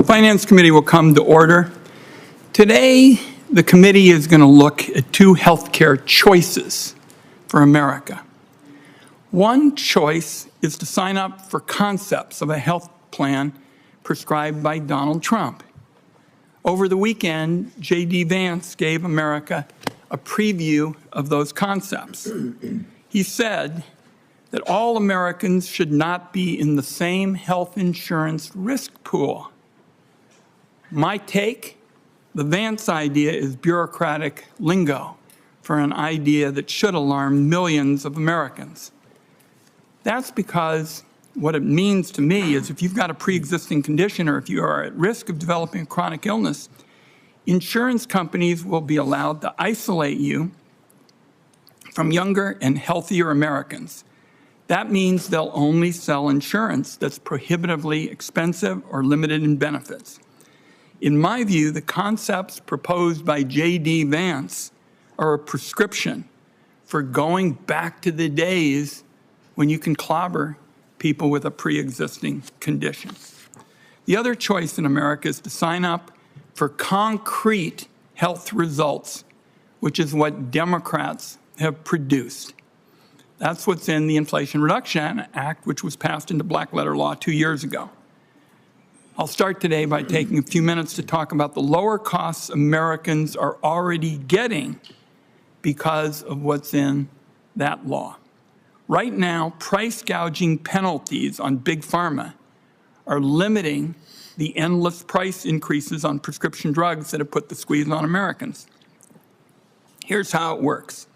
Finance Committee will come to order. Today, the committee is going to look at two healthcare choices for America. One choice is to sign up for concepts of a health plan prescribed by Donald Trump. Over the weekend, J.D. Vance gave America a preview of those concepts. He said that all Americans should not be in the same health insurance risk pool. My take, the Vance idea is bureaucratic lingo for an idea that should alarm millions of Americans. That's because what it means to me is if you've got a pre-existing condition or if you are at risk of developing a chronic illness, insurance companies will be allowed to isolate you from younger and healthier Americans. That means they'll only sell insurance that's prohibitively expensive or limited in benefits. In my view, the concepts proposed by J.D. Vance are a prescription for going back to the days when you can clobber people with a pre-existing condition. The other choice in America is to sign up for concrete health results, which is what Democrats have produced. That's what's in the Inflation Reduction Act, which was passed into black letter law 2 years ago. I'll start today by taking a few minutes to talk about the lower costs Americans are already getting because of what's in that law. Right now, price gouging penalties on big pharma are limiting the endless price increases on prescription drugs that have put the squeeze on Americans. Here's how it works.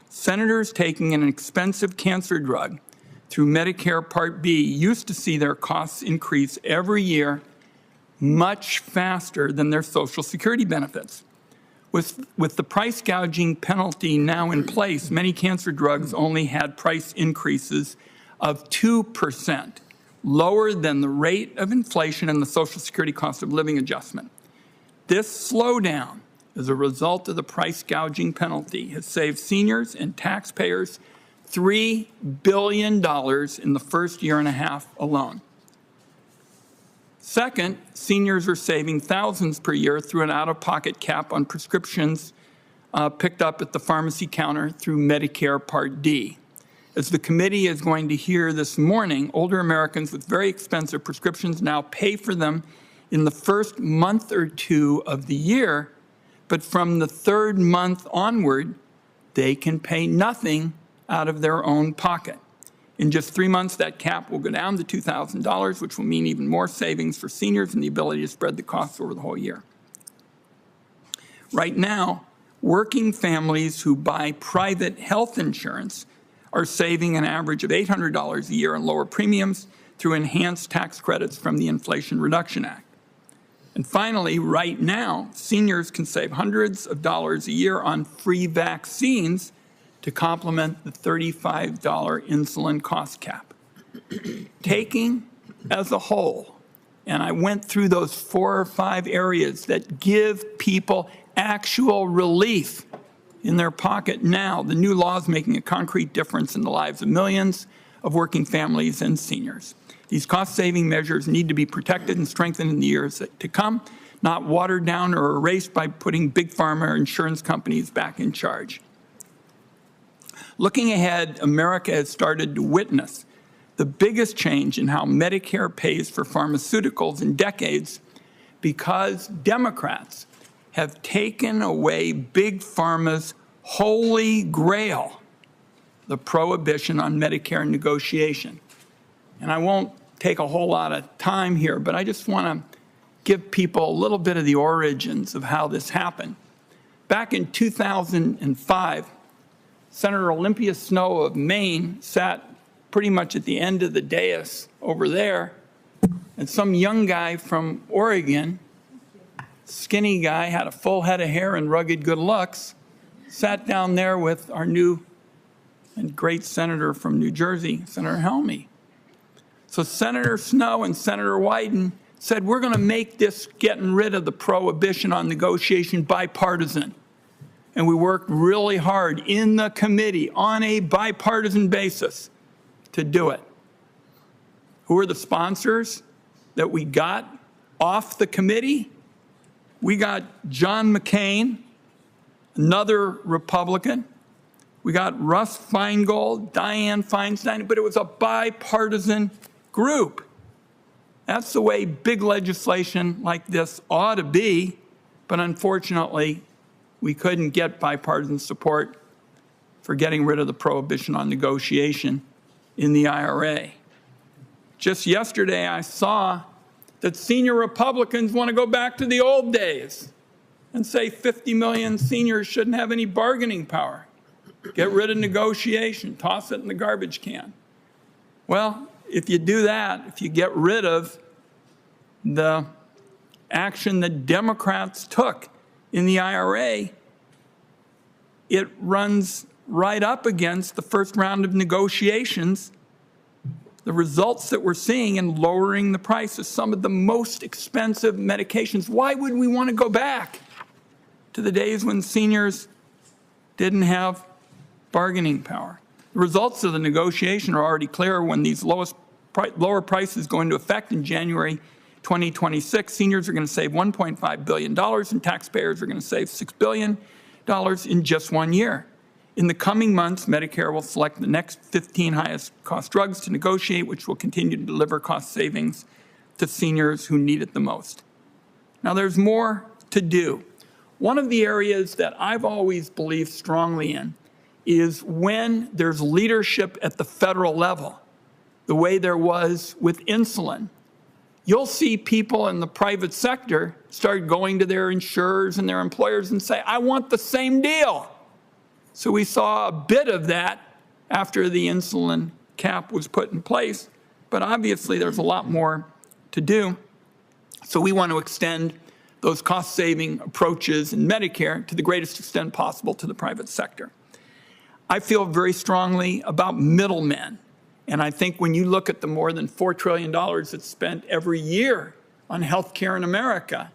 Senators taking an expensive cancer drug through Medicare Part B used to see their costs increase every year much faster than their Social Security benefits. With the price gouging penalty now in place, many cancer drugs only had price increases of 2%, lower than the rate of inflation and the Social Security cost of living adjustment. This slowdown as a result of the price gouging penalty has saved seniors and taxpayers $3 billion in the first year and a half alone. Second, seniors are saving thousands per year through an out-of-pocket cap on prescriptions picked up at the pharmacy counter through Medicare Part D. As the committee is going to hear this morning, older Americans with very expensive prescriptions now pay for them in the first month or two of the year, but from the third month onward, they can pay nothing out of their own pocket. In just 3 months, that cap will go down to $2,000, which will mean even more savings for seniors and the ability to spread the costs over the whole year. Right now, working families who buy private health insurance are saving an average of $800 a year in lower premiums through enhanced tax credits from the Inflation Reduction Act. And finally, right now, seniors can save hundreds of dollars a year on free vaccines to complement the $35 insulin cost cap. Taking as a whole, and I went through those 4 or 5 areas that give people actual relief in their pocket now, the new law is making a concrete difference in the lives of millions of working families and seniors. These cost-saving measures need to be protected and strengthened in the years to come, not watered down or erased by putting big pharma or insurance companies back in charge. Looking ahead, America has started to witness the biggest change in how Medicare pays for pharmaceuticals in decades because Democrats have taken away big pharma's holy grail, the prohibition on Medicare negotiation. And I won't take a whole lot of time here, but I just want to give people a little bit of the origins of how this happened. Back in 2005, Senator Olympia Snowe of Maine sat pretty much at the end of the dais over there, and some young guy from Oregon, skinny guy, had a full head of hair and rugged good looks, sat down there with our new and great senator from New Jersey, Senator Helmy. So Senator Snowe and Senator Wyden said, we're going to make this getting rid of the prohibition on negotiation bipartisan. And we worked really hard in the committee on a bipartisan basis to do it. Who are the sponsors that we got? off the committee, we got John McCain, another Republican. We got Russ Feingold, Dianne Feinstein, but it was a bipartisan group. That's the way big legislation like this ought to be, but unfortunately, we couldn't get bipartisan support for getting rid of the prohibition on negotiation in the IRA. Just yesterday, I saw that senior Republicans want to go back to the old days and say 50 million seniors shouldn't have any bargaining power. Get rid of negotiation, toss it in the garbage can. Well, if you do that, if you get rid of the action that Democrats took in the IRA, it runs right up against the first round of negotiations. The results that we're seeing in lowering the price of some of the most expensive medications. Why would we want to go back to the days when seniors didn't have bargaining power? The results of the negotiation are already clear. When these lower prices go into effect in January 2026, seniors are going to save $1.5 billion and taxpayers are going to save $6 billion in just 1 year. In the coming months, Medicare will select the next 15 highest cost drugs to negotiate, which will continue to deliver cost savings to seniors who need it the most. Now, there's more to do. One of the areas that I've always believed strongly in is when there's leadership at the federal level, the way there was with insulin. You'll see people in the private sector start going to their insurers and their employers and say, I want the same deal. So we saw a bit of that after the insulin cap was put in place, but obviously there's a lot more to do. So we want to extend those cost-saving approaches in Medicare to the greatest extent possible to the private sector. I feel very strongly about middlemen, and I think when you look at the more than $4 trillion that's spent every year on healthcare in America,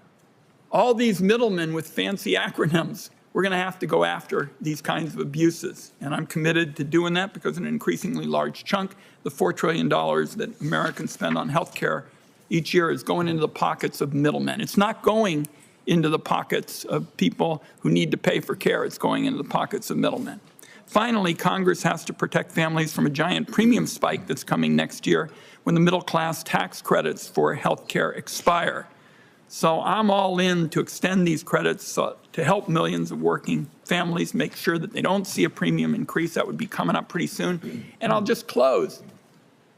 all these middlemen with fancy acronyms, we're going to have to go after these kinds of abuses. And I'm committed to doing that because an increasingly large chunk, the $4 trillion that Americans spend on health care each year, is going into the pockets of middlemen. It's not going into the pockets of people who need to pay for care. It's going into the pockets of middlemen. Finally, Congress has to protect families from a giant premium spike that's coming next year when the middle class tax credits for health care expire. So I'm all in to extend these credits to help millions of working families make sure that they don't see a premium increase. That would be coming up pretty soon. And I'll just close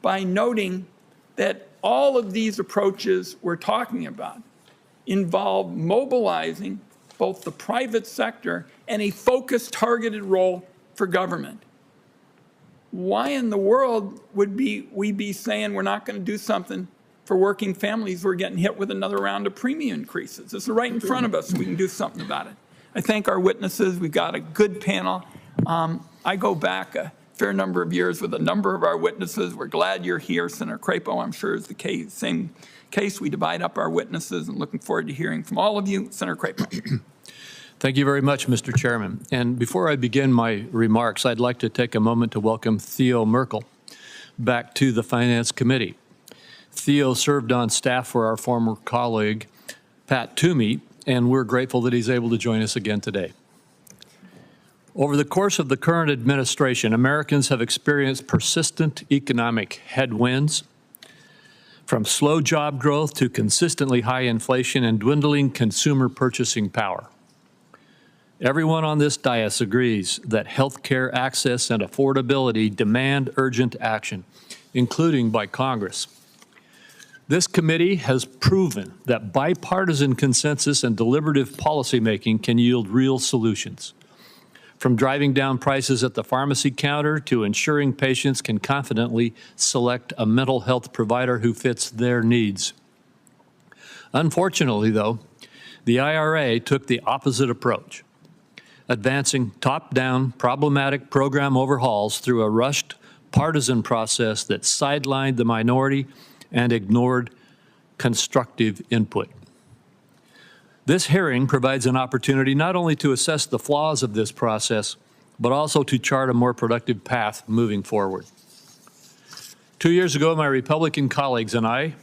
by noting that all of these approaches we're talking about involve mobilizing both the private sector and a focused, targeted role for government. Why in the world would we be saying we're not going to do something for working families who are getting hit with another round of premium increases? It's right in front of us. We can do something about it. I thank our witnesses. We've got a good panel. I go back a fair number of years with a number of our witnesses. We're glad you're here. Senator Crapo, I'm sure, is the same case. We divide up our witnesses and looking forward to hearing from all of you. Senator Crapo. Thank you very much, Mr. Chairman. And before I begin my remarks, I'd like to take a moment to welcome Theo Merkel back to the Finance Committee. Theo served on staff for our former colleague, Pat Toomey, and we're grateful that he's able to join us again today. Over the course of the current administration, Americans have experienced persistent economic headwinds, from slow job growth to consistently high inflation and dwindling consumer purchasing power. Everyone on this dais agrees that health care access and affordability demand urgent action, including by Congress. This committee has proven that bipartisan consensus and deliberative policymaking can yield real solutions. From driving down prices at the pharmacy counter to ensuring patients can confidently select a mental health provider who fits their needs. Unfortunately, though, the IRA took the opposite approach, advancing top-down problematic program overhauls through a rushed partisan process that sidelined the minority and ignored constructive input. This hearing provides an opportunity not only to assess the flaws of this process, but also to chart a more productive path moving forward. 2 years ago, my Republican colleagues and I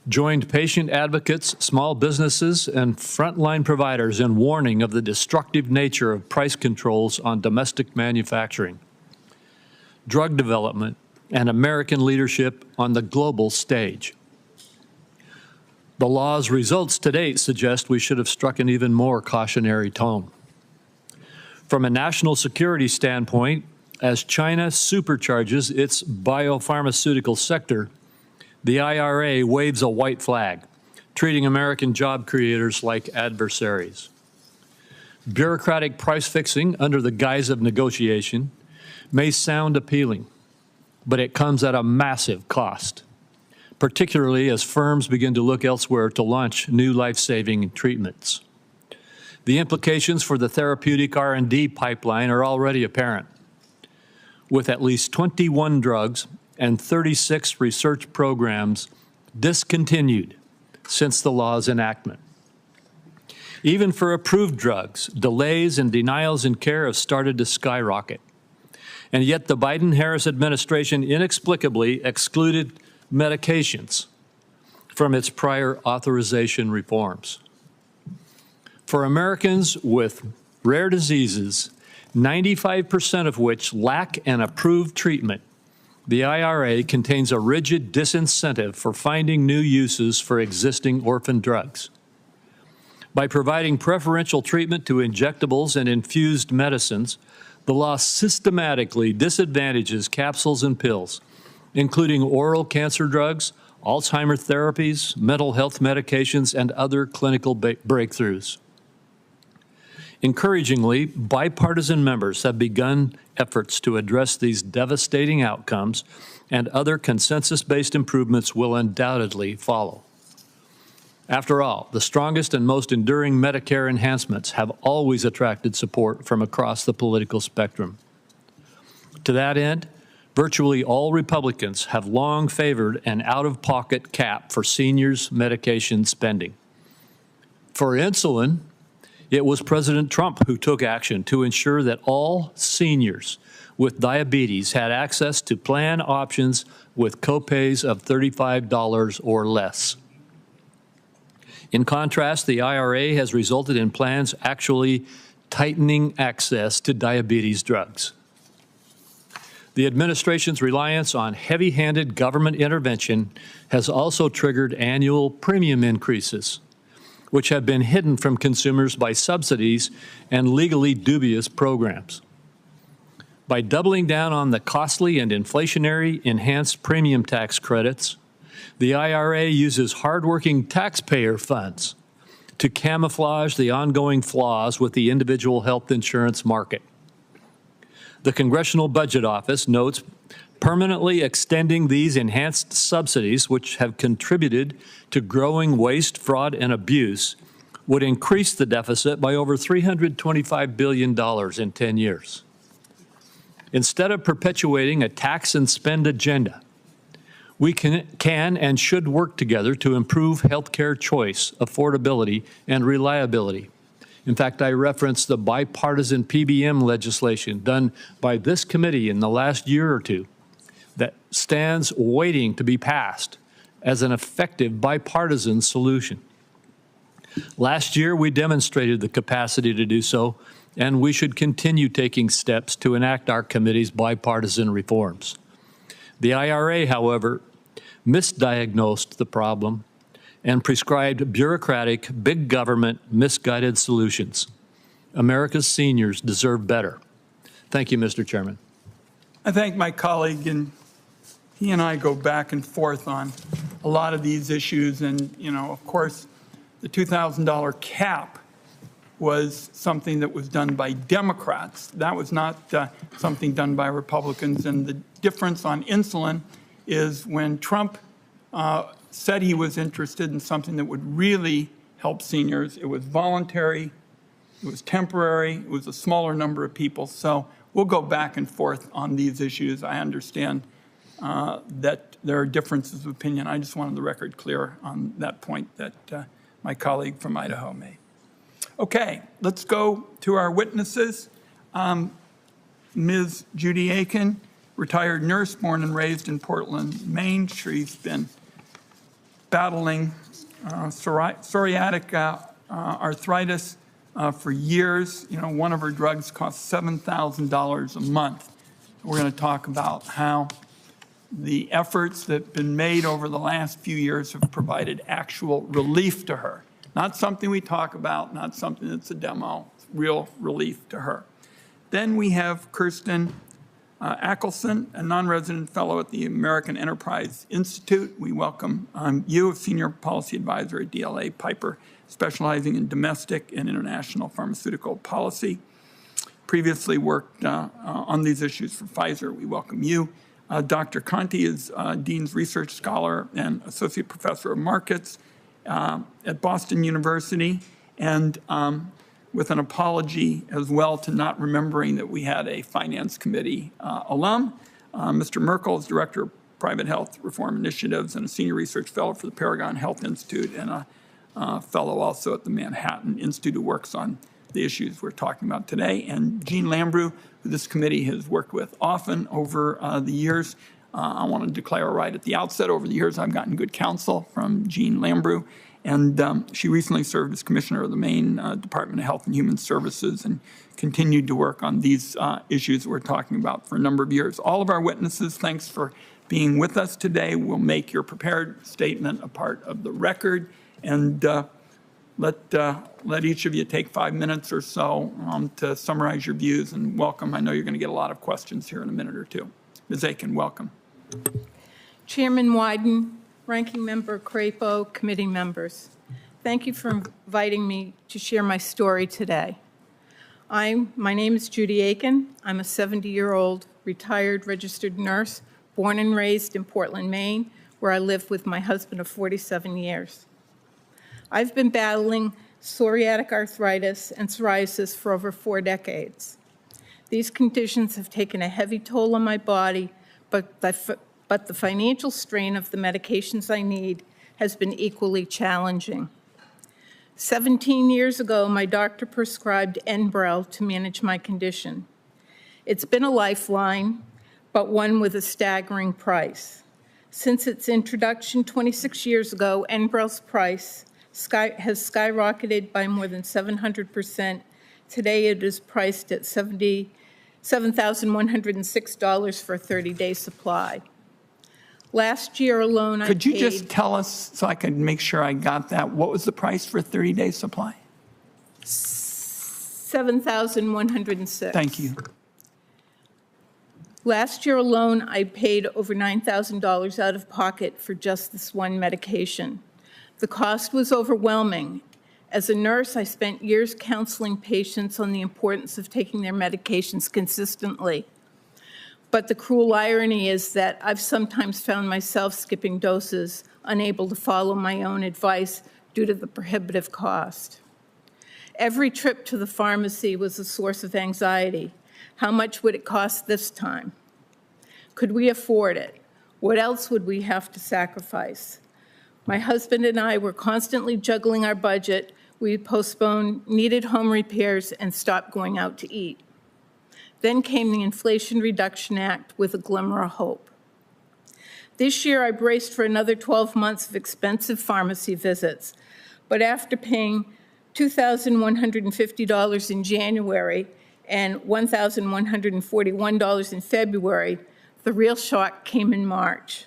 joined patient advocates, small businesses, and frontline providers in warning of the destructive nature of price controls on domestic manufacturing, drug development, and American leadership on the global stage. The law's results to date suggest we should have struck an even more cautionary tone. From a national security standpoint, as China supercharges its biopharmaceutical sector, the IRA waves a white flag, treating American job creators like adversaries. Bureaucratic price fixing under the guise of negotiation may sound appealing, but it comes at a massive cost, particularly as firms begin to look elsewhere to launch new life-saving treatments. The implications for the therapeutic R&D pipeline are already apparent, with at least 21 drugs and 36 research programs discontinued since the law's enactment. Even for approved drugs, delays and denials in care have started to skyrocket. And yet the Biden-Harris administration inexplicably excluded medications from its prior authorization reforms. For Americans with rare diseases, 95% of which lack an approved treatment, the IRA contains a rigid disincentive for finding new uses for existing orphan drugs. By providing preferential treatment to injectables and infused medicines, the law systematically disadvantages capsules and pills, including oral cancer drugs, Alzheimer's therapies, mental health medications, and other clinical breakthroughs. Encouragingly, bipartisan members have begun efforts to address these devastating outcomes, and other consensus-based improvements will undoubtedly follow. After all, the strongest and most enduring Medicare enhancements have always attracted support from across the political spectrum. To that end, virtually all Republicans have long favored an out-of-pocket cap for seniors' medication spending. For insulin, it was President Trump who took action to ensure that all seniors with diabetes had access to plan options with copays of $35 or less. In contrast, the IRA has resulted in plans actually tightening access to diabetes drugs. The administration's reliance on heavy-handed government intervention has also triggered annual premium increases, which have been hidden from consumers by subsidies and legally dubious programs. By doubling down on the costly and inflationary enhanced premium tax credits, the IRA uses hardworking taxpayer funds to camouflage the ongoing flaws with the individual health insurance market. The Congressional Budget Office notes permanently extending these enhanced subsidies, which have contributed to growing waste, fraud, and abuse, would increase the deficit by over $325 billion in 10 years. Instead of perpetuating a tax and spend agenda, we can and should work together to improve healthcare choice, affordability, and reliability. In fact, I referenced the bipartisan PBM legislation done by this committee in the last year or two that stands waiting to be passed as an effective bipartisan solution. Last year, we demonstrated the capacity to do so, and we should continue taking steps to enact our committee's bipartisan reforms. The IRA, however, misdiagnosed the problem and prescribed bureaucratic, big government, misguided solutions. America's seniors deserve better. Thank you, Mr. Chairman. I thank my colleague, and he and I go back and forth on a lot of these issues. And, you know, of course, the $2,000 cap was something that was done by Democrats. That was not something done by Republicans. And the difference on insulin is when Trump said he was interested in something that would really help seniors, it was voluntary, it was temporary, it was a smaller number of people. So we'll go back and forth on these issues. I understand that there are differences of opinion. I just wanted the record clear on that point that my colleague from Idaho made. Okay, let's go to our witnesses. Ms. Judy Aiken, retired nurse, born and raised in Portland, Maine. She's been battling psoriatic arthritis for years. You know, one of her drugs costs $7,000 a month. We're going to talk about how the efforts that have been made over the last few years have provided actual relief to her. Not something we talk about, not something that's a demo, it's real relief to her. Then we have Kirsten Axelsen, a non-resident fellow at the American Enterprise Institute. We welcome you, a senior policy advisor at DLA Piper, specializing in domestic and international pharmaceutical policy. Previously worked on these issues for Pfizer. We welcome you. Dr. Conti is Dean's Research Scholar and Associate Professor of Markets at Boston University, and with an apology as well to not remembering that we had a Finance Committee alum. Mr. Merkel is Director of Private Health Reform Initiatives and a Senior Research Fellow for the Paragon Health Institute, and a fellow also at the Manhattan Institute who works on the issues we're talking about today. And Jeannie Lambrew, who this committee has worked with often over the years. I want to declare right at the outset, over the years I've gotten good counsel from Jeannie Lambrew, and she recently served as Commissioner of the Maine Department of Health and Human Services and continued to work on these issues that we're talking about for a number of years. All of our witnesses, thanks for being with us today. We'll make your prepared statement a part of the record, and let each of you take 5 minutes or so to summarize your views, and welcome. I know you're going to get a lot of questions here in a minute or two. Ms. Aiken, welcome. Chairman Wyden, Ranking Member Crapo, committee members, thank you for inviting me to share my story today. My name is Judy Aiken. I'm a 70-year-old retired registered nurse, born and raised in Portland, Maine, where I lived with my husband of 47 years. I've been battling psoriatic arthritis and psoriasis for over 4 decades. These conditions have taken a heavy toll on my body, but the financial strain of the medications I need has been equally challenging. 17 years ago, my doctor prescribed Enbrel to manage my condition. It's been a lifeline, but one with a staggering price. Since its introduction 26 years ago, Enbrel's price has skyrocketed by more than 700%. Today it is priced at $7,106 for a 30-day supply. Last year alone, Could you just tell us, so I can make sure I got that, what was the price for a 30-day supply? $7,106. Thank you. Last year alone, I paid over $9,000 out of pocket for just this one medication. The cost was overwhelming. As a nurse, I spent years counseling patients on the importance of taking their medications consistently. But the cruel irony is that I've sometimes found myself skipping doses, unable to follow my own advice due to the prohibitive cost. Every trip to the pharmacy was a source of anxiety. How much would it cost this time? Could we afford it? What else would we have to sacrifice? My husband and I were constantly juggling our budget. We postponed needed home repairs and stopped going out to eat. Then came the Inflation Reduction Act with a glimmer of hope. This year, I braced for another 12 months of expensive pharmacy visits, but after paying $2,150 in January and $1,141 in February, the real shock came in March.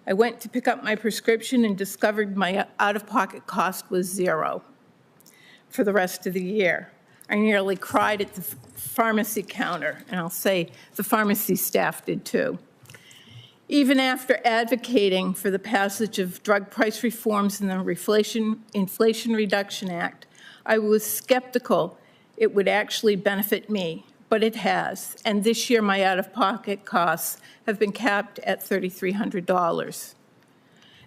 I went to pick up my prescription and discovered my out-of-pocket cost was $0 for the rest of the year. I nearly cried at the pharmacy counter, and I'll say the pharmacy staff did too. Even after advocating for the passage of drug price reforms in the Inflation Reduction Act, I was skeptical it would actually benefit me, but it has. And this year, my out-of-pocket costs have been capped at $3,300.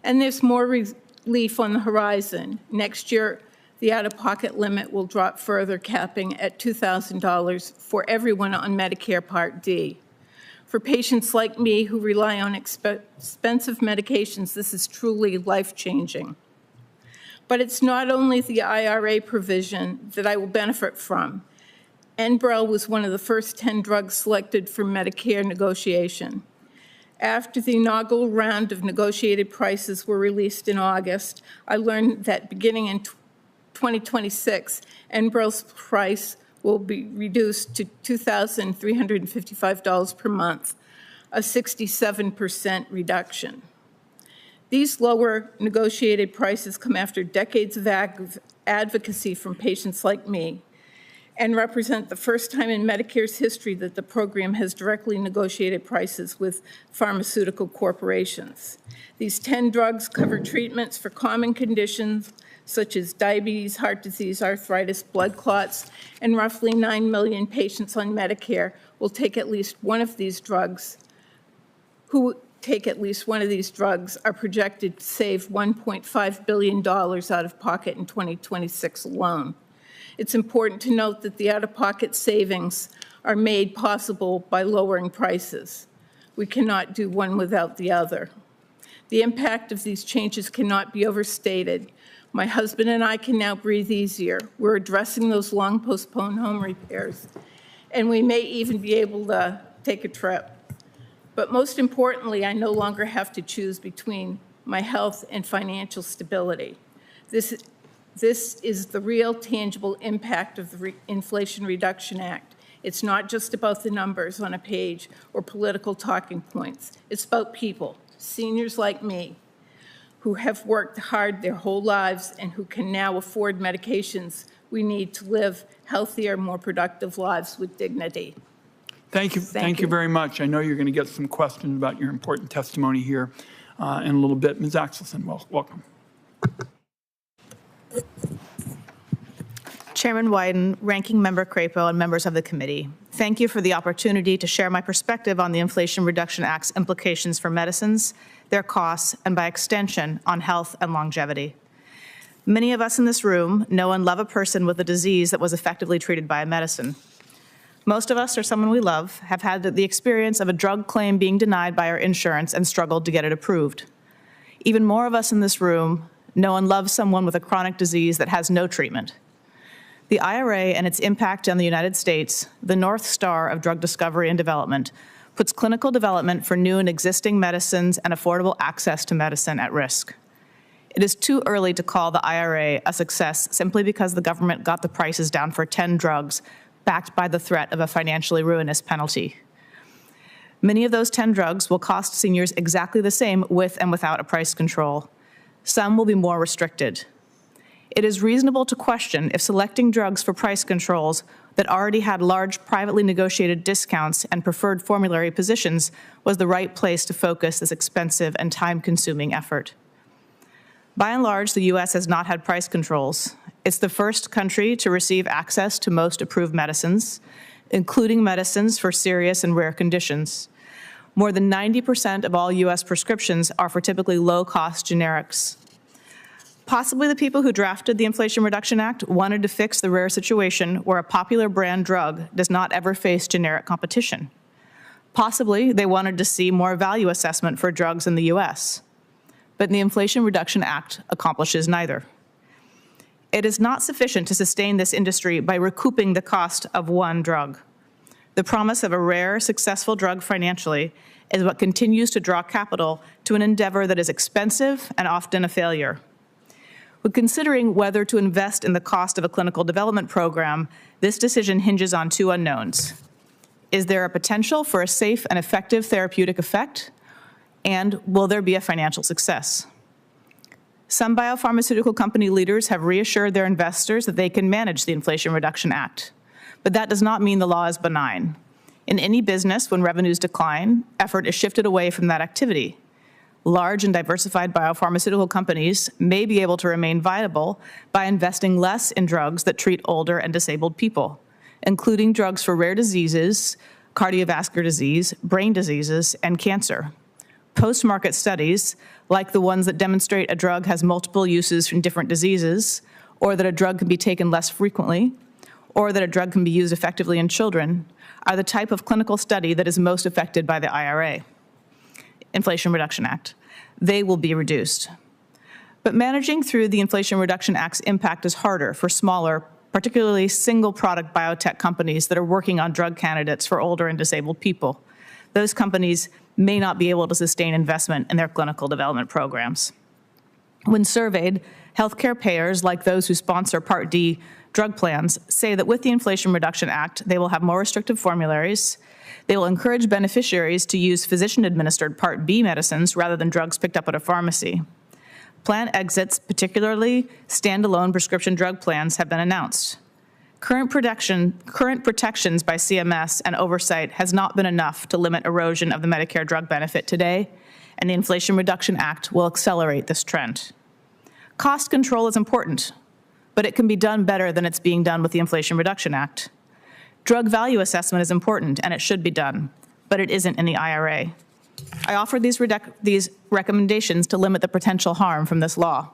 And there's more relief on the horizon. Next year, the out-of-pocket limit will drop further, capping at $2,000 for everyone on Medicare Part D. For patients like me who rely on expensive medications, this is truly life-changing. But it's not only the IRA provision that I will benefit from. Enbrel was one of the first 10 drugs selected for Medicare negotiation. After the inaugural round of negotiated prices were released in August, I learned that beginning in 2026, Enbrel's price will be reduced to $2,355 per month, a 67% reduction. These lower negotiated prices come after decades of advocacy from patients like me and represent the first time in Medicare's history that the program has directly negotiated prices with pharmaceutical corporations. These 10 drugs cover treatments for common conditions such as diabetes, heart disease, arthritis, blood clots, and roughly 9 million patients on Medicare will take at least one of these drugs, are projected to save $1.5 billion out of pocket in 2026 alone. It's important to note that the out-of-pocket savings are made possible by lowering prices. We cannot do one without the other. The impact of these changes cannot be overstated. My husband and I can now breathe easier. We're addressing those long-postponed home repairs, and we may even be able to take a trip. But most importantly, I no longer have to choose between my health and financial stability. This is the real tangible impact of the Inflation Reduction Act. It's not just about the numbers on a page or political talking points. It's about people, seniors like me, who have worked hard their whole lives and who can now afford medications we need to live healthier, more productive lives with dignity. Thank you. Thank you very much. I know you're going to get some questions about your important testimony here in a little bit. Ms. Axelsen, welcome. Chairman Wyden, Ranking Member Crapo, and members of the committee, thank you for the opportunity to share my perspective on the Inflation Reduction Act's implications for medicines, their costs, and by extension, on health and longevity. Many of us in this room know and love a person with a disease that was effectively treated by a medicine. Most of us or someone we love have had the experience of a drug claim being denied by our insurance and struggled to get it approved. Even more of us in this room know and love someone with a chronic disease that has no treatment. The IRA and its impact on the United States, the North Star of drug discovery and development, puts clinical development for new and existing medicines and affordable access to medicine at risk. It is too early to call the IRA a success simply because the government got the prices down for 10 drugs backed by the threat of a financially ruinous penalty. Many of those 10 drugs will cost seniors exactly the same with and without a price control. Some will be more restricted. It is reasonable to question if selecting drugs for price controls that already had large privately negotiated discounts and preferred formulary positions was the right place to focus this expensive and time-consuming effort. By and large, the U.S. has not had price controls. It's the first country to receive access to most approved medicines, including medicines for serious and rare conditions. More than 90% of all U.S. prescriptions are for typically low-cost generics. Possibly the people who drafted the Inflation Reduction Act wanted to fix the rare situation where a popular brand drug does not ever face generic competition. Possibly they wanted to see more value assessment for drugs in the U.S. But the Inflation Reduction Act accomplishes neither. It is not sufficient to sustain this industry by recouping the cost of one drug. The promise of a rare, successful drug financially is what continues to draw capital to an endeavor that is expensive and often a failure. When considering whether to invest in the cost of a clinical development program, this decision hinges on two unknowns. Is there a potential for a safe and effective therapeutic effect? And will there be a financial success? Some biopharmaceutical company leaders have reassured their investors that they can manage the Inflation Reduction Act, but that does not mean the law is benign. In any business, when revenues decline, effort is shifted away from that activity. Large and diversified biopharmaceutical companies may be able to remain viable by investing less in drugs that treat older and disabled people, including drugs for rare diseases, cardiovascular disease, brain diseases, and cancer. Post-market studies, like the ones that demonstrate a drug has multiple uses in different diseases, or that a drug can be taken less frequently, or that a drug can be used effectively in children, are the type of clinical study that is most affected by the IRA, Inflation Reduction Act. They will be reduced. But managing through the Inflation Reduction Act's impact is harder for smaller, particularly single-product biotech companies that are working on drug candidates for older and disabled people. Those companies may not be able to sustain investment in their clinical development programs. When surveyed, healthcare payers, like those who sponsor Part D drug plans, say that with the Inflation Reduction Act, they will have more restrictive formularies. They will encourage beneficiaries to use physician-administered Part B medicines rather than drugs picked up at a pharmacy. Plan exits, particularly standalone prescription drug plans, have been announced. Current protections by CMS and oversight has not been enough to limit erosion of the Medicare drug benefit today, and the Inflation Reduction Act will accelerate this trend. Cost control is important, but it can be done better than it's being done with the Inflation Reduction Act. Drug value assessment is important, and it should be done, but it isn't in the IRA. I offered these recommendations to limit the potential harm from this law.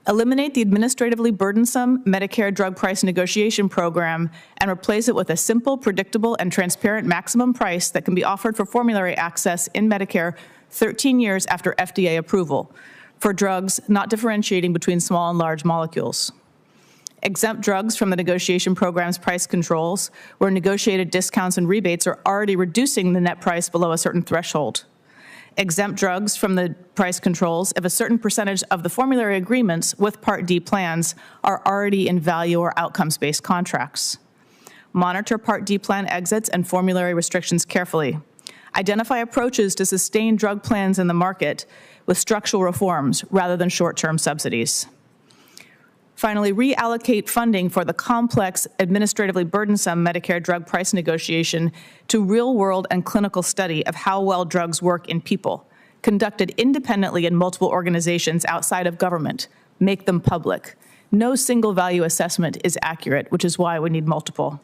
Eliminate the administratively burdensome Medicare drug price negotiation program and replace it with a simple, predictable, and transparent maximum price that can be offered for formulary access in Medicare 13 years after FDA approval for drugs not differentiating between small and large molecules. Exempt drugs from the negotiation program's price controls, where negotiated discounts and rebates are already reducing the net price below a certain threshold. Exempt drugs from the price controls if a certain percentage of the formulary agreements with Part D plans are already in value or outcomes-based contracts. Monitor Part D plan exits and formulary restrictions carefully. Identify approaches to sustain drug plans in the market with structural reforms rather than short-term subsidies. Finally, reallocate funding for the complex, administratively burdensome Medicare drug price negotiation to real-world and clinical study of how well drugs work in people, conducted independently in multiple organizations outside of government. Make them public. No single value assessment is accurate, which is why we need multiple.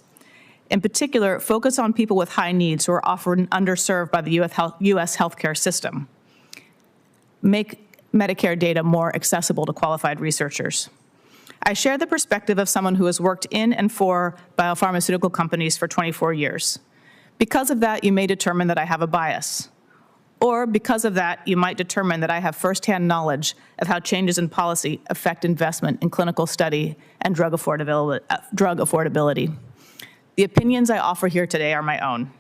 In particular, focus on people with high needs who are often underserved by the U.S. healthcare system. Make Medicare data more accessible to qualified researchers. I share the perspective of someone who has worked in and for biopharmaceutical companies for 24 years. Because of that, you may determine that I have a bias. Or because of that, you might determine that I have firsthand knowledge of how changes in policy affect investment in clinical study and drug affordability. The opinions I offer here today are my own.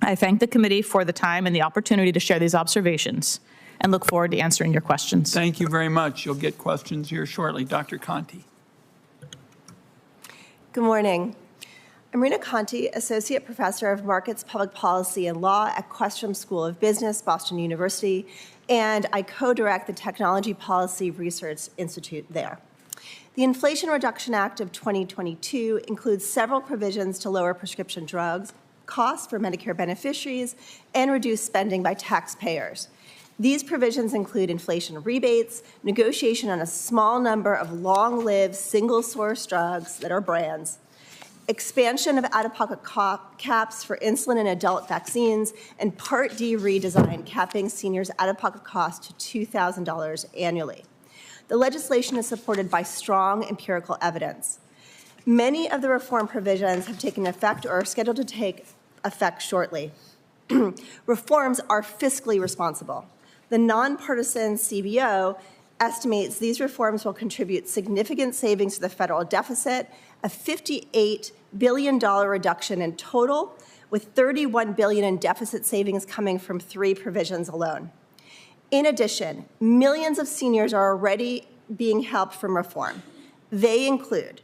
I thank the committee for the time and the opportunity to share these observations, and look forward to answering your questions. Thank you very much. You'll get questions here shortly. Dr. Conti. Good morning. I'm Marina Conti, Associate Professor of Markets, Public Policy, and Law at Questrom School of Business, Boston University, and I co-direct the Technology Policy Research Institute there. The Inflation Reduction Act of 2022 includes several provisions to lower prescription drugs costs for Medicare beneficiaries and reduce spending by taxpayers. These provisions include inflation rebates, negotiation on a small number of long-lived single-source drugs that are brands, expansion of out-of-pocket caps for insulin and adult vaccines, and Part D redesign capping seniors' out-of-pocket costs to $2,000 annually. The legislation is supported by strong empirical evidence. Many of the reform provisions have taken effect or are scheduled to take effect shortly. Reforms are fiscally responsible. The nonpartisan CBO estimates these reforms will contribute significant savings to the federal deficit, a $58 billion reduction in total, with $31 billion in deficit savings coming from 3 provisions alone. In addition, millions of seniors are already being helped from reform. They include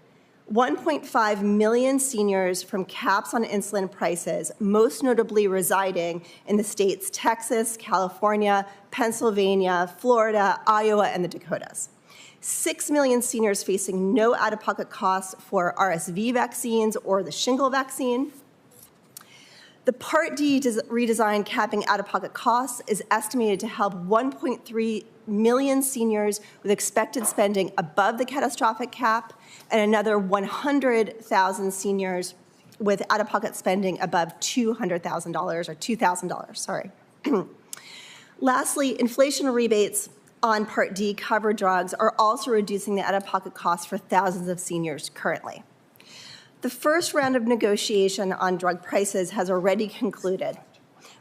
1.5 million seniors from caps on insulin prices, most notably residing in the states Texas, California, Pennsylvania, Florida, Iowa, and the Dakotas. 6 million seniors facing no out-of-pocket costs for RSV vaccines or the shingle vaccine. The Part D redesign capping out-of-pocket costs is estimated to help 1.3 million seniors with expected spending above the catastrophic cap, and another 100,000 seniors with out-of-pocket spending above $200,000 or $2,000, sorry. Lastly, inflation rebates on Part D covered drugs are also reducing the out-of-pocket costs for thousands of seniors currently. The first round of negotiation on drug prices has already concluded,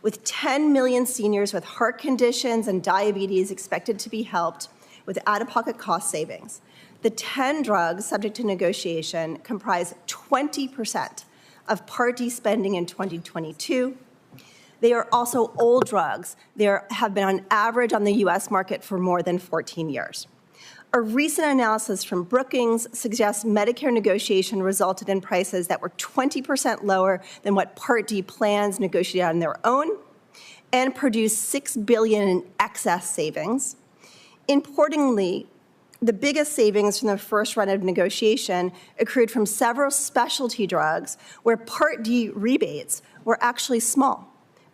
with 10 million seniors with heart conditions and diabetes expected to be helped with out-of-pocket cost savings. The 10 drugs subject to negotiation comprise 20% of Part D spending in 2022. They are also old drugs. They have been on average on the US market for more than 14 years. A recent analysis from Brookings suggests Medicare negotiation resulted in prices that were 20% lower than what Part D plans negotiated on their own and produced $6 billion in excess savings. Importantly, the biggest savings from the first run of negotiation accrued from several specialty drugs where Part D rebates were actually small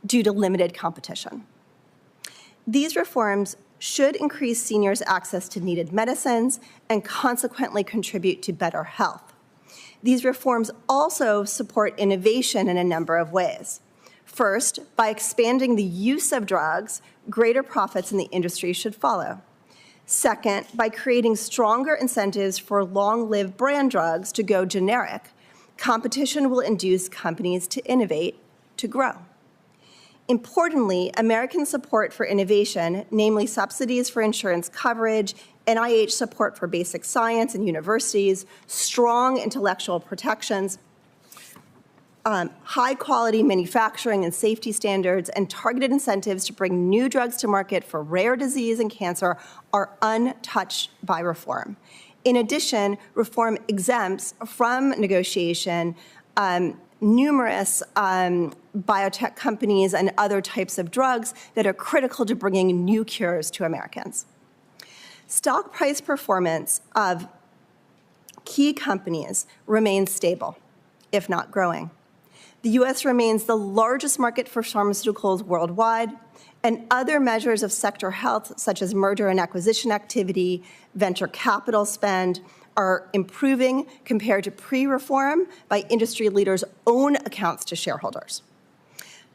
due to limited competition. These reforms should increase seniors' access to needed medicines and consequently contribute to better health. These reforms also support innovation in a number of ways. First, by expanding the use of drugs, greater profits in the industry should follow. Second, by creating stronger incentives for long-lived brand drugs to go generic, competition will induce companies to innovate, to grow. Importantly, American support for innovation, namely subsidies for insurance coverage, NIH support for basic science and universities, strong intellectual protections, high-quality manufacturing and safety standards, and targeted incentives to bring new drugs to market for rare disease and cancer are untouched by reform. In addition, reform exempts from negotiation numerous biotech companies and other types of drugs that are critical to bringing new cures to Americans. Stock price performance of key companies remains stable, if not growing. The U.S. remains the largest market for pharmaceuticals worldwide, and other measures of sector health, such as merger and acquisition activity, venture capital spend, are improving compared to pre-reform by industry leaders' own accounts to shareholders.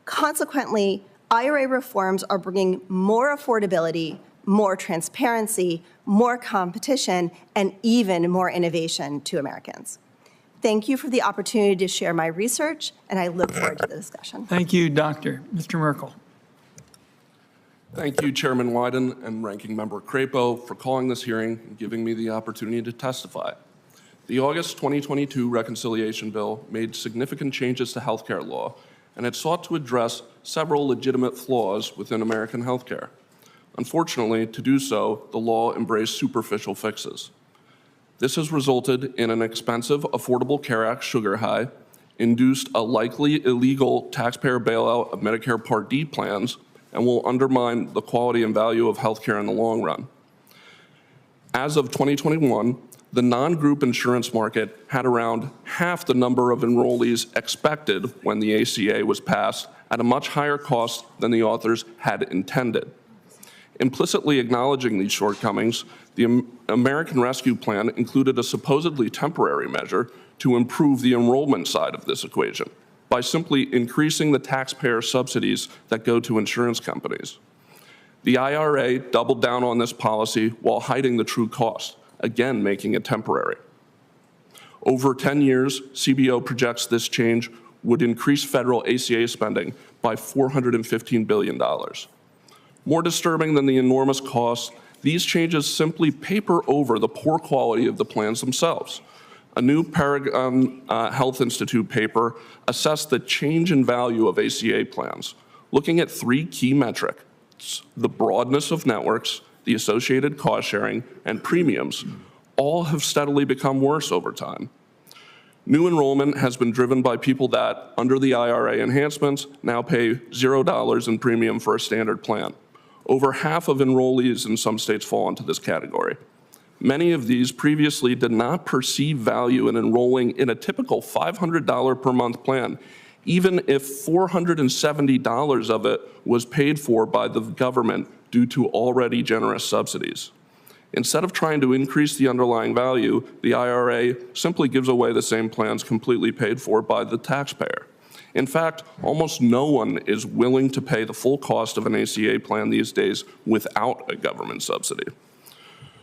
Consequently, IRA reforms are bringing more affordability, more transparency, more competition, and even more innovation to Americans. Thank you for the opportunity to share my research, and I look forward to the discussion. Thank you, Doctor. Mr. Merkel. Thank you, Chairman Wyden and Ranking Member Crapo, for calling this hearing and giving me the opportunity to testify. The August 2022 reconciliation bill made significant changes to healthcare law, and it sought to address several legitimate flaws within American healthcare. Unfortunately, to do so, the law embraced superficial fixes. This has resulted in an expensive Affordable Care Act sugar high, induced a likely illegal taxpayer bailout of Medicare Part D plans, and will undermine the quality and value of healthcare in the long run. As of 2021, the non-group insurance market had around half the number of enrollees expected when the ACA was passed, at a much higher cost than the authors had intended. Implicitly acknowledging these shortcomings, the American Rescue Plan included a supposedly temporary measure to improve the enrollment side of this equation by simply increasing the taxpayer subsidies that go to insurance companies. The IRA doubled down on this policy while hiding the true cost, again making it temporary. Over 10 years, CBO projects this change would increase federal ACA spending by $415 billion. More disturbing than the enormous costs, these changes simply paper over the poor quality of the plans themselves. A new Paragon Health Institute paper assessed the change in value of ACA plans, looking at three key metrics: the broadness of networks, the associated cost sharing, and premiums. All have steadily become worse over time. New enrollment has been driven by people that, under the IRA enhancements, now pay $0 in premium for a standard plan. Over half of enrollees in some states fall into this category. Many of these previously did not perceive value in enrolling in a typical $500 per month plan, even if $470 of it was paid for by the government due to already generous subsidies. Instead of trying to increase the underlying value, the IRA simply gives away the same plans completely paid for by the taxpayer. In fact, almost no one is willing to pay the full cost of an ACA plan these days without a government subsidy.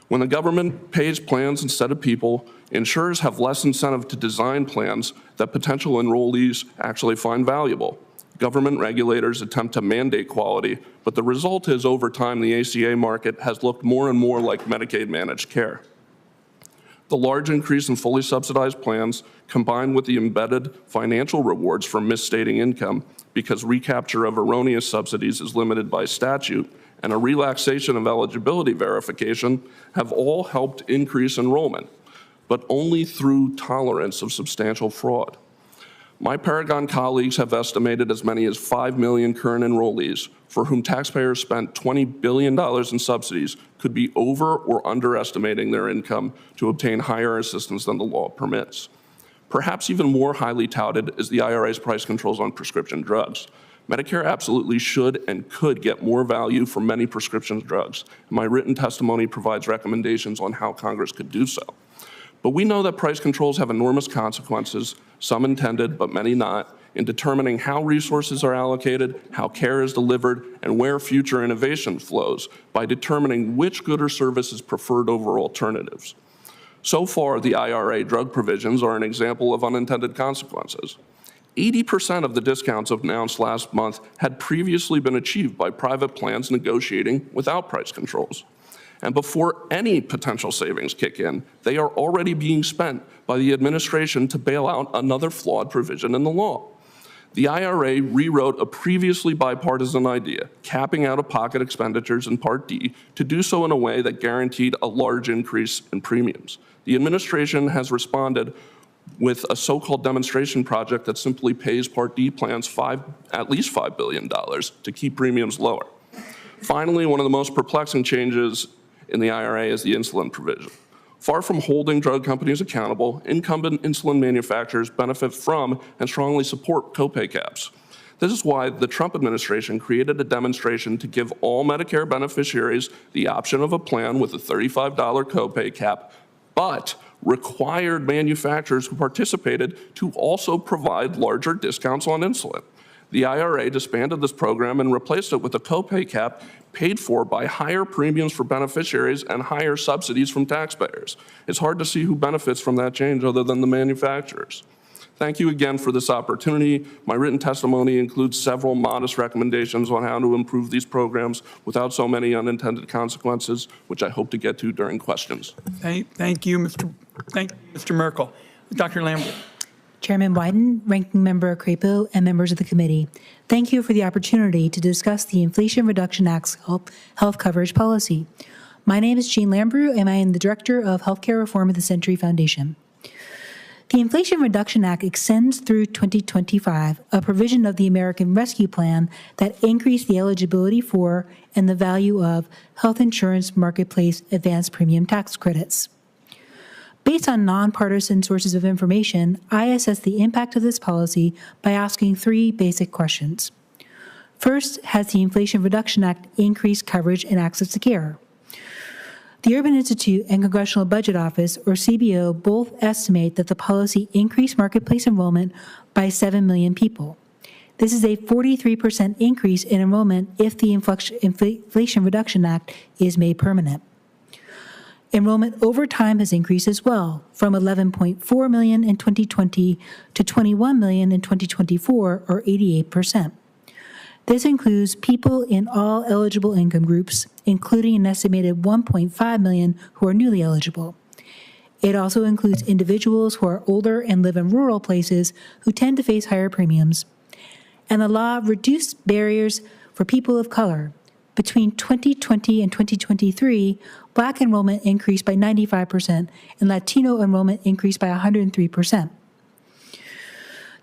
When the government pays plans instead of people, insurers have less incentive to design plans that potential enrollees actually find valuable. Government regulators attempt to mandate quality, but the result is over time the ACA market has looked more and more like Medicaid managed care. The large increase in fully subsidized plans, combined with the embedded financial rewards for misstating income, because recapture of erroneous subsidies is limited by statute, and a relaxation of eligibility verification have all helped increase enrollment, but only through tolerance of substantial fraud. My Paragon colleagues have estimated as many as 5 million current enrollees for whom taxpayers spent $20 billion in subsidies could be over or underestimating their income to obtain higher assistance than the law permits. Perhaps even more highly touted is the IRA's price controls on prescription drugs. Medicare absolutely should and could get more value for many prescription drugs. My written testimony provides recommendations on how Congress could do so. But we know that price controls have enormous consequences, some intended, but many not, in determining how resources are allocated, how care is delivered, and where future innovation flows by determining which good or service is preferred over alternatives. So far, the IRA drug provisions are an example of unintended consequences. 80% of the discounts announced last month had previously been achieved by private plans negotiating without price controls. And before any potential savings kick in, they are already being spent by the administration to bail out another flawed provision in the law. The IRA rewrote a previously bipartisan idea, capping out-of-pocket expenditures in Part D, to do so in a way that guaranteed a large increase in premiums. The administration has responded with a so-called demonstration project that simply pays Part D plans at least $5 billion to keep premiums lower. Finally, one of the most perplexing changes in the IRA is the insulin provision. Far from holding drug companies accountable, incumbent insulin manufacturers benefit from and strongly support copay caps. This is why the Trump administration created a demonstration to give all Medicare beneficiaries the option of a plan with a $35 copay cap, but required manufacturers who participated to also provide larger discounts on insulin. The IRA disbanded this program and replaced it with a copay cap paid for by higher premiums for beneficiaries and higher subsidies from taxpayers. It's hard to see who benefits from that change other than the manufacturers. Thank you again for this opportunity. My written testimony includes several modest recommendations on how to improve these programs without so many unintended consequences, which I hope to get to during questions. Thank you, Mr. Merkel. Dr. Lambrew. Chairman Wyden, Ranking Member Crapo, and members of the committee, thank you for the opportunity to discuss the Inflation Reduction Act's health coverage policy. My name is Jeannie Lambrew, and I am the Director of Healthcare Reform at the Century Foundation. The Inflation Reduction Act extends through 2025 a provision of the American Rescue Plan that increased the eligibility for and the value of health insurance marketplace advanced premium tax credits. Based on nonpartisan sources of information, I assess the impact of this policy by asking three basic questions. First, has the Inflation Reduction Act increased coverage and access to care? The Urban Institute and Congressional Budget Office, or CBO, both estimate that the policy increased marketplace enrollment by 7 million people. This is a 43% increase in enrollment if the Inflation Reduction Act is made permanent. Enrollment over time has increased as well, from 11.4 million in 2020 to 21 million in 2024, or 88%. This includes people in all eligible income groups, including an estimated 1.5 million who are newly eligible. It also includes individuals who are older and live in rural places who tend to face higher premiums. And the law reduced barriers for people of color. Between 2020 and 2023, Black enrollment increased by 95% and Latino enrollment increased by 103%.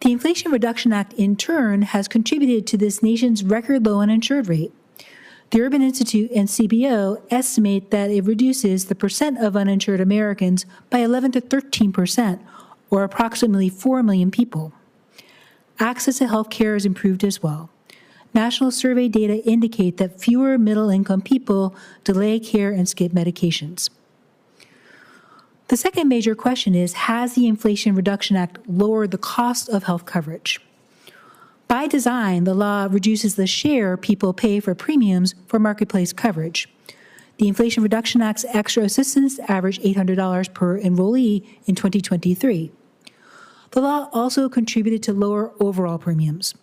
The Inflation Reduction Act, in turn, has contributed to this nation's record low uninsured rate. The Urban Institute and CBO estimate that it reduces the percent of uninsured Americans by 11 to 13%, or approximately 4 million people. Access to health care has improved as well. National survey data indicate that fewer middle-income people delay care and skip medications. The second major question is, has the Inflation Reduction Act lowered the cost of health coverage? By design, the law reduces the share people pay for premiums for marketplace coverage. The Inflation Reduction Act's extra assistance averaged $800 per enrollee in 2023. The law also contributed to lower overall premiums.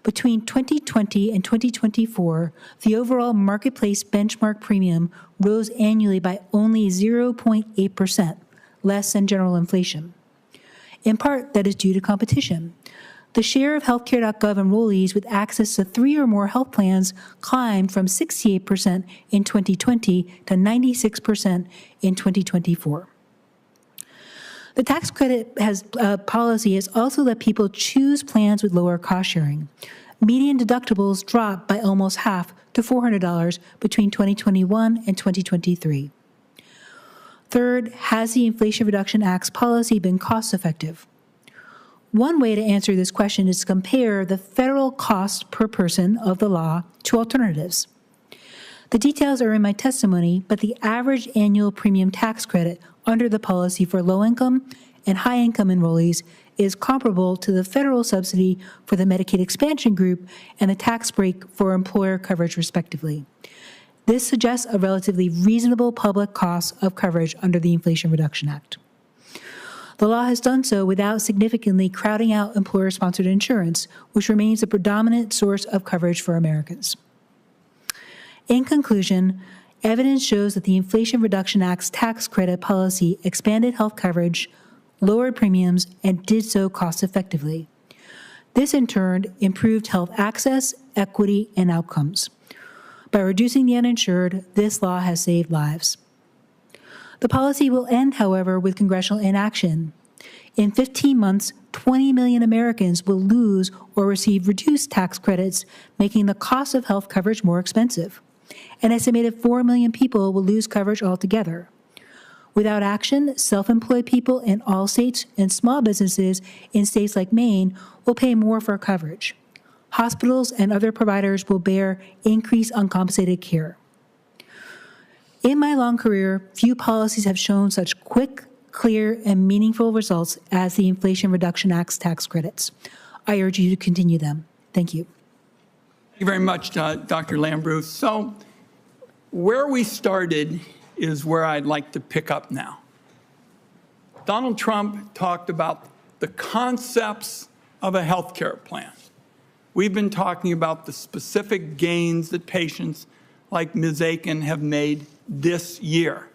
Between 2020 and 2024, the overall marketplace benchmark premium rose annually by only 0.8%, less than general inflation. In part, that is due to competition. The share of healthcare.gov enrollees with access to 3 or more health plans climbed from 68% in 2020 to 96% in 2024. The tax credit policy has also let people choose plans with lower cost sharing. Median deductibles dropped by almost half to $400 between 2021 and 2023. Third, has the Inflation Reduction Act's policy been cost effective? One way to answer this question is to compare the federal cost per person of the law to alternatives. The details are in my testimony, but the average annual premium tax credit under the policy for low-income and high-income enrollees is comparable to the federal subsidy for the Medicaid expansion group and the tax break for employer coverage, respectively. This suggests a relatively reasonable public cost of coverage under the Inflation Reduction Act. The law has done so without significantly crowding out employer-sponsored insurance, which remains the predominant source of coverage for Americans. In conclusion, evidence shows that the Inflation Reduction Act's tax credit policy expanded health coverage, lowered premiums, and did so cost-effectively. This, in turn, improved health access, equity, and outcomes. By reducing the uninsured, this law has saved lives. The policy will end, however, with congressional inaction. In 15 months, 20 million Americans will lose or receive reduced tax credits, making the cost of health coverage more expensive. An estimated 4 million people will lose coverage altogether. Without action, self-employed people in all states and small businesses in states like Maine will pay more for coverage. Hospitals and other providers will bear increased uncompensated care. In my long career, few policies have shown such quick, clear, and meaningful results as the Inflation Reduction Act's tax credits. I urge you to continue them. Thank you. Thank you very much, Dr. Lambrew. So where we started is where I'd like to pick up now. Donald Trump talked about the concepts of a health care plan. We've been talking about the specific gains that patients like Ms. Aiken have made this year.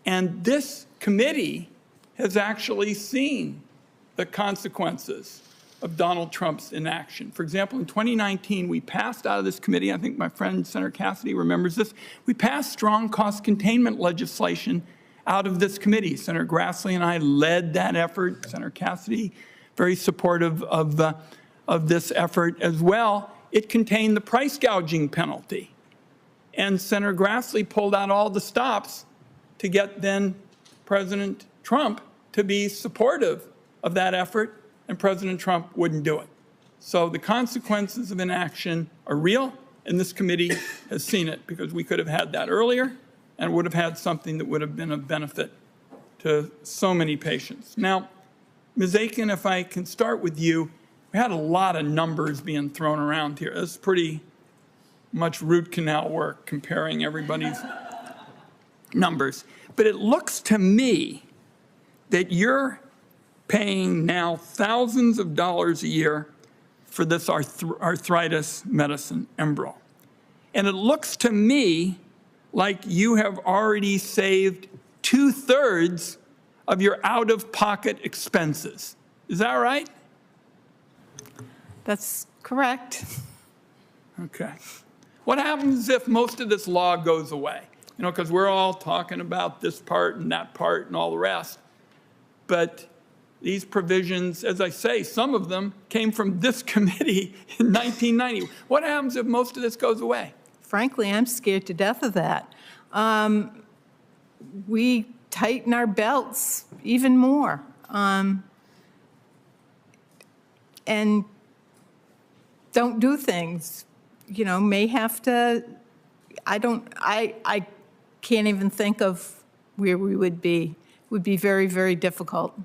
And this committee has actually seen the consequences of Donald Trump's inaction. For example, in 2019, we passed out of this committee, I think my friend Senator Cassidy remembers this, we passed strong cost containment legislation out of this committee. Senator Grassley and I led that effort. Senator Cassidy, very supportive of this effort as well. It contained the price gouging penalty. And Senator Grassley pulled out all the stops to get then President Trump to be supportive of that effort, and President Trump wouldn't do it. So the consequences of inaction are real, and this committee has seen it, because we could have had that earlier and would have had something that would have been of benefit to so many patients. Now, Ms. Aiken, if I can start with you, we had a lot of numbers being thrown around here. It's pretty much root canal work comparing everybody's numbers. But it looks to me that you're paying now thousands of dollars a year for this arthritis medicine, Enbrel. And it looks to me like you have already saved 2/3 of your out-of-pocket expenses. Is that right? That's correct. Okay. What happens if most of this law goes away? You know, because we're all talking about this part and that part and all the rest. But these provisions, as I say, some of them came from this committee in 1990. What happens if most of this goes away? Frankly, I'm scared to death of that. We tighten our belts even more. And don't do things, you know, may have to, I can't even think of where we would be. It would be very, very difficult.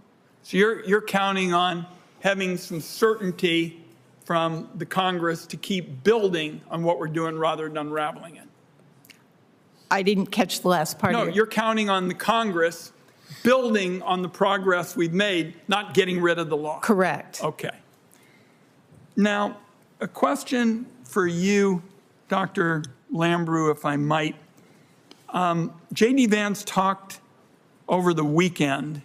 So you're counting on having some certainty from the Congress to keep building on what we're doing rather than unraveling it. I didn't catch the last part of No, it. you're counting on the Congress building on the progress we've made, not getting rid of the law. Correct. Okay. Now, a question for you, Dr. Lambrew, if I might. J.D. Vance talked over the weekend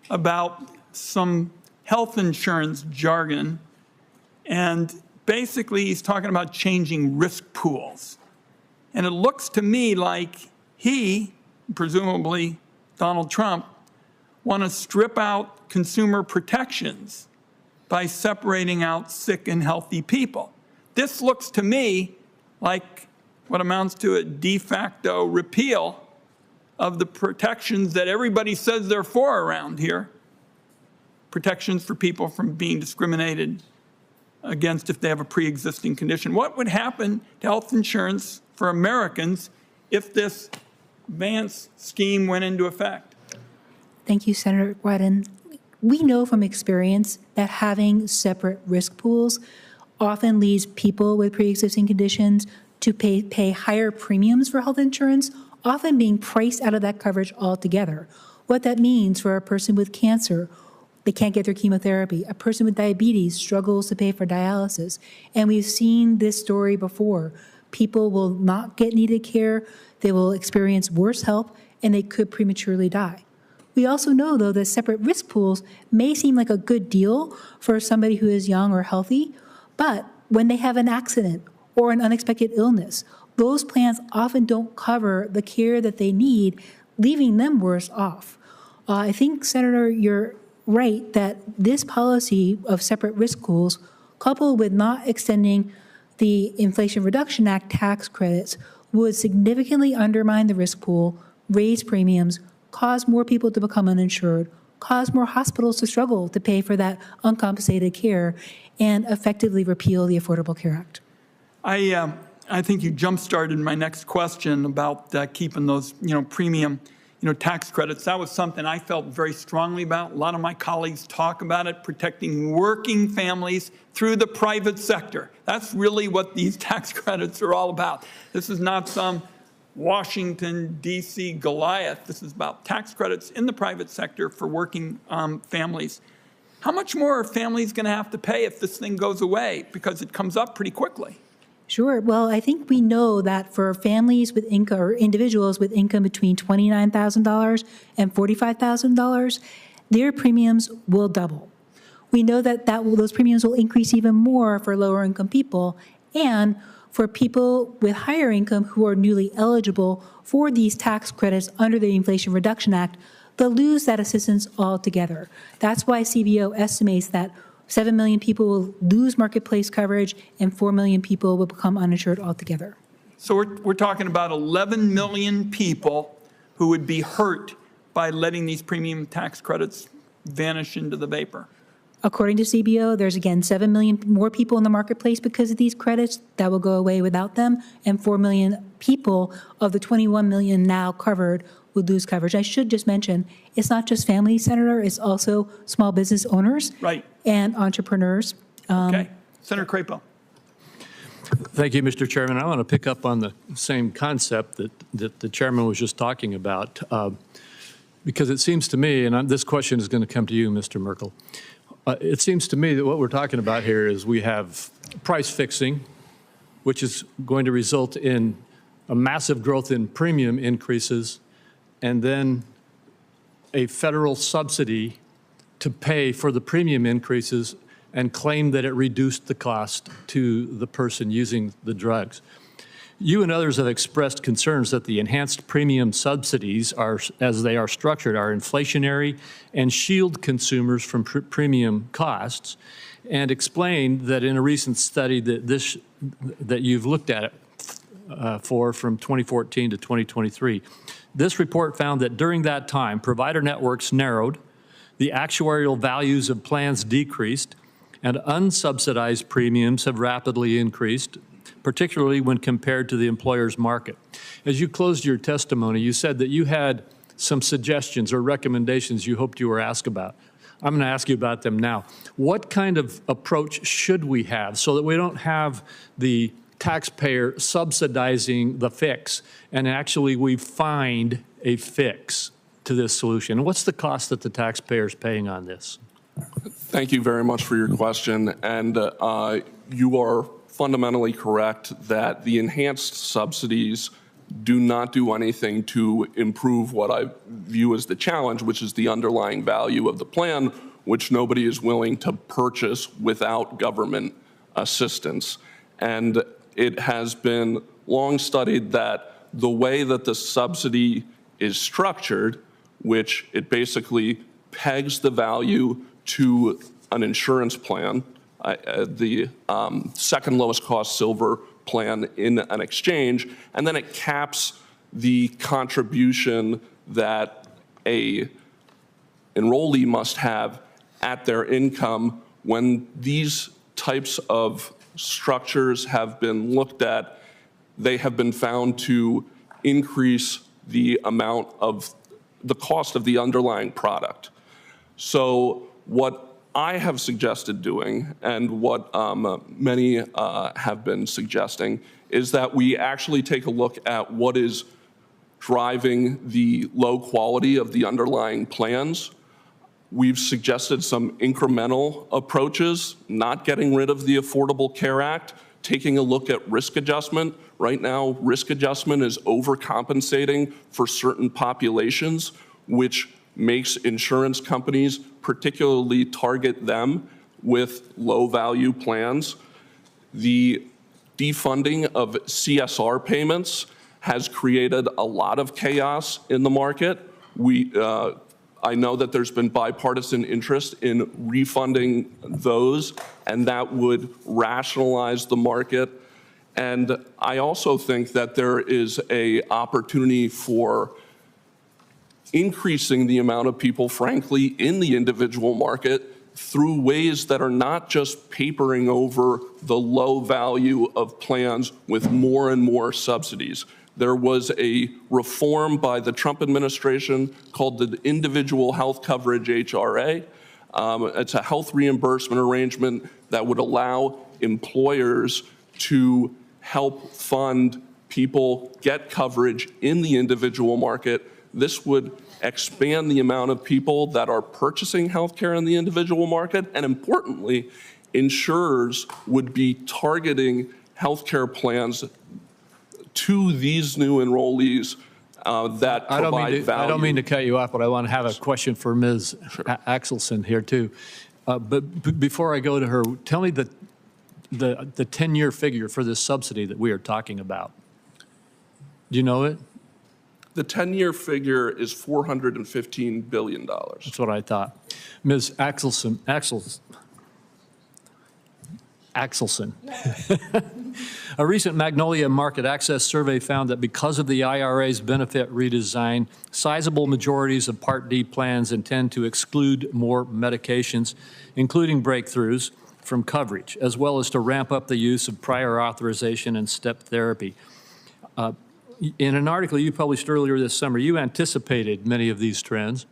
about some health insurance jargon And basically, he's talking about changing risk pools. And it looks to me like he, presumably Donald Trump, want to strip out consumer protections by separating out sick and healthy people. This looks to me like what amounts to a de facto repeal of the protections that everybody says they're for around here. Protections for people from being discriminated against if they have a pre-existing condition. What would happen to health insurance for Americans if this Vance scheme went into effect? Thank you, Senator Wyden. We know from experience that having separate risk pools often leads people with pre-existing conditions to pay higher premiums for health insurance, often being priced out of that coverage altogether. What that means for a person with cancer, they can't get their chemotherapy. A person with diabetes struggles to pay for dialysis. And we've seen this story before. People will not get needed care, they will experience worse health, and they could prematurely die. We also know, though, that separate risk pools may seem like a good deal for somebody who is young or healthy, but when they have an accident or an unexpected illness, those plans often don't cover the care that they need, leaving them worse off. I think, Senator, you're right that this policy of separate risk pools, coupled with not extending the Inflation Reduction Act tax credits, would significantly undermine the risk pool, raise premiums, cause more people to become uninsured, cause more hospitals to struggle to pay for that uncompensated care, and effectively repeal the Affordable Care Act. I think you jump-started my next question about keeping those, premium, tax credits. That was something I felt very strongly about. A lot of my colleagues talk about it, protecting working families through the private sector. That's really what these tax credits are all about. This is not some Washington, D.C. Goliath. This is about tax credits in the private sector for working families. How much more are families going to have to pay if this thing goes away? Because it comes up pretty quickly. Sure. Well, I think we know that for families with income or individuals with income between $29,000 and $45,000, their premiums will double. We know that those premiums will increase even more for lower income people, and for people with higher income who are newly eligible for these tax credits under the Inflation Reduction Act, they'll lose that assistance altogether. That's why CBO estimates that 7 million people will lose marketplace coverage and 4 million people will become uninsured altogether. So we're talking about 11 million people who would be hurt by letting these premium tax credits vanish into the vapor. According to CBO, there's again 7 million more people in the marketplace because of these credits that will go away without them, and 4 million people of the 21 million now covered would lose coverage. I should just mention, it's not just families, Senator, it's also small business owners and entrepreneurs. Okay. Senator Crapo. Thank you, Mr. Chairman. I want to pick up on the same concept that the chairman was just talking about, because it seems to me, and this question is going to come to you, Mr. Merkel, it seems to me that what we're talking about here is we have price fixing, which is going to result in a massive growth in premium increases, and then a federal subsidy to pay for the premium increases and claim that it reduced the cost to the person using the drugs. You and others have expressed concerns that the enhanced premium subsidies, as they are structured, are inflationary and shield consumers from premium costs, and explained that in a recent study that you've looked at it from 2014 to 2023, this report found that during that time, provider networks narrowed, the actuarial values of plans decreased, and unsubsidized premiums have rapidly increased, particularly when compared to the employer's market. As you closed your testimony, you said that you had some suggestions or recommendations you hoped you were asked about. I'm going to ask you about them now. What kind of approach should we have so that we don't have the taxpayer subsidizing the fix and actually we find a fix to this solution? And what's the cost that the taxpayer is paying on this? Thank you very much for your question. And you are fundamentally correct that the enhanced subsidies do not do anything to improve what I view as the challenge, which is the underlying value of the plan, which nobody is willing to purchase without government assistance. And it has been long studied that the way that the subsidy is structured, which it basically pegs the value to an insurance plan, the second lowest cost silver plan in an exchange, and then it caps the contribution that a enrollee must have at their income. When these types of structures have been looked at, they have been found to increase the amount of the cost of the underlying product. So what I have suggested doing, and what many have been suggesting, is that we actually take a look at what is driving the low quality of the underlying plans. We've suggested some incremental approaches, not getting rid of the Affordable Care Act, taking a look at risk adjustment. Right now, risk adjustment is overcompensating for certain populations, which makes insurance companies particularly target them with low-value plans. The defunding of CSR payments has created a lot of chaos in the market. I know that there's been bipartisan interest in refunding those, and that would rationalize the market. And I also think that there is an opportunity for increasing the amount of people, frankly, in the individual market through ways that are not just papering over the low value of plans with more and more subsidies. There was a reform by the Trump administration called the Individual Health Coverage HRA. It's a health reimbursement arrangement that would allow employers to help fund people get coverage in the individual market. This would expand the amount of people that are purchasing healthcare in the individual market, and importantly, insurers would be targeting healthcare plans to these new enrollees that provide value. I don't mean to cut you off, but I want to have a question for Ms. Axelsen here too. But before I go to her, tell me the 10-year figure for this subsidy that we are talking about. Do you know it? The 10-year figure is $415 billion. That's what I thought. Ms. Axelsen. A recent Magnolia market access survey found that because of the IRA's benefit redesign, sizable majorities of Part D plans intend to exclude more medications, including breakthroughs, from coverage, as well as to ramp up the use of prior authorization and step therapy. In an article you published earlier this summer, you anticipated many of these trends,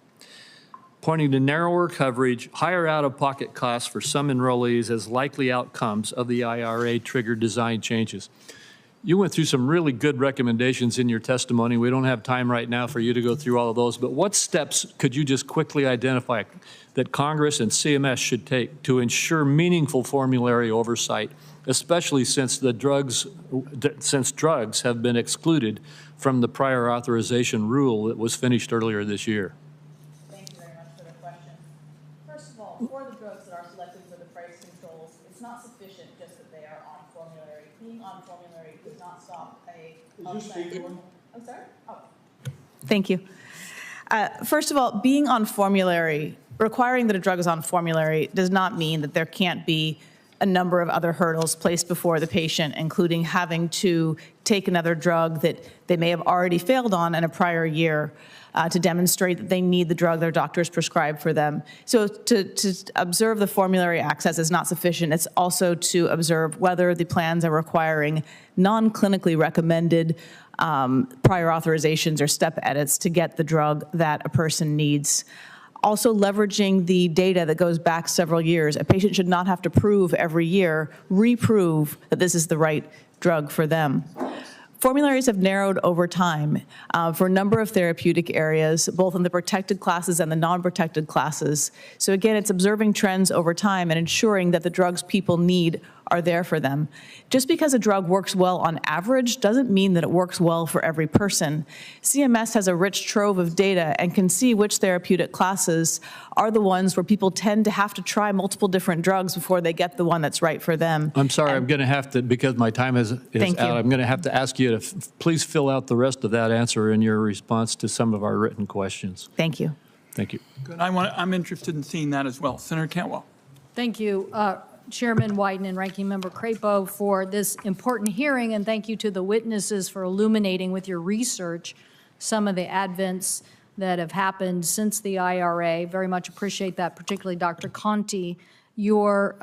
pointing to narrower coverage, higher out-of-pocket costs for some enrollees as likely outcomes of the IRA-triggered design changes. You went through some really good recommendations in your testimony. We don't have time right now for you to go through all of those, but what steps could you just quickly identify that Congress and CMS should take to ensure meaningful formulary oversight, especially since drugs have been excluded from the prior authorization rule that was finished earlier this year? Thank you very much for the question. First of all, for the drugs that are selected for the price controls, it's not sufficient just that they are on formulary. Being on formulary does not stop a... I'm sorry? Oh. Thank you. First of all, being on formulary, requiring that a drug is on formulary does not mean that there can't be a number of other hurdles placed before the patient, including having to take another drug that they may have already failed on in a prior year to demonstrate that they need the drug their doctors prescribed for them. So to observe the formulary access is not sufficient. It's also to observe whether the plans are requiring non-clinically recommended prior authorizations or step edits to get the drug that a person needs. Also leveraging the data that goes back several years. A patient should not have to prove every year, reprove that this is the right drug for them. Formularies have narrowed over time for a number of therapeutic areas, both in the protected classes and the non-protected classes. So again, it's observing trends over time and ensuring that the drugs people need are there for them. Just because a drug works well on average doesn't mean that it works well for every person. CMS has a rich trove of data and can see which therapeutic classes are the ones where people tend to have to try multiple different drugs before they get the one that's right for them. I'm sorry, I'm going to have to, because my time is Thank you. out, I'm going to have to ask you to please fill out the rest of that answer in your response to some of our written questions. Thank you. Thank you. Good. I'm interested in seeing that as well. Senator Cantwell. Thank you, Chairman Wyden and Ranking Member Crapo, for this important hearing, and thank you to the witnesses for illuminating with your research some of the advents that have happened since the IRA. Very much appreciate that, particularly Dr. Conti, your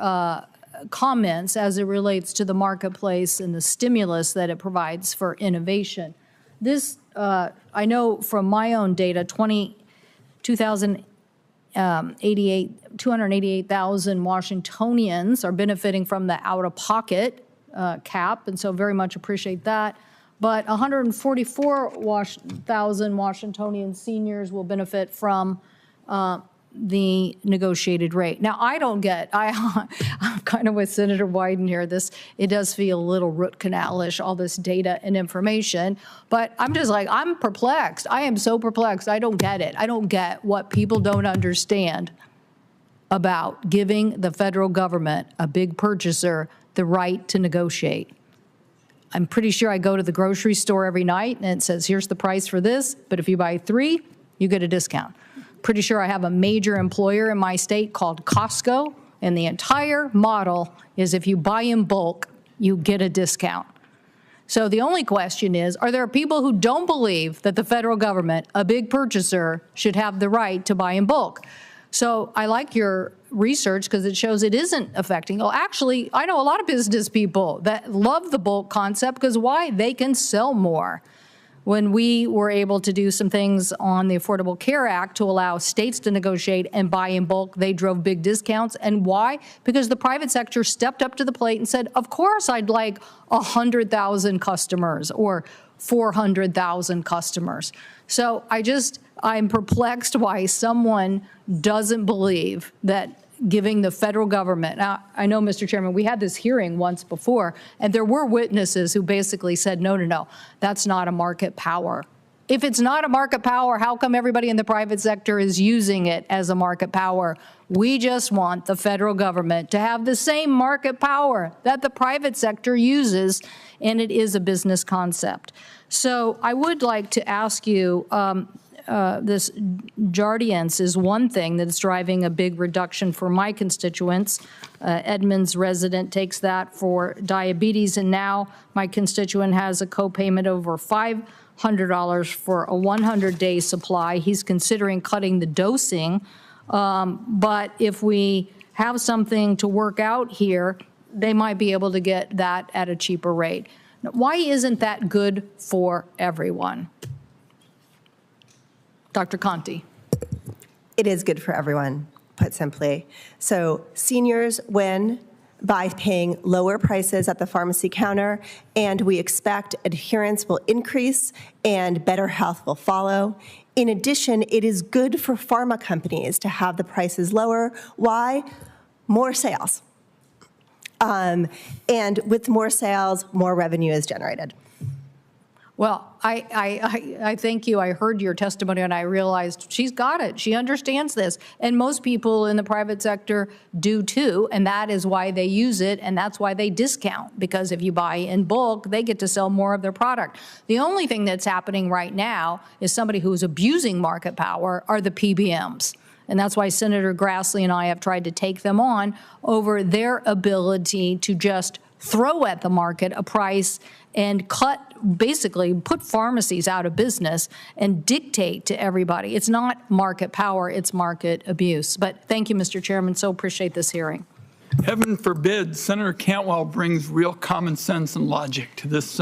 comments as it relates to the marketplace and the stimulus that it provides for innovation. This, I know from my own data, 288,000 Washingtonians are benefiting from the out-of-pocket cap, and so very much appreciate that. But 144,000 Washingtonian seniors will benefit from the negotiated rate. Now, I don't get, I'm kind of with Senator Wyden here. It does feel a little root canal-ish, all this data and information, but I'm just like, I'm perplexed. I am so perplexed. I don't get it. I don't get what people don't understand about giving the federal government, a big purchaser, the right to negotiate. I'm pretty sure I go to the grocery store every night and it says, here's the price for this, but if you buy 3, you get a discount. Pretty sure I have a major employer in my state called Costco, and the entire model is if you buy in bulk, you get a discount. So the only question is, are there people who don't believe that the federal government, a big purchaser, should have the right to buy in bulk? So I like your research because it shows it isn't affecting. Well, actually, I know a lot of business people that love the bulk concept because why? They can sell more. When we were able to do some things on the Affordable Care Act to allow states to negotiate and buy in bulk, they drove big discounts. And why? Because the private sector stepped up to the plate and said, of course I'd like 100,000 customers or 400,000 customers. So I'm perplexed why someone doesn't believe that giving the federal government. Now, I know, Mr. Chairman, we had this hearing once before, and there were witnesses who basically said, no, that's not a market power. If it's not a market power, how come everybody in the private sector is using it as a market power? We just want the federal government to have the same market power that the private sector uses, and it is a business concept. So I would like to ask you, this Jardiance is one thing that's driving a big reduction for my constituents. Edmonds resident takes that for diabetes, and now my constituent has a copayment over $500 for a 100-day supply. He's considering cutting the dosing, but if we have something to work out here, they might be able to get that at a cheaper rate. Now, why isn't that good for everyone? Dr. Conti. It is good for everyone, put simply. So seniors win by paying lower prices at the pharmacy counter, and we expect adherence will increase and better health will follow. In addition, it is good for pharma companies to have the prices lower. Why? More sales. And with more sales, more revenue is generated. Well, I thank you. I heard your testimony and I realized she's got it. She understands this. And most people in the private sector do too. And that is why they use it. And that's why they discount. Because if you buy in bulk, they get to sell more of their product. The only thing that's happening right now is somebody who's abusing market power are the PBMs. And that's why Senator Grassley and I have tried to take them on over their ability to just throw at the market a price and basically put pharmacies out of business and dictate to everybody. It's not market power, it's market abuse. But thank you, Mr. Chairman, so appreciate this hearing. Heaven forbid Senator Cantwell brings real common sense and logic to this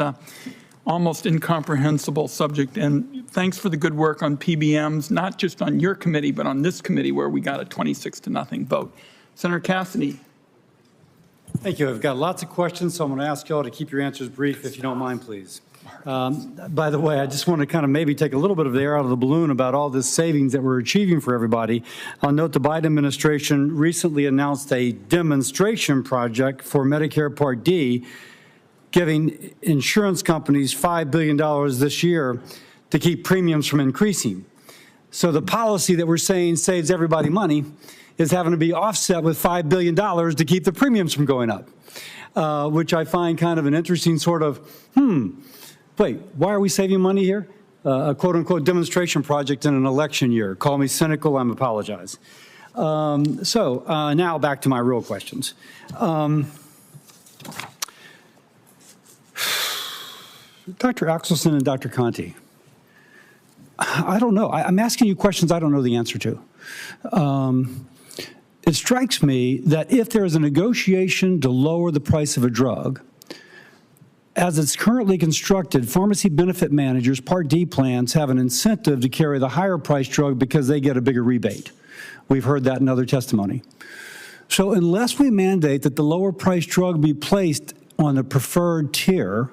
almost incomprehensible subject. And thanks for the good work on PBMs, not just on your committee, but on this committee where we got a 26-0 vote. Senator Cassidy. Thank you. I've got lots of questions, so I'm going to ask you all to keep your answers brief, if you don't mind, please. By the way, I just want to kind of maybe take a little bit of the air out of the balloon about all this savings that we're achieving for everybody. I'll note the Biden administration recently announced a demonstration project for Medicare Part D, giving insurance companies $5 billion this year to keep premiums from increasing. So the policy that we're saying saves everybody money is having to be offset with $5 billion to keep the premiums from going up, which I find kind of an interesting sort of, wait, why are we saving money here? A quote-unquote demonstration project in an election year. Call me cynical, I apologize. Now back to my real questions. Dr. Axelsen and Dr. Conti, I don't know. I'm asking you questions I don't know the answer to. It strikes me that if there is a negotiation to lower the price of a drug, as it's currently constructed, pharmacy benefit managers, Part D plans, have an incentive to carry the higher priced drug because they get a bigger rebate. We've heard that in other testimony. So unless we mandate that the lower priced drug be placed on the preferred tier,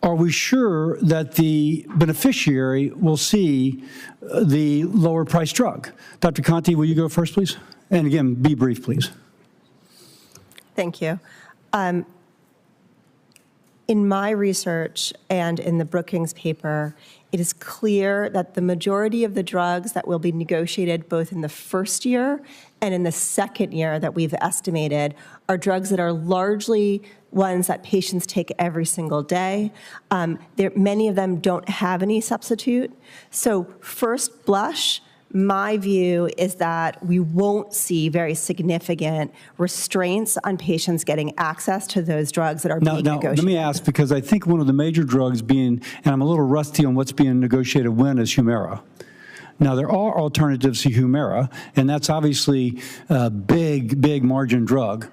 are we sure that the beneficiary will see the lower priced drug? Dr. Conti, will you go first, please? And again, be brief, please. Thank you. In my research and in the Brookings paper, it is clear that the majority of the drugs that will be negotiated both in the first year and in the second year that we've estimated are drugs that are largely ones that patients take every single day. Many of them don't have any substitute. So first blush, my view is that we won't see very significant restraints on patients getting access to those drugs that are being negotiated. Let me ask, because I think one of the major drugs being, and I'm a little rusty on what's being negotiated when, is Humira. Now, there are alternatives to Humira, and that's obviously a big margin drug.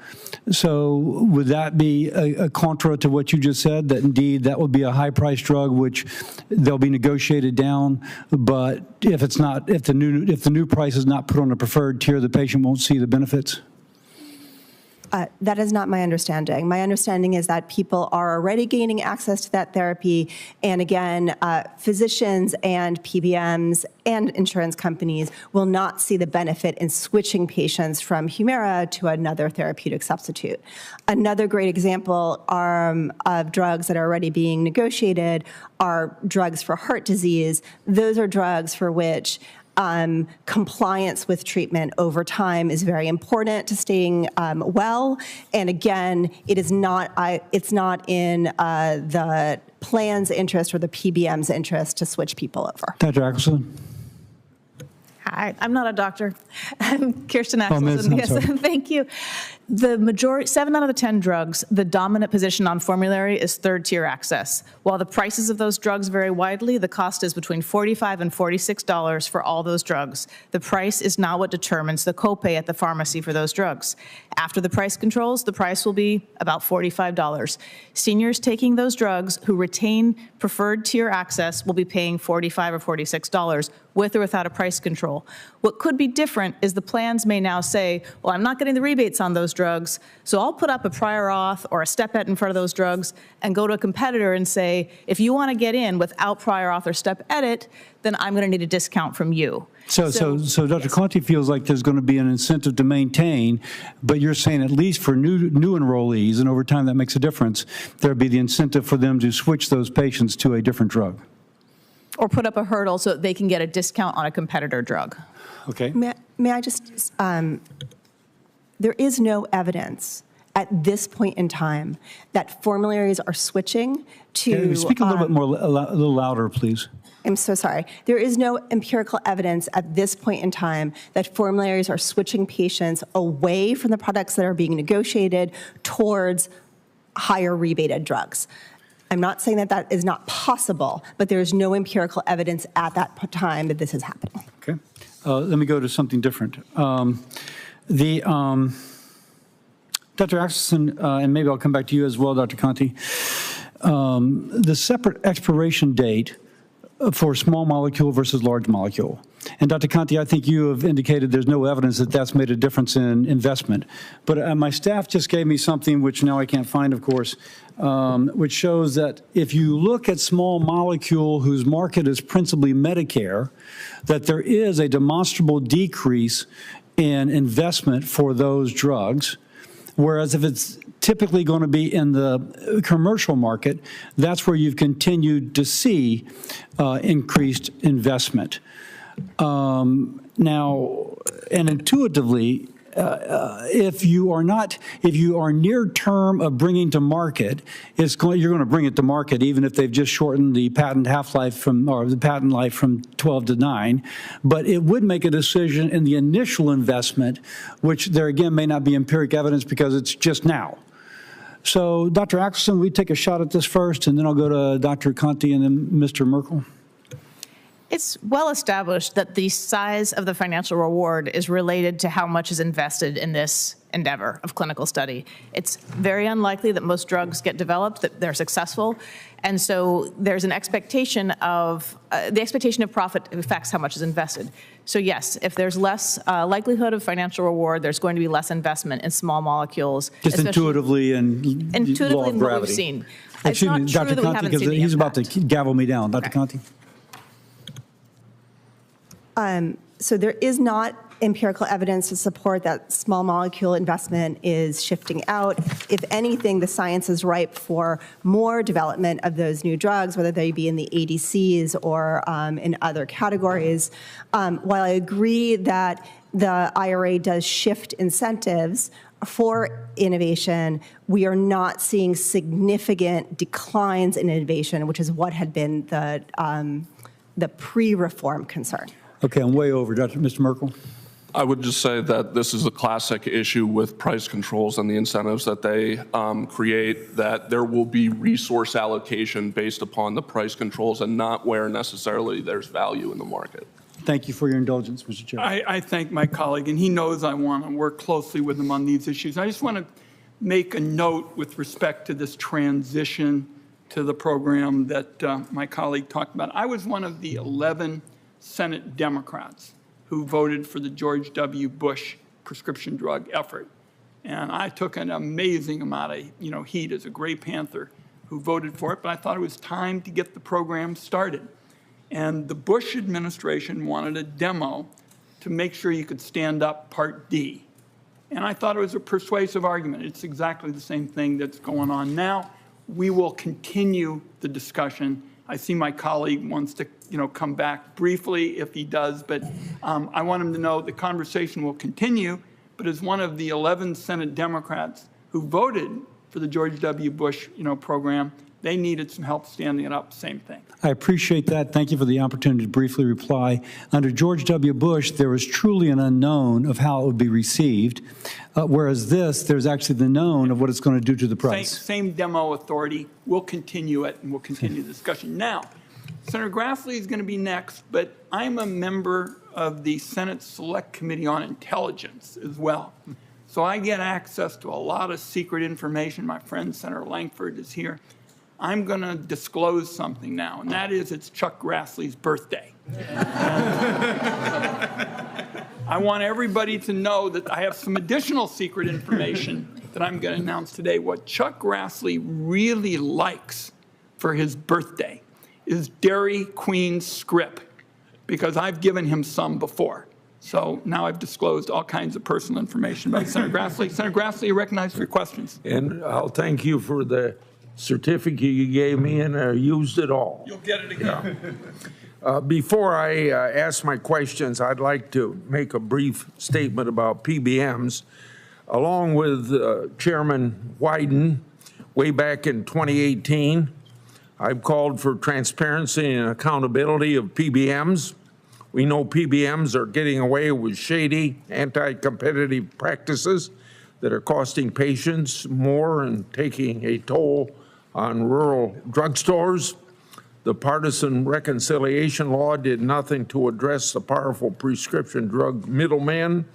So would that be a contra to what you just said, that indeed that would be a high-priced drug which they'll be negotiated down, but if it's not, if the new price is not put on a preferred tier, the patient won't see the benefits? That is not my understanding. My understanding is that people are already gaining access to that therapy. And again, physicians and PBMs and insurance companies will not see the benefit in switching patients from Humira to another therapeutic substitute. Another great example of drugs that are already being negotiated are drugs for heart disease. Those are drugs for which compliance with treatment over time is very important to staying well. And again, it's not in the plan's interest or the PBM's interest to switch people over. Dr. Axelsen? Hi, I'm not a doctor. I'm Kirsten Oh, Ms. Axelsen. I'm Yes, sorry. thank you. The majority, 7 out of the 10 drugs, the dominant position on formulary is third-tier access. While the prices of those drugs vary widely, the cost is between $45 and $46 for all those drugs. The price is not what determines the copay at the pharmacy for those drugs. After the price controls, the price will be about $45. Seniors taking those drugs who retain preferred tier access will be paying $45 or $46 with or without a price control. What could be different is the plans may now say, well, I'm not getting the rebates on those drugs, so I'll put up a prior auth or a step edit in front of those drugs and go to a competitor and say, if you want to get in without prior auth or step edit, then I'm going to need a discount from you. So Dr. Conti feels like there's going to be an incentive to maintain, but you're saying at least for new enrollees, and over time that makes a difference, there'd be the incentive for them to switch those patients to a different drug. Or put up a hurdle so that they can get a discount on a competitor drug. Okay. May I just, there is no evidence at this point in time that formularies are switching to— Can you speak a little bit more, a little louder, please? I'm so sorry. There is no empirical evidence at this point in time that formularies are switching patients away from the products that are being negotiated towards higher rebated drugs. I'm not saying that that is not possible, but there is no empirical evidence at that time that this is happening. Okay. Let me go to something different. Dr. Axelsen, and maybe I'll come back to you as well, Dr. Conti. The separate expiration date for small molecule versus large molecule. And Dr. Conti, I think you have indicated there's no evidence that that's made a difference in investment. But my staff just gave me something, which now I can't find, of course, which shows that if you look at small molecule whose market is principally Medicare, that there is a demonstrable decrease in investment for those drugs. Whereas if it's typically going to be in the commercial market, that's where you've continued to see increased investment. Now, and intuitively, if you are near term of bringing to market, you're going to bring it to market even if they've just shortened the patent half-life or the patent life from 12 to 9. But it would make a decision in the initial investment, which there again may not be empiric evidence because it's just now. So, Dr. Axelsen, we take a shot at this first, and then I'll go to Dr. Conti and then Mr. Merkel. It's well established that the size of the financial reward is related to how much is invested in this endeavor of clinical study. It's very unlikely that most drugs get developed, that they're successful. And so there's an expectation of, the expectation of profit affects how much is invested. So yes, if there's less likelihood of financial reward, there's going to be less investment in small molecules. Just intuitively and law of what gravity. we've seen. Excuse me, Dr. Conti, because he's about to gavel me down. Dr. Conti. So there is not empirical evidence to support that small molecule investment is shifting out. If anything, the science is ripe for more development of those new drugs, whether they be in the ADCs or in other categories. While I agree that the IRA does shift incentives for innovation, we are not seeing significant declines in innovation, which is what had been the pre-reform concern. Okay, I'm way over. Mr. Merkel? I would just say that this is a classic issue with price controls and the incentives that they create, that there will be resource allocation based upon the price controls and not where necessarily there's value in the market. Thank you for your indulgence, Mr. Chair. I thank my colleague, and he knows I want to work closely with him on these issues. I just want to make a note with respect to this transition to the program that my colleague talked about. I was one of the 11 Senate Democrats who voted for the George W. Bush prescription drug effort. And I took an amazing amount of heat as a Gray Panther who voted for it, but I thought it was time to get the program started. And the Bush administration wanted a demo to make sure you could stand up Part D. And I thought it was a persuasive argument. It's exactly the same thing that's going on now. We will continue the discussion. I see my colleague wants to come back briefly if he does, but I want him to know the conversation will continue. But as one of the 11 Senate Democrats who voted for the George W. Bush program, they needed some help standing it up, same thing. I appreciate that. Thank you for the opportunity to briefly reply. Under George W. Bush, there was truly an unknown of how it would be received, whereas there's actually the known of what it's going to do to the price. Same demo authority. We'll continue it, and we'll continue the discussion. Now, Senator Grassley is going to be next, but I'm a member of the Senate Select Committee on Intelligence as well. So I get access to a lot of secret information. My friend Senator Langford is here. I'm going to disclose something now, and that is it's Chuck Grassley's birthday. I want everybody to know that I have some additional secret information that I'm going to announce today. What Chuck Grassley really likes for his birthday is Dairy Queen script, because I've given him some before. So now I've disclosed all kinds of personal information about Senator Grassley. Senator Grassley, you recognized for your questions. And I'll thank you for the certificate you gave me, and I used it all. You'll get it again. Yeah. Before I ask my questions, I'd like to make a brief statement about PBMs. Along with Chairman Wyden, way back in 2018, I've called for transparency and accountability of PBMs. We know PBMs are getting away with shady, anti-competitive practices that are costing patients more and taking a toll on rural drugstores. The partisan reconciliation law did nothing to address the powerful prescription drug middlemen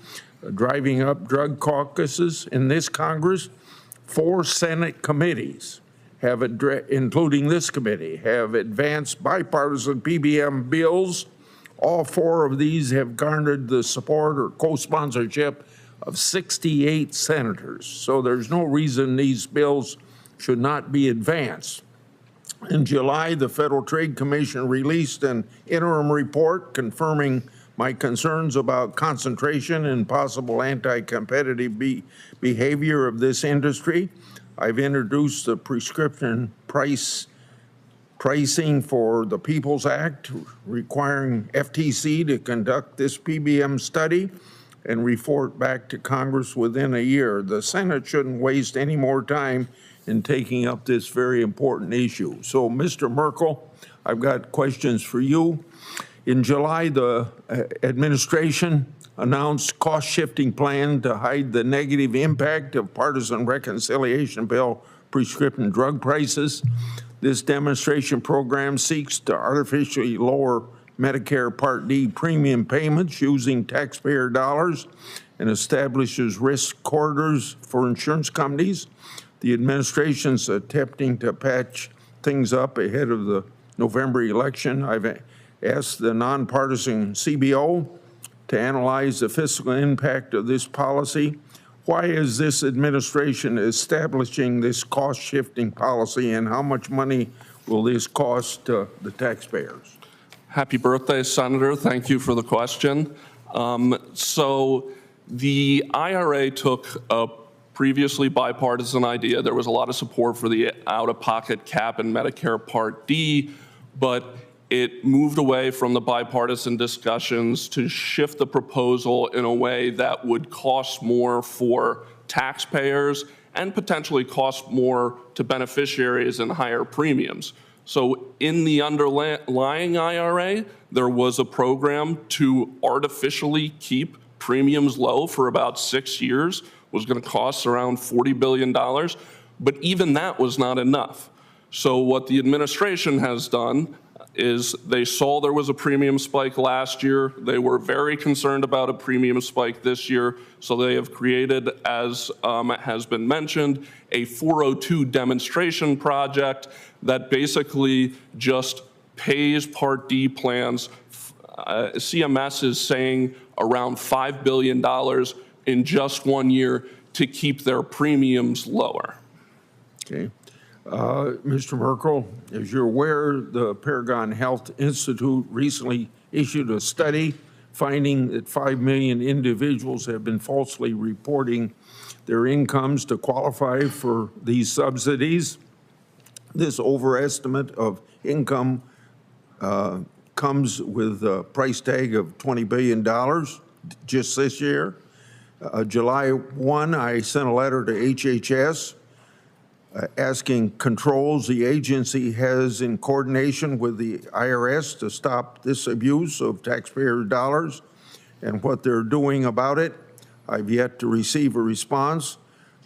driving up drug caucuses in this Congress. 4 Senate committees have, including this committee, have advanced bipartisan PBM bills All 4 of these have garnered the support or co-sponsorship of 68 senators. So there's no reason these bills should not be advanced. In July, the Federal Trade Commission released an interim report confirming my concerns about concentration and possible anti-competitive behavior of this industry. I've introduced the prescription pricing for the People's Act, requiring FTC to conduct this PBM study and report back to Congress within a year. The Senate shouldn't waste any more time in taking up this very important issue. So, Mr. Merkel, I've got questions for you. In July, the administration announced cost-shifting plan to hide the negative impact of partisan reconciliation bill prescription drug prices. This demonstration program seeks to artificially lower Medicare Part D premium payments using taxpayer dollars and establishes risk corridors for insurance companies. The administration's attempting to patch things up ahead of the November election. I've asked the nonpartisan CBO to analyze the fiscal impact of this policy. Why is this administration establishing this cost-shifting policy, and how much money will this cost the taxpayers? Happy birthday, Senator. Thank you for the question. So the IRA took a previously bipartisan idea. There was a lot of support for the out-of-pocket cap in Medicare Part D, but it moved away from the bipartisan discussions to shift the proposal in a way that would cost more for taxpayers and potentially cost more to beneficiaries and higher premiums. So in the underlying IRA, there was a program to artificially keep premiums low for about 6 years, was going to cost around $40 billion, but even that was not enough. So what the administration has done is they saw there was a premium spike last year. They were very concerned about a premium spike this year, so they have created, as has been mentioned, a 402 demonstration project that basically just pays Part D plans. CMS is saying around $5 billion in just 1 year to keep their premiums lower. Okay. Mr. Merkel, as you're aware, the Paragon Health Institute recently issued a study finding that 5 million individuals have been falsely reporting their incomes to qualify for these subsidies. This overestimate of income comes with a price tag of $20 billion just this year. July 1, I sent a letter to HHS asking controls the agency has in coordination with the IRS to stop this abuse of taxpayer dollars and what they're doing about it. I've yet to receive a response.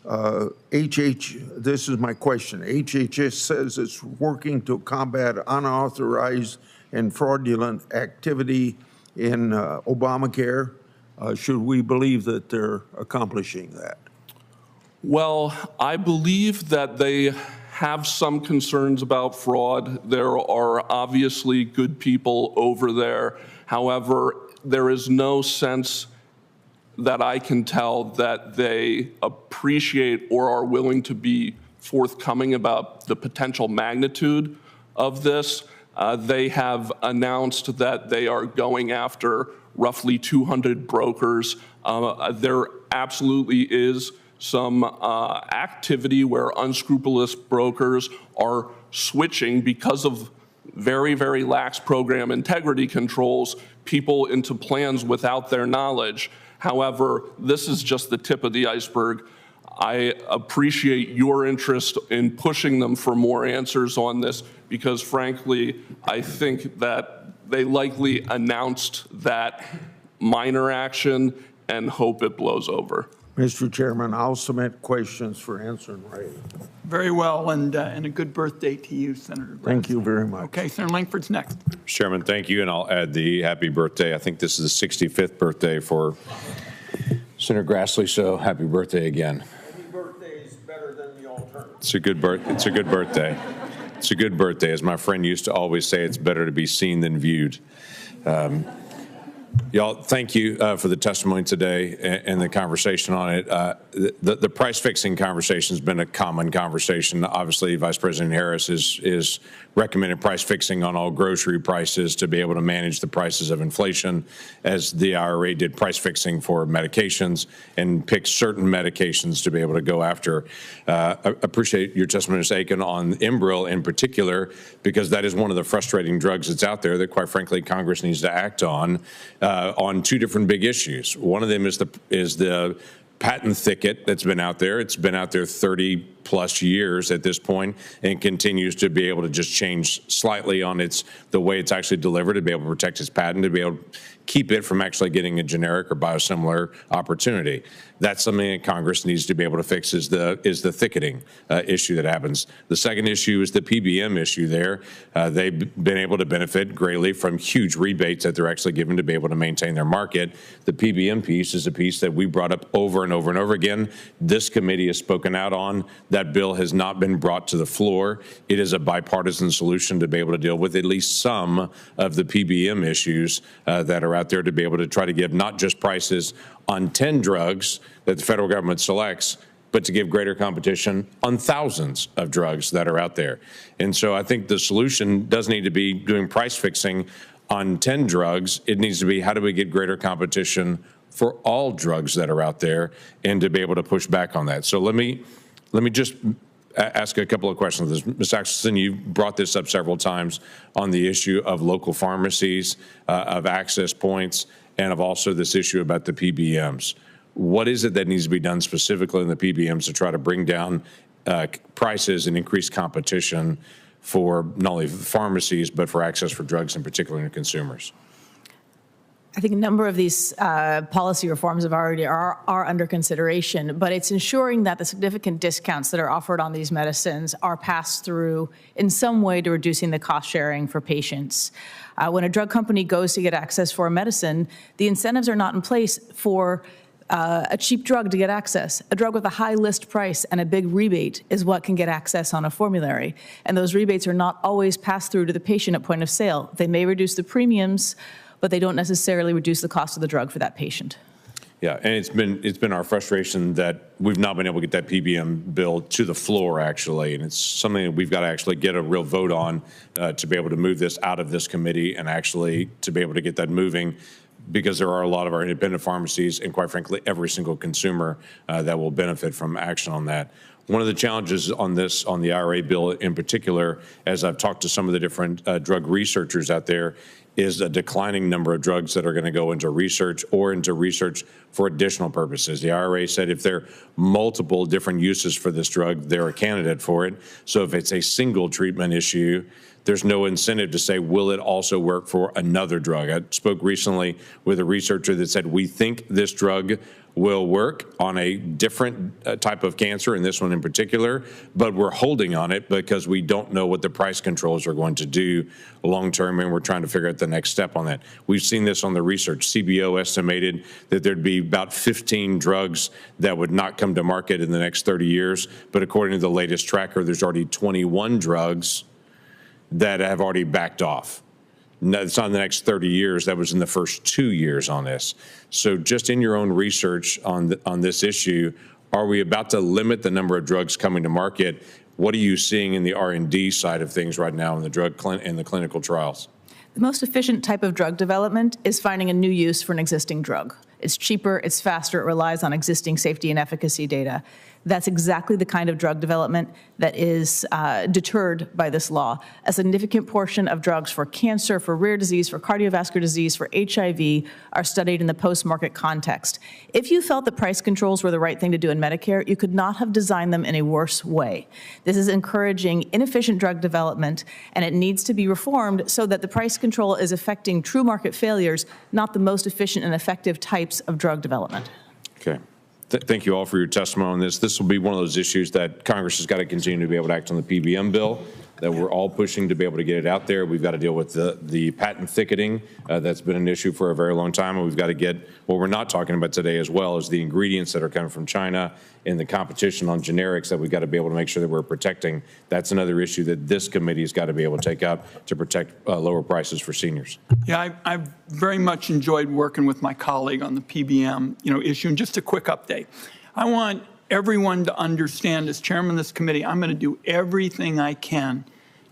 This is my question. HHS says it's working to combat unauthorized and fraudulent activity in Obamacare. Should we believe that they're accomplishing that? Well, I believe that they have some concerns about fraud. There are obviously good people over there. However, there is no sense that I can tell that they appreciate or are willing to be forthcoming about the potential magnitude of this. They have announced that they are going after roughly 200 brokers. There absolutely is some activity where unscrupulous brokers are switching because of very, very lax program integrity controls, people into plans without their knowledge. However, this is just the tip of the iceberg. I appreciate your interest in pushing them for more answers on this because, frankly, I think that they likely announced that minor action and hope it blows over. Mr. Chairman, I'll submit questions for answer in writing. Very well, and a good birthday to you, Senator Glass. Thank you very much. Okay, Senator Langford's next. Mr. Chairman, thank you, and I'll add the happy birthday. I think this is the 65th birthday for Senator Grassley, so happy birthday again. Any birthday is better than the alternative. It's a good birthday. It's a good birthday. As my friend used to always say, it's better to be seen than viewed. Y'all, thank you for the testimony today and the conversation on it. The price fixing conversation has been a common conversation. Obviously, Vice President Harris is recommended price fixing on all grocery prices to be able to manage the prices of inflation, as the IRA did price fixing for medications and picked certain medications to be able to go after. I appreciate your testimony, Ms. Aiken, on Enbrel in particular, because that is one of the frustrating drugs that's out there that, quite frankly, Congress needs to act on two different big issues. One of them is the patent thicket that's been out there. It's been out there 30 plus years at this point and continues to be able to just change slightly on the way it's actually delivered to be able to protect its patent, to be able to keep it from actually getting a generic or biosimilar opportunity. That's something that Congress needs to be able to fix, is the thicketing issue that happens. The second issue is the PBM issue there. They've been able to benefit greatly from huge rebates that they're actually given to be able to maintain their market. The PBM piece is a piece that we brought up over and over and over again. This committee has spoken out on. That bill has not been brought to the floor. It is a bipartisan solution to be able to deal with at least some of the PBM issues that are out there, to be able to try to give not just prices on 10 drugs that the federal government selects, but to give greater competition on thousands of drugs that are out there. And so I think the solution doesn't need to be doing price fixing on 10 drugs. It needs to be, how do we get greater competition for all drugs that are out there, and to be able to push back on that. So let me just ask a couple of questions. Ms. Axelsen, you brought this up several times on the issue of local pharmacies, of access points, and of also this issue about the PBMs. What is it that needs to be done specifically in the PBMs to try to bring down prices and increase competition for not only pharmacies, but for access for drugs in particular to consumers? I think a number of these policy reforms are under consideration, but it's ensuring that the significant discounts that are offered on these medicines are passed through in some way to reducing the cost sharing for patients. When a drug company goes to get access for a medicine, the incentives are not in place for a cheap drug to get access. A drug with a high list price and a big rebate is what can get access on a formulary. And those rebates are not always passed through to the patient at point of sale. They may reduce the premiums, but they don't necessarily reduce the cost of the drug for that patient. Yeah, and it's been our frustration that we've not been able to get that PBM bill to the floor, actually, and it's something that we've got to actually get a real vote on to be able to move this out of this committee and actually to be able to get that moving, because there are a lot of our independent pharmacies and, quite frankly, every single consumer that will benefit from action on that. One of the challenges on the IRA bill in particular, as I've talked to some of the different drug researchers out there, is a declining number of drugs that are going to go into research or into research for additional purposes. The IRA said if there are multiple different uses for this drug, they're a candidate for it. So if it's a single treatment issue, there's no incentive to say, will it also work for another drug? I spoke recently with a researcher that said, we think this drug will work on a different type of cancer, and this one in particular, but we're holding on it because we don't know what the price controls are going to do long term, and we're trying to figure out the next step on that. We've seen this on the research. CBO estimated that there'd be about 15 drugs that would not come to market in the next 30 years, but according to the latest tracker, there's already 21 drugs that have already backed off. No, it's not in the next 30 years. That was in the first 2 years on this. So just in your own research on this issue, are we about to limit the number of drugs coming to market? What are you seeing in the R&D side of things right now in the the clinical trials? The most efficient type of drug development is finding a new use for an existing drug. It's cheaper, it's faster, it relies on existing safety and efficacy data. That's exactly the kind of drug development that is deterred by this law. A significant portion of drugs for cancer, for rare disease, for cardiovascular disease, for HIV are studied in the post-market context. If you felt that price controls were the right thing to do in Medicare, you could not have designed them in a worse way. This is encouraging inefficient drug development, and it needs to be reformed so that the price control is affecting true market failures, not the most efficient and effective types of drug development. Okay. Thank you all for your testimony on this. This will be one of those issues that Congress has got to continue to be able to act on the PBM bill. that we're all pushing to be able to get it out there. We've got to deal with the patent thicketing that's been an issue for a very long time, and we've got to get what we're not talking about today as well as the ingredients that are coming from China and the competition on generics that we've got to be able to make sure that we're protecting. That's another issue that this committee has got to be able to take up to protect lower prices for seniors. Yeah, I've very much enjoyed working with my colleague on the PBM, issue. And just a quick update. I want everyone to understand, as chairman of this committee, I'm going to do everything I can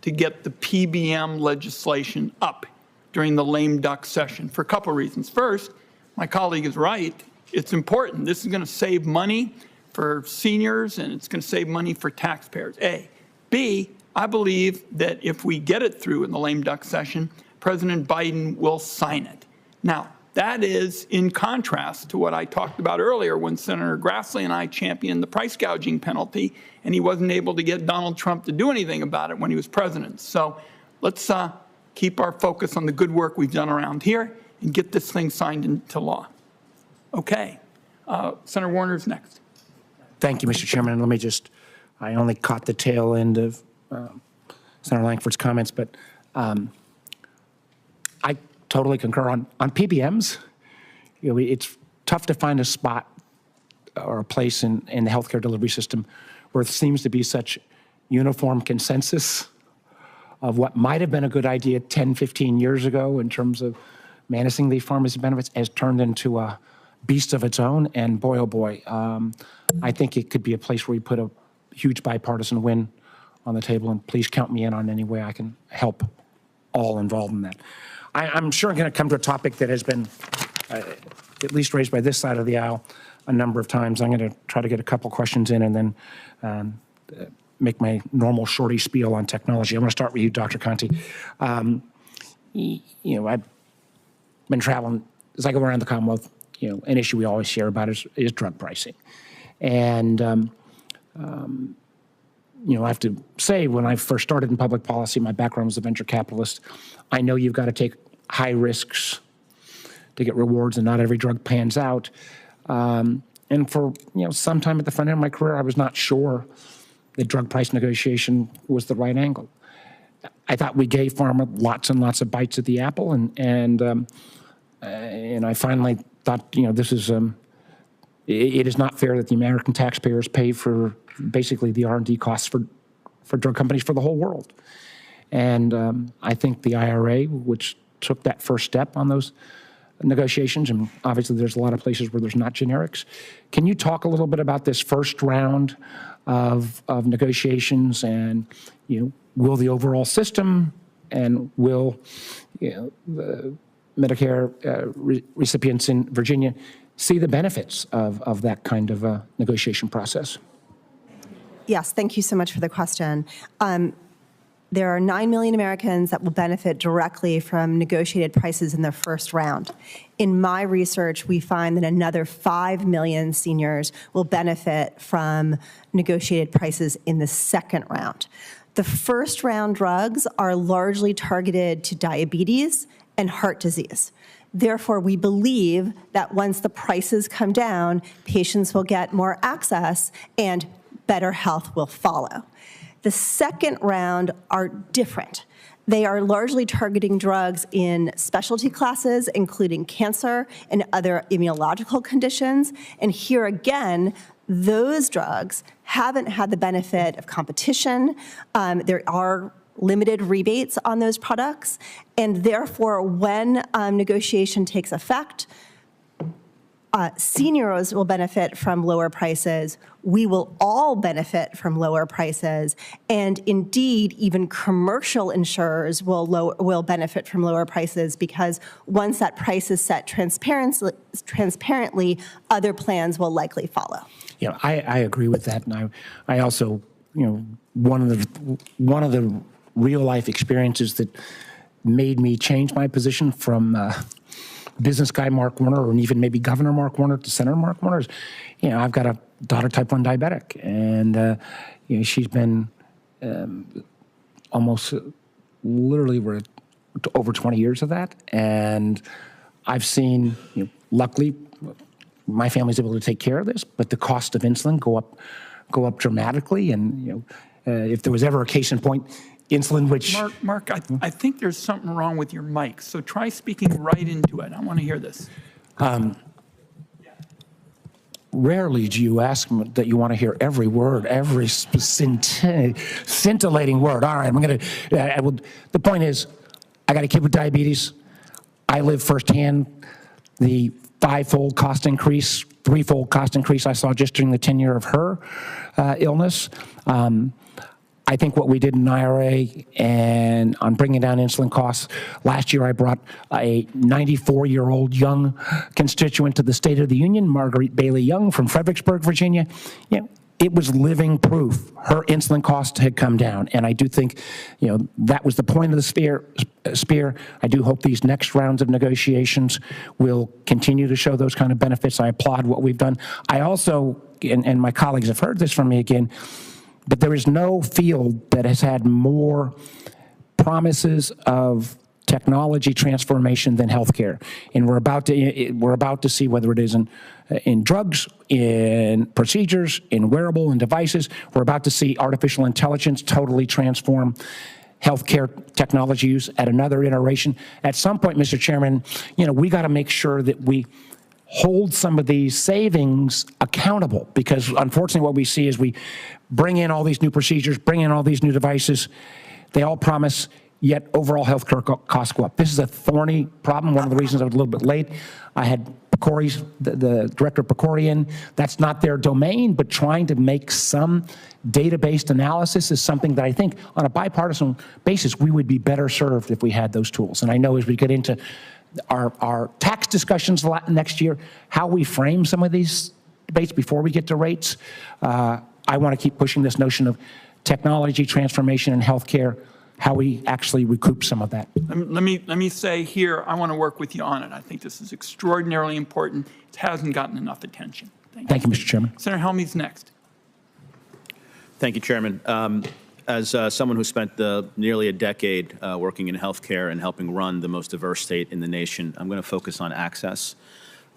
to get the PBM legislation up during the lame duck session for a couple of reasons. First, my colleague is right. It's important. This is going to save money for seniors, and it's going to save money for taxpayers, A. B, I believe that if we get it through in the lame duck session, President Biden will sign it. Now, that is in contrast to what I talked about earlier when Senator Grassley and I championed the price gouging penalty, and he wasn't able to get Donald Trump to do anything about it when he was president. So let's keep our focus on the good work we've done around here and get this thing signed into law. Okay. Senator Warner's next. Thank you, Mr. Chairman. And let me I only caught the tail end of Senator Langford's comments, but I totally concur on PBMs. It's tough to find a spot or a place in the healthcare delivery system where there seems to be such uniform consensus of what might have been a good idea 10, 15 years ago in terms of managing the pharmacy benefits has turned into a beast of its own. And boy, oh boy, I think it could be a place where we put a huge bipartisan win on the table. And please count me in on any way I can help all involved in that. I'm sure I'm going to come to a topic that has been at least raised by this side of the aisle a number of times. I'm going to try to get a couple questions in and then make my normal shorty spiel on technology. I'm going to start with you, Dr. Conti. I've been traveling as I go around the Commonwealth. An issue we always hear about is drug pricing. And, I have to say, when I first started in public policy, my background was a venture capitalist. I know you've got to take high risks to get rewards, and not every drug pans out. And for, some time at the front end of my career, I was not sure that drug price negotiation was the right angle. I thought we gave pharma lots and lots of bites at the apple, and I finally thought, this is, it is not fair that the American taxpayers pay for basically the R&D costs for drug companies for the whole world. And I think the IRA, which took that first step on those negotiations, and obviously there's a lot of places where there's not generics. Can you talk a little bit about this first round of negotiations, and will the overall system and will the Medicare recipients in Virginia see the benefits of that kind of a negotiation process? Yes, thank you so much for the question. There are 9 million Americans that will benefit directly from negotiated prices in their first round. In my research, we find that another 5 million seniors will benefit from negotiated prices in the second round. The first round drugs are largely targeted to diabetes and heart disease. Therefore, we believe that once the prices come down, patients will get more access and better health will follow. The second round are different. They are largely targeting drugs in specialty classes, including cancer and other immunological conditions. And here again, those drugs haven't had the benefit of competition. There are limited rebates on those products. And therefore, when negotiation takes effect, seniors will benefit from lower prices. We will all benefit from lower prices. And indeed, even commercial insurers will benefit from lower prices, because once that price is set transparently, other plans will likely follow. I agree with that. And I also, one of the real life experiences that made me change my position from business guy Mark Warner, or even maybe Governor Mark Warner, to Senator Mark Warner, is, I've got a daughter type 1 diabetic, and she's been almost literally we're over 20 years of that, and I've seen, luckily, my family's able to take care of this, but the cost of insulin go up dramatically, and if there was ever a case in point, insulin, which Mark, I think there's something wrong with your mic, so try speaking right into it. I want to hear this. rarely do you ask that you want to hear every word, every scintillating word. All right, the point is, I got a kid with diabetes. I live firsthand the five-fold cost increase, threefold cost increase I saw just during the tenure of her illness. I think what we did in IRA and on bringing down insulin costs, last year I brought a 94-year-old young constituent to the State of the Union, Marguerite Bailey Young from Fredericksburg, Virginia. It was living proof. Her insulin costs had come down, and I do think, that was the point of the spear. I do hope these next rounds of negotiations will continue to show those kind of benefits. I applaud what we've done. I also, and my colleagues have heard this from me again, but there is no field that has had more promises of technology transformation than healthcare, and we're about to see whether it is in drugs, in procedures, in wearable and devices. We're about to see artificial intelligence totally transform healthcare technology use at another iteration. At some point, Mr. Chairman, we got to make sure that we hold some of these savings accountable, because unfortunately what we see is we bring in all these new procedures, bring in all these new devices. They all promise, yet overall healthcare costs go up. This is a thorny problem. One of the reasons I was a little bit late, I had Pecori's, the director of Pecori in. That's not their domain, but trying to make some data-based analysis is something that I think on a bipartisan basis we would be better served if we had those tools. And I know as we get into our tax discussions next year, how we frame some of these debates before we get to rates, I want to keep pushing this notion of technology transformation in healthcare, how we actually recoup some of that. Let me say here, I want to work with you on it. I think this is extraordinarily important. It hasn't gotten enough attention. Thank you, Mr. Chairman. Senator Helmy's next. Thank you, Chairman. As someone who spent nearly a decade working in healthcare and helping run the most diverse state in the nation, I'm going to focus on access.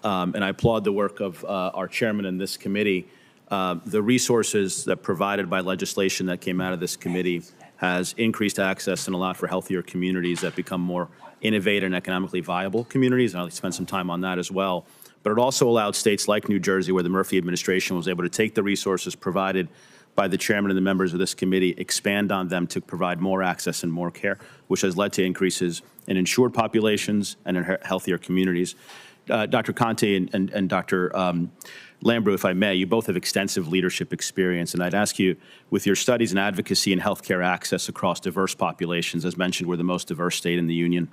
And I applaud the work of our chairman in this committee. The resources that provided by legislation that came out of this committee has increased access and allowed for healthier communities that become more innovative and economically viable communities. And I'll spend some time on that as well. But it also allowed states like New Jersey, where the Murphy administration was able to take the resources provided by the chairman and the members of this committee, expand on them to provide more access and more care, which has led to increases in insured populations and in healthier communities. Dr. Conti and Dr. Lambrew, if I may, you both have extensive leadership experience, and I'd ask you, with your studies and advocacy in healthcare access across diverse populations, as mentioned, we're the most diverse state in the union.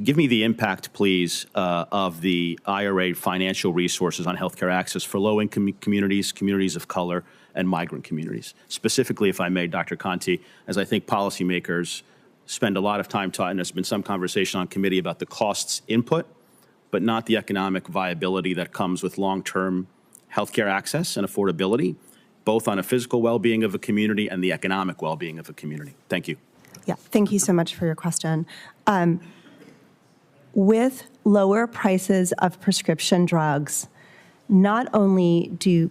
Give me the impact, please, of the IRA financial resources on healthcare access for low-income communities, communities of color, and migrant communities. Specifically, if I may, Dr. Conti, as I think policymakers spend a lot of time talking, there's been some conversation on committee about the costs input, but not the economic viability that comes with long-term healthcare access and affordability, both on a physical well-being of a community and the economic well-being of a community. Thank you. Yeah, thank you so much for your question. With lower prices of prescription drugs, not only do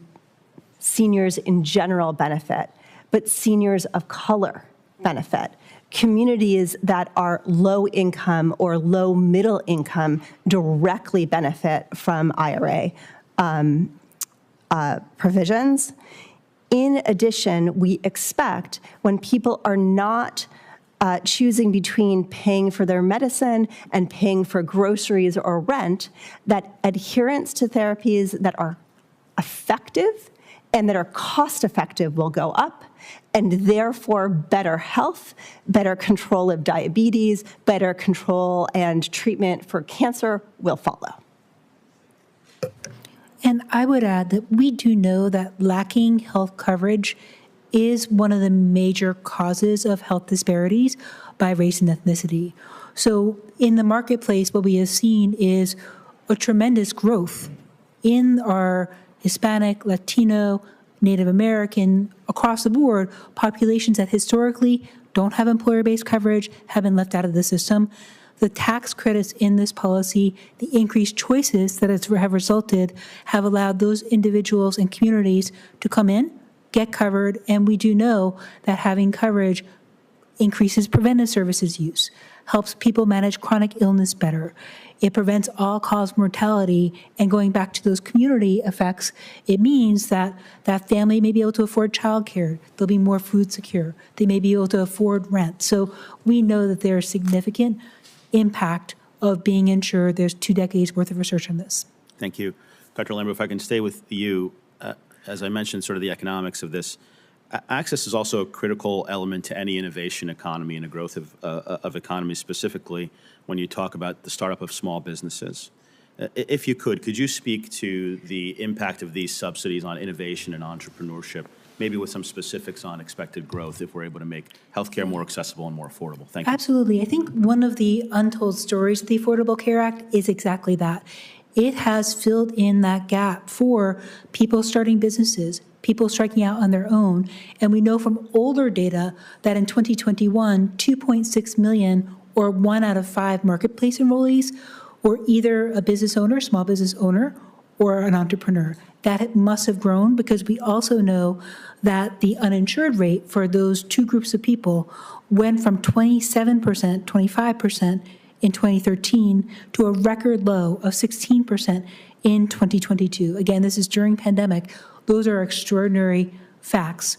seniors in general benefit, but seniors of color benefit. Communities that are low income or low middle income directly benefit from IRA provisions. In addition, we expect when people are not choosing between paying for their medicine and paying for groceries or rent, that adherence to therapies that are effective and that are cost-effective will go up, and therefore better health, better control of diabetes, better control and treatment for cancer will follow. And I would add that we do know that lacking health coverage is one of the major causes of health disparities by race and ethnicity. So in the marketplace, what we have seen is a tremendous growth in our Hispanic, Latino, Native American, across the board, populations that historically don't have employer-based coverage, have been left out of the system. The tax credits in this policy, the increased choices that have resulted, have allowed those individuals and communities to come in, get covered, and we do know that having coverage increases preventive services use, helps people manage chronic illness better. It prevents all-cause mortality, and going back to those community effects, it means that that family may be able to afford childcare. They'll be more food secure. They may be able to afford rent. So we know that there's significant impact of being insured. There's 2 decades worth of research on this. Thank you. Dr. Lambrew, if I can stay with you, as I mentioned, sort of the economics of this, access is also a critical element to any innovation economy and a growth of economies, specifically when you talk about the startup of small businesses. If you could you speak to the impact of these subsidies on innovation and entrepreneurship, maybe with some specifics on expected growth if we're able to make healthcare more accessible and more affordable? Thank you. Absolutely. I think one of the untold stories of the Affordable Care Act is exactly that. It has filled in that gap for people starting businesses, people striking out on their own. And we know from older data that in 2021, 2.6 million, or 1 out of 5 marketplace enrollees, were either a business owner, small business owner, or an entrepreneur. That must have grown because we also know that the uninsured rate for those 2 groups of people went from 27%, 25% in 2013 to a record low of 16% in 2022. Again, this is during pandemic. Those are extraordinary facts.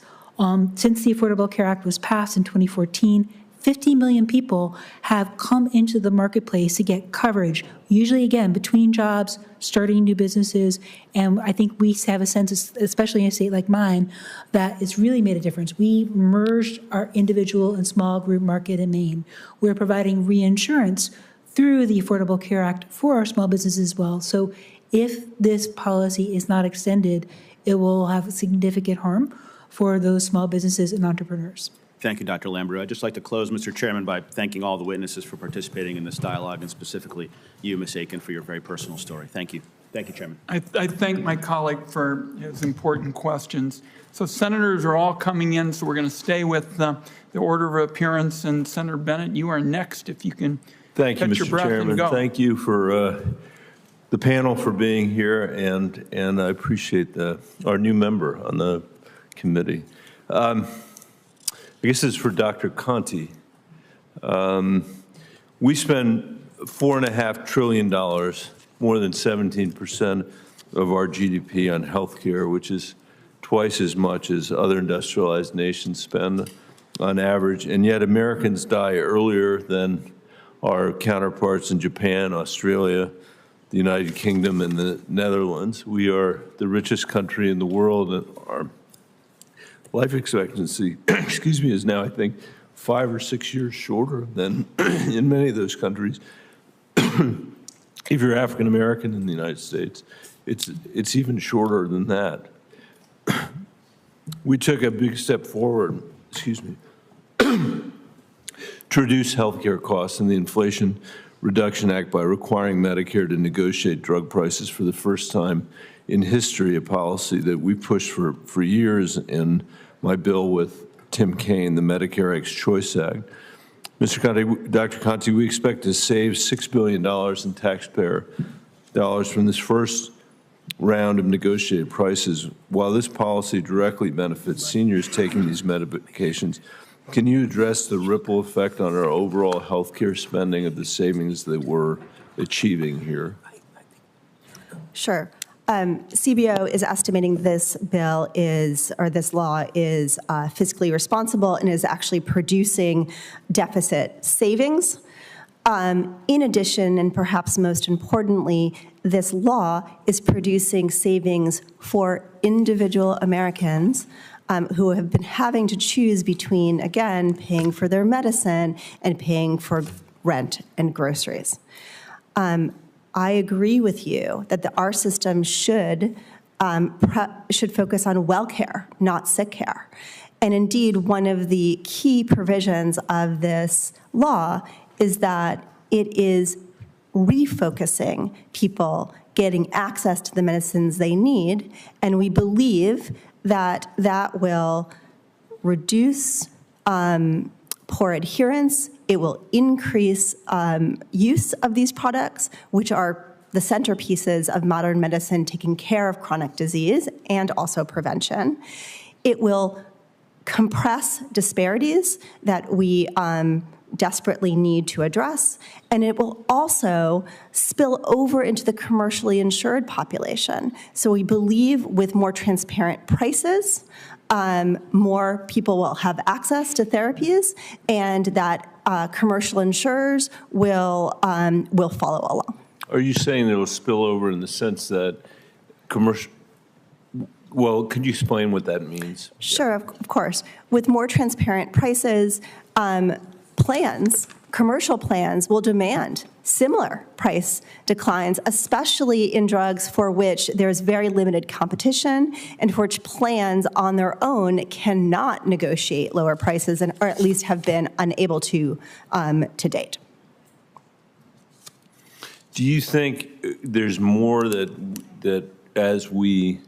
Since the Affordable Care Act was passed in 2014, 50 million people have come into the marketplace to get coverage, usually, again, between jobs, starting new businesses, and I think we have a sense, especially in a state like mine, that it's really made a difference. We merged our individual and small group market in Maine. We're providing reinsurance through the Affordable Care Act for our small businesses as well. So if this policy is not extended, it will have significant harm for those small businesses and entrepreneurs. Thank you, Dr. Lambrew. I'd just like to close, Mr. Chairman, by thanking all the witnesses for participating in this dialogue, and specifically you, Ms. Aiken, for your very personal story. Thank you. Thank you, Chairman. I thank my colleague for his important questions. So senators are all coming in, so we're going to stay with the order of appearance. And Senator Bennett, you are next, if you can catch your Mr. breath Chairman. and go. Thank you for the panel for being here, and I appreciate our new member on the committee. I guess this is for Dr. Conti. We spend $4.5 trillion, more than 17% of our GDP on healthcare, which is twice as much as other industrialized nations spend on average, and yet Americans die earlier than our counterparts in Japan, Australia, the United Kingdom, and the Netherlands. We are the richest country in the world, and our life expectancy, excuse me, is now, I think, 5 or 6 years shorter than in many of those countries. If you're African American in the United States, it's even shorter than that. We took a big step forward, excuse me, to reduce healthcare costs in the Inflation Reduction Act by requiring Medicare to negotiate drug prices for the first time in history, a policy that we pushed for years in my bill with Tim Kaine, the Medicare Choice Act. Mr. Conti, Dr. Conti, we expect to save $6 billion in taxpayer dollars from this first round of negotiated prices. While this policy directly benefits seniors taking these medications, can you address the ripple effect on our overall health care spending of the savings that we're achieving here? Sure. CBO is estimating this bill is, or this law is fiscally responsible and is actually producing deficit savings. In addition, and perhaps most importantly, this law is producing savings for individual Americans who have been having to choose between, again, paying for their medicine and paying for rent and groceries. I agree with you that our system should focus on well care, not sick care. And indeed, one of the key provisions of this law is that it is refocusing people getting access to the medicines they need, and we believe that that will reduce poor adherence. It will increase use of these products, which are the centerpieces of modern medicine taking care of chronic disease and also prevention. It will compress disparities that we desperately need to address, and it will also spill over into the commercially insured population. So we believe with more transparent prices, more people will have access to therapies, and that commercial insurers will follow along. Are you saying it'll spill over in the sense that commercial? Well, could you explain what that means? Sure, of course. With more transparent prices, commercial plans will demand similar price declines, especially in drugs for which there's very limited competition and for which plans on their own cannot negotiate lower prices, or at least have been unable to date. Do you think there's more that as we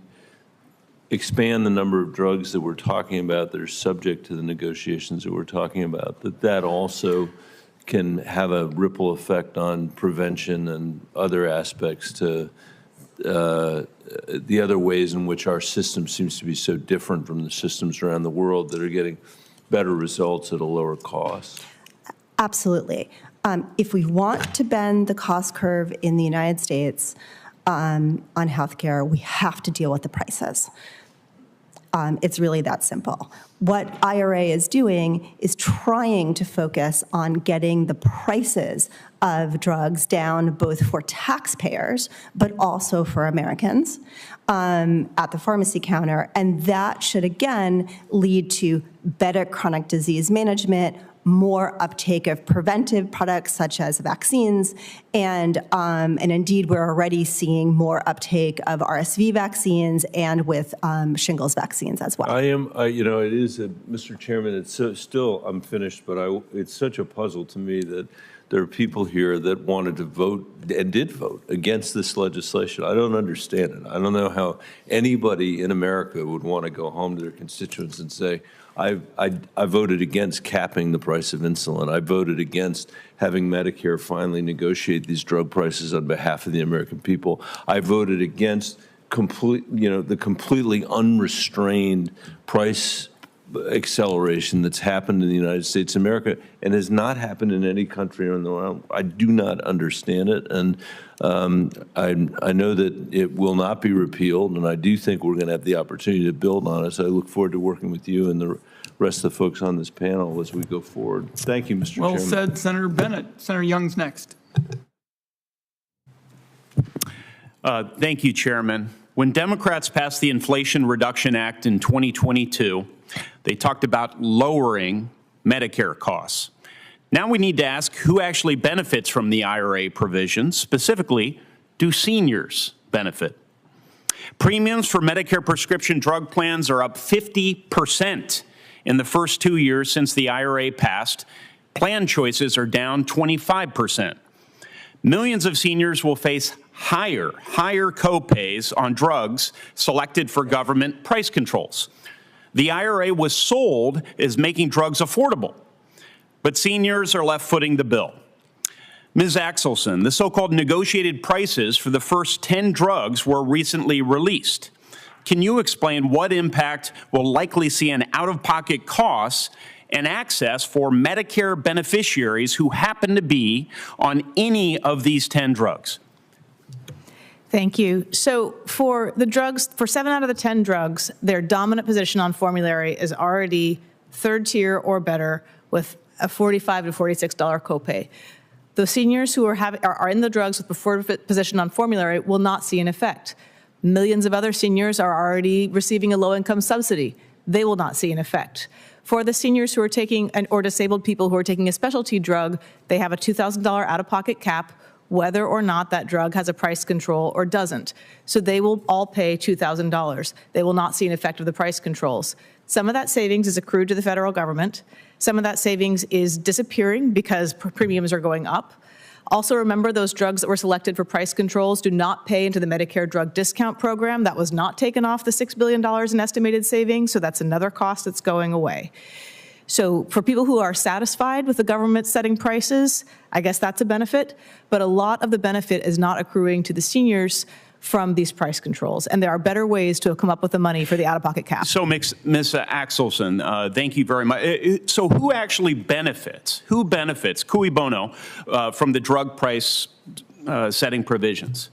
expand the number of drugs that we're talking about that are subject to the negotiations that we're talking about, that also can have a ripple effect on prevention and other aspects to the other ways in which our system seems to be so different from the systems around the world that are getting better results at a lower cost? Absolutely. If we want to bend the cost curve in the United States on healthcare, we have to deal with the prices. It's really that simple. What IRA is doing is trying to focus on getting the prices of drugs down, both for taxpayers, but also for Americans at the pharmacy counter. And that should, again, lead to better chronic disease management, more uptake of preventive products such as vaccines, and indeed we're already seeing more uptake of RSV vaccines and with shingles vaccines as well. It is, Mr. Chairman, it's still, I'm finished, but it's such a puzzle to me that there are people here that wanted to vote and did vote against this legislation. I don't understand it. I don't know how anybody in America would want to go home to their constituents and say, I voted against capping the price of insulin. I voted against having Medicare finally negotiate these drug prices on behalf of the American people. I voted against the completely unrestrained price acceleration that's happened in the United States of America and has not happened in any country around the world. I do not understand it, and I know that it will not be repealed, and I do think we're going to have the opportunity to build on it. So I look forward to working with you and the rest of the folks on this panel as we go forward. Thank you, Mr. Chairman. Well said, Senator Bennett. Senator Young's next. Thank you, Chairman. When Democrats passed the Inflation Reduction Act in 2022, they talked about lowering Medicare costs. Now we need to ask who actually benefits from the IRA provisions. Specifically, do seniors benefit? Premiums for Medicare prescription drug plans are up 50% in the first 2 years since the IRA passed. Plan choices are down 25%. Millions of seniors will face higher copays on drugs selected for government price controls. The IRA was sold as making drugs affordable, but seniors are left footing the bill. Ms. Axelsen, the so-called negotiated prices for the first 10 drugs were recently released. Can you explain what impact we'll likely see in out-of-pocket costs and access for Medicare beneficiaries who happen to be on any of these 10 drugs? Thank you. So for the drugs, for 7 out of the 10 drugs, their dominant position on formulary is already third tier or better with a $45 to $46 copay. The seniors who are in the drugs with preferred position on formulary will not see an effect. Millions of other seniors are already receiving a low-income subsidy. They will not see an effect. For the seniors who are taking, or disabled people who are taking a specialty drug, they have a $2,000 out-of-pocket cap, whether or not that drug has a price control or doesn't. So they will all pay $2,000. They will not see an effect of the price controls. Some of that savings is accrued to the federal government. Some of that savings is disappearing because premiums are going up. Also remember, those drugs that were selected for price controls do not pay into the Medicare drug discount program. That was not taken off the $6 billion in estimated savings, so that's another cost that's going away. So for people who are satisfied with the government setting prices, I guess that's a benefit, but a lot of the benefit is not accruing to the seniors from these price controls, and there are better ways to come up with the money for the out-of-pocket cap. So, Ms. Axelsen, thank you very much. So who actually benefits? Who benefits, cui bono, from the drug price setting provisions?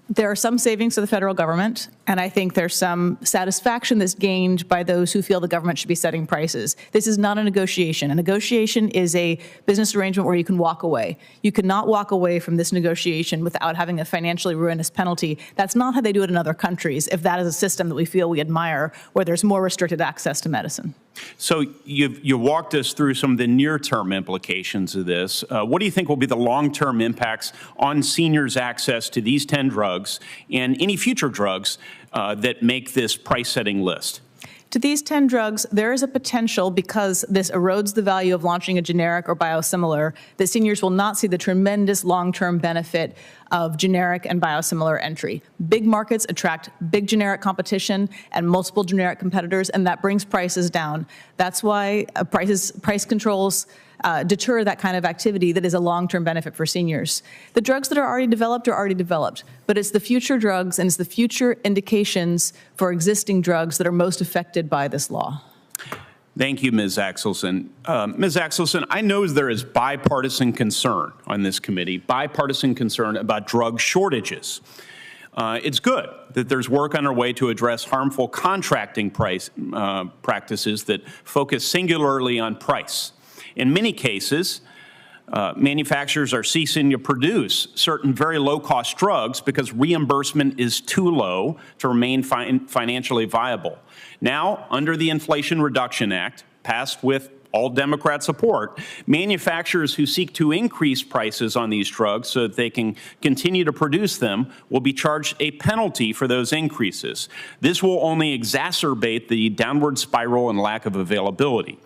There are some savings to the federal government, and I think there's some satisfaction that's gained by those who feel the government should be setting prices. This is not a negotiation. A negotiation is a business arrangement where you can walk away. You cannot walk away from this negotiation without having a financially ruinous penalty. That's not how they do it in other countries, if that is a system that we feel we admire, where there's more restricted access to medicine. So you walked us through some of the near-term implications of this. What do you think will be the long-term impacts on seniors' access to these 10 drugs and any future drugs that make this price-setting list? To these 10 drugs, there is a potential, because this erodes the value of launching a generic or biosimilar, that seniors will not see the tremendous long-term benefit of generic and biosimilar entry. Big markets attract big generic competition and multiple generic competitors, and that brings prices down. That's why price controls deter that kind of activity that is a long-term benefit for seniors. The drugs that are already developed, but it's the future drugs and it's the future indications for existing drugs that are most affected by this law. Thank you, Ms. Axelsen. Ms. Axelsen, I know there is bipartisan concern on this committee, bipartisan concern about drug shortages. It's good that there's work underway to address harmful contracting practices that focus singularly on price. In many cases, manufacturers are ceasing to produce certain very low-cost drugs because reimbursement is too low to remain financially viable. Now, under the Inflation Reduction Act, passed with all Democrat support, manufacturers who seek to increase prices on these drugs so that they can continue to produce them will be charged a penalty for those increases. This will only exacerbate the downward spiral and lack of availability.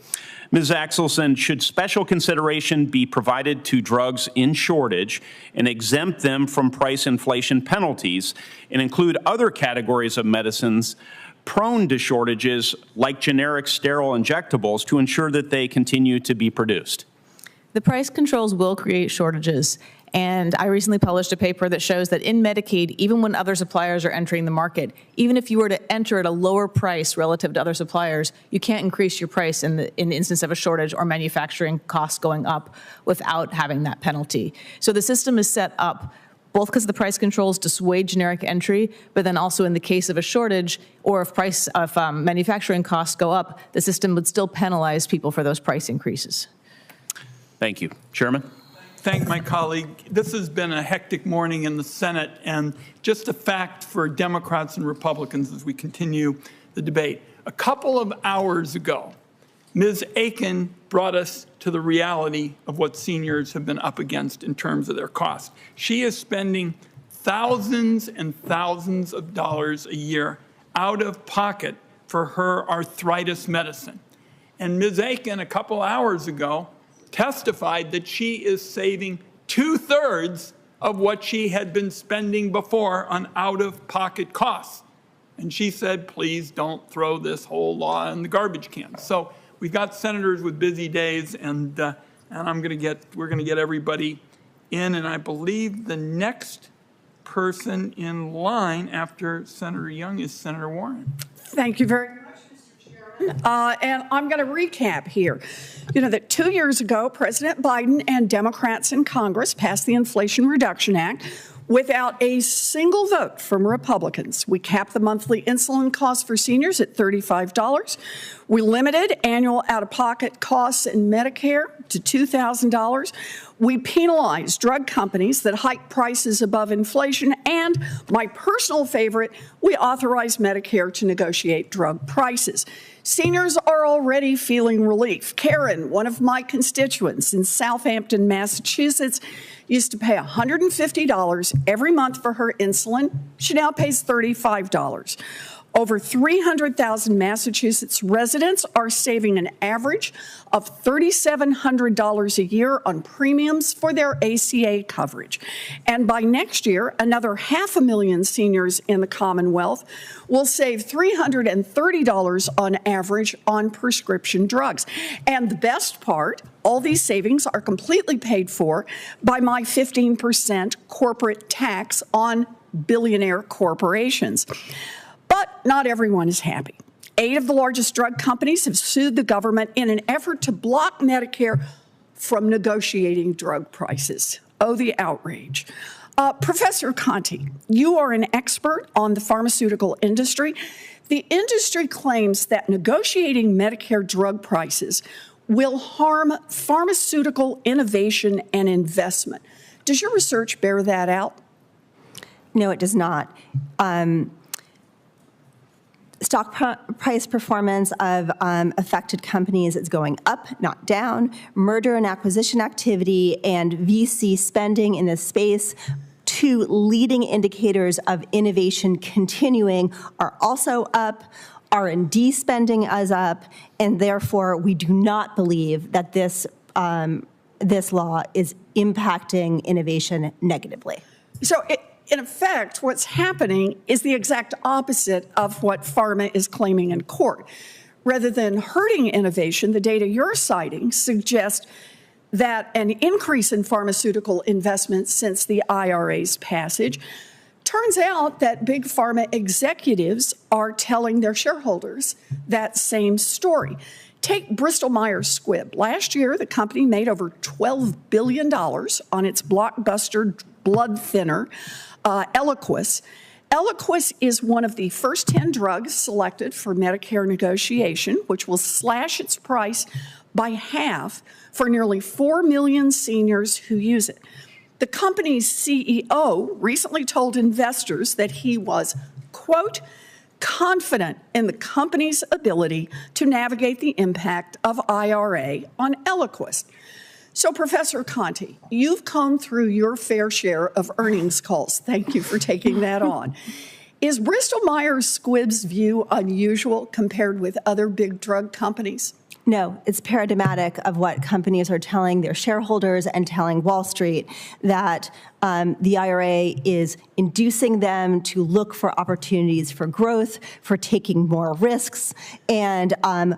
Ms. Axelsen, should special consideration be provided to drugs in shortage and exempt them from price inflation penalties and include other categories of medicines prone to shortages like generic sterile injectables to ensure that they continue to be produced? The price controls will create shortages. And I recently published a paper that shows that in Medicaid, even when other suppliers are entering the market, even if you were to enter at a lower price relative to other suppliers, you can't increase your price in the instance of a shortage or manufacturing costs going up without having that penalty. So the system is set up both because the price controls dissuade generic entry, but then also in the case of a shortage or if manufacturing costs go up, the system would still penalize people for those price increases. Thank you. Chairman? Thank my colleague. This has been a hectic morning in the Senate, and just a fact for Democrats and Republicans as we continue the debate. A couple of hours ago, Ms. Aiken brought us to the reality of what seniors have been up against in terms of their costs. She is spending thousands and thousands of dollars a year out of pocket for her arthritis medicine. And Ms. Aiken, a couple hours ago, testified that she is saving 2/3 of what she had been spending before on out-of-pocket costs. And she said, please don't throw this whole law in the garbage can. So we've got senators with busy days, and we're going to get everybody in. And I believe the next person in line after Senator Young is Senator Warren. Thank you very much, Mr. Chairman. And I'm going to recap here. You know that 2 years ago, President Biden and Democrats in Congress passed the Inflation Reduction Act without a single vote from Republicans. We capped the monthly insulin cost for seniors at $35. We limited annual out-of-pocket costs in Medicare to $2,000. We penalized drug companies that hike prices above inflation. And my personal favorite, we authorized Medicare to negotiate drug prices. Seniors are already feeling relief. Karen, one of my constituents in Southampton, Massachusetts, used to pay $150 every month for her insulin. She now pays $35. Over 300,000 Massachusetts residents are saving an average of $3,700 a year on premiums for their ACA coverage. And by next year, another 500,000 seniors in the Commonwealth will save $330 on average on prescription drugs. And the best part, all these savings are completely paid for by my 15% corporate tax on billionaire corporations. But not everyone is happy. 8 of the largest drug companies have sued the government in an effort to block Medicare from negotiating drug prices. Oh, the outrage. Professor Conti, you are an expert on the pharmaceutical industry. The industry claims that negotiating Medicare drug prices will harm pharmaceutical innovation and investment. Does your research bear that out? No, it does not. Stock price performance of affected companies is going up, not down. Merger and acquisition activity and VC spending in this space, 2 leading indicators of innovation continuing, are also up. R&D spending is up, and therefore we do not believe that this law is impacting innovation negatively. So in effect, what's happening is the exact opposite of what pharma is claiming in court. Rather than hurting innovation, the data you're citing suggests that an increase in pharmaceutical investment since the IRA's passage. Turns out that big pharma executives are telling their shareholders that same story. Take Bristol-Myers Squibb. Last year, the company made over $12 billion on its blockbuster blood thinner, Eliquis. Eliquis is one of the first 10 drugs selected for Medicare negotiation, which will slash its price by half for nearly 4 million seniors who use it. The company's CEO recently told investors that he was, quote, confident in the company's ability to navigate the impact of IRA on Eliquis. So, Professor Conti, you've come through your fair share of earnings calls. Thank you for taking that on. Is Bristol-Myers Squibb's view unusual compared with other big drug companies? No, it's paradigmatic of what companies are telling their shareholders and telling Wall Street, that the IRA is inducing them to look for opportunities for growth, for taking more risks, and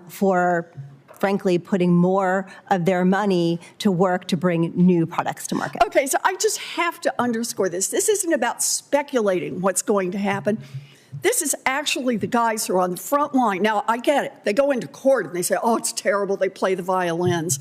for, frankly, putting more of their money to work to bring new products to market. Okay, so I just have to underscore this. This isn't about speculating what's going to happen. This is actually the guys who are on the front line. Now, I get it. They go into court and they say, oh, it's terrible. They play the violins.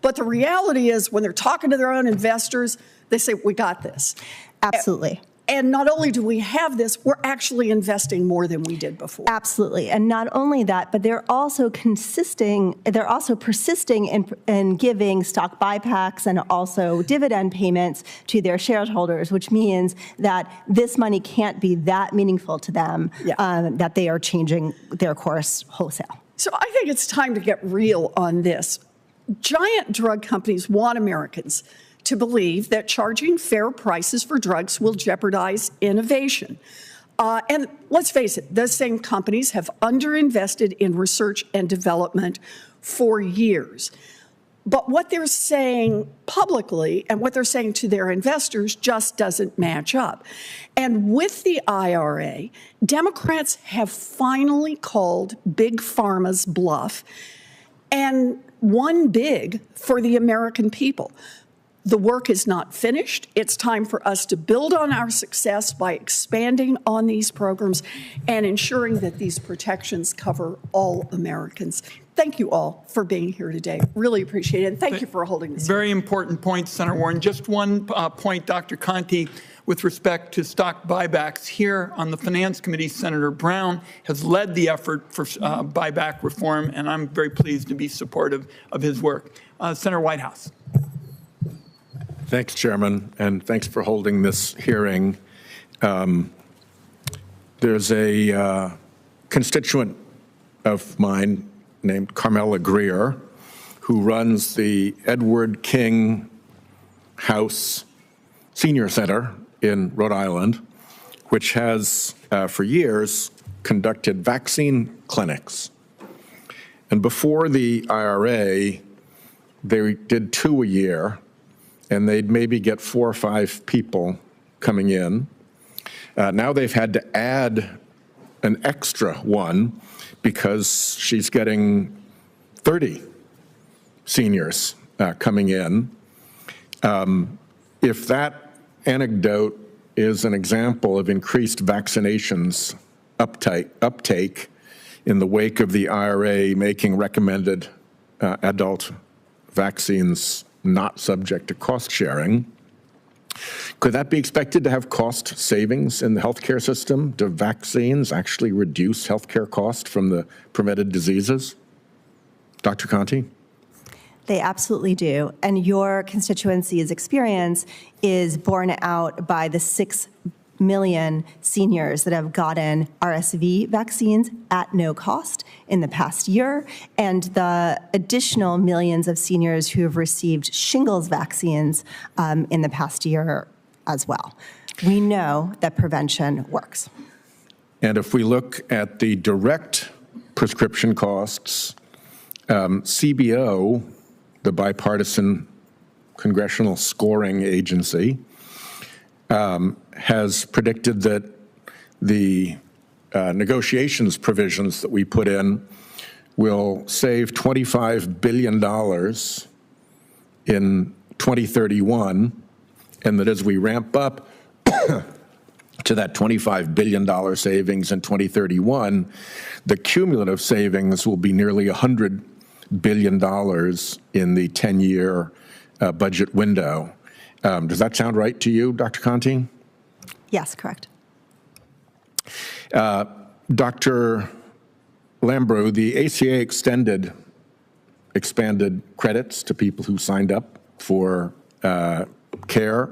But the reality is when they're talking to their own investors, they say, we got this. Absolutely. And not only do we have this, we're actually investing more than we did before. Absolutely. And not only that, but they're also persisting in giving stock buybacks and also dividend payments to their shareholders, which means that this money can't be that meaningful to them, that they are changing their course wholesale. So I think it's time to get real on this. Giant drug companies want Americans to believe that charging fair prices for drugs will jeopardize innovation. And let's face it, those same companies have underinvested in research and development for years. But what they're saying publicly and what they're saying to their investors just doesn't match up. And with the IRA, Democrats have finally called Big Pharma's bluff and won big for the American people. The work is not finished. It's time for us to build on our success by expanding on these programs and ensuring that these protections cover all Americans. Thank you all for being here today. Really appreciate it. And thank you for holding this. Very important point, Senator Warren. Just one point, Dr. Conti, with respect to stock buybacks. Here on the Finance Committee, Senator Brown has led the effort for buyback reform, and I'm very pleased to be supportive of his work. Senator Whitehouse. Thanks, Chairman, and thanks for holding this hearing. There's a constituent of mine named Carmela Greer, who runs the Edward King House Senior Center in Rhode Island, which has, for years, conducted vaccine clinics. And before the IRA, they did 2 a year, and they'd maybe get 4 or 5 people coming in. Now they've had to add an extra one because she's getting 30 seniors coming in. If that anecdote is an example of increased vaccinations uptake in the wake of the IRA making recommended adult vaccines not subject to cost sharing. Could that be expected to have cost savings in the healthcare system? Do vaccines actually reduce healthcare cost from the prevented diseases? Dr. Conti? They absolutely do. And your constituency's experience is borne out by the 6 million seniors that have gotten RSV vaccines at no cost in the past year, and the additional millions of seniors who have received shingles vaccines in the past year as well. We know that prevention works. And if we look at the direct prescription costs, CBO, the bipartisan congressional scoring agency, has predicted that the negotiations provisions that we put in will save $25 billion in 2031, and that as we ramp up to that $25 billion savings in 2031, the cumulative savings will be nearly $100 billion in the 10-year budget window. Does that sound right to you, Dr. Conti? Yes, correct. Dr. Lambrew, the ACA expanded credits to people who signed up for care.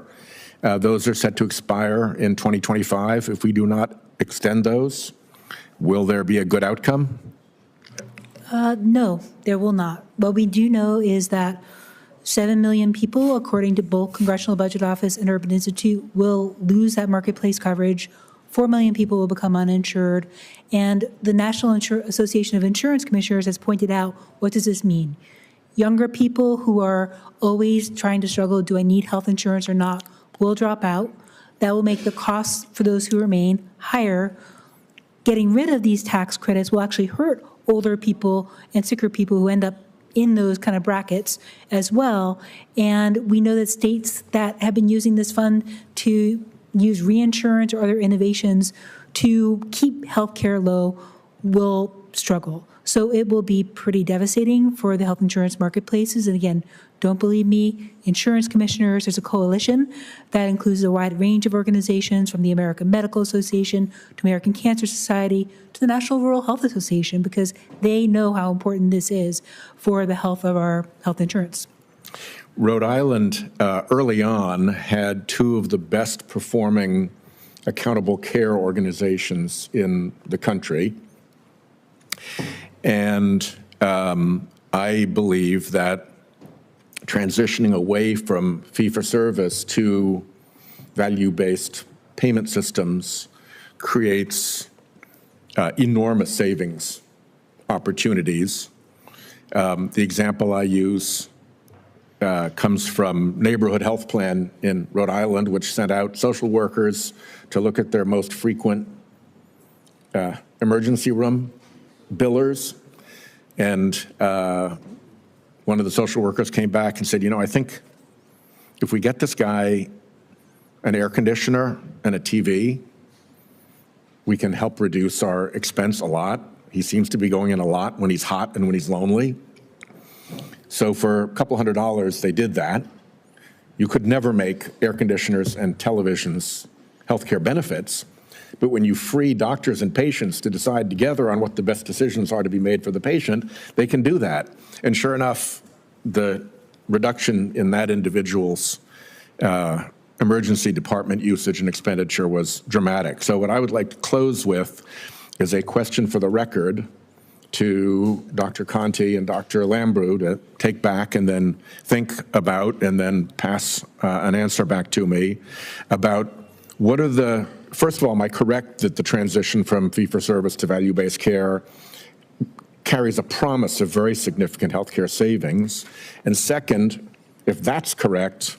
Those are set to expire in 2025. If we do not extend those, will there be a good outcome? No, there will not. What we do know is that 7 million people, according to both Congressional Budget Office and Urban Institute, will lose that marketplace coverage. 4 million people will become uninsured. And the National Association of Insurance Commissioners has pointed out, what does this mean? Younger people who are always trying to struggle, do I need health insurance or not, will drop out. That will make the costs for those who remain higher. Getting rid of these tax credits will actually hurt older people and sicker people who end up in those kind of brackets as well. And we know that states that have been using this fund to use reinsurance or other innovations to keep healthcare low will struggle. So it will be pretty devastating for the health insurance marketplaces. And again, don't believe me, insurance commissioners, there's a coalition that includes a wide range of organizations from the American Medical Association to American Cancer Society to the National Rural Health Association, because they know how important this is for the health of our health insurance. Rhode Island early on had two of the best performing accountable care organizations in the country. And I believe that transitioning away from fee-for-service to value-based payment systems creates enormous savings opportunities. The example I use comes from Neighborhood Health Plan in Rhode Island, which sent out social workers to look at their most frequent emergency room billers. And one of the social workers came back and said, you know, I think if we get this guy an air conditioner and a TV, we can help reduce our expense a lot. He seems to be going in a lot when he's hot and when he's lonely. So for a couple $100, they did that. You could never make air conditioners and televisions healthcare benefits, but when you free doctors and patients to decide together on what the best decisions are to be made for the patient, they can do that. And sure enough, the reduction in that individual's emergency department usage and expenditure was dramatic. So what I would like to close with is a question for the record to Dr. Conti and Dr. Lambrew to take back and then think about and then pass an answer back to me about what are the, first of all, am I correct that the transition from fee-for-service to value-based care carries a promise of very significant healthcare savings? And second, if that's correct,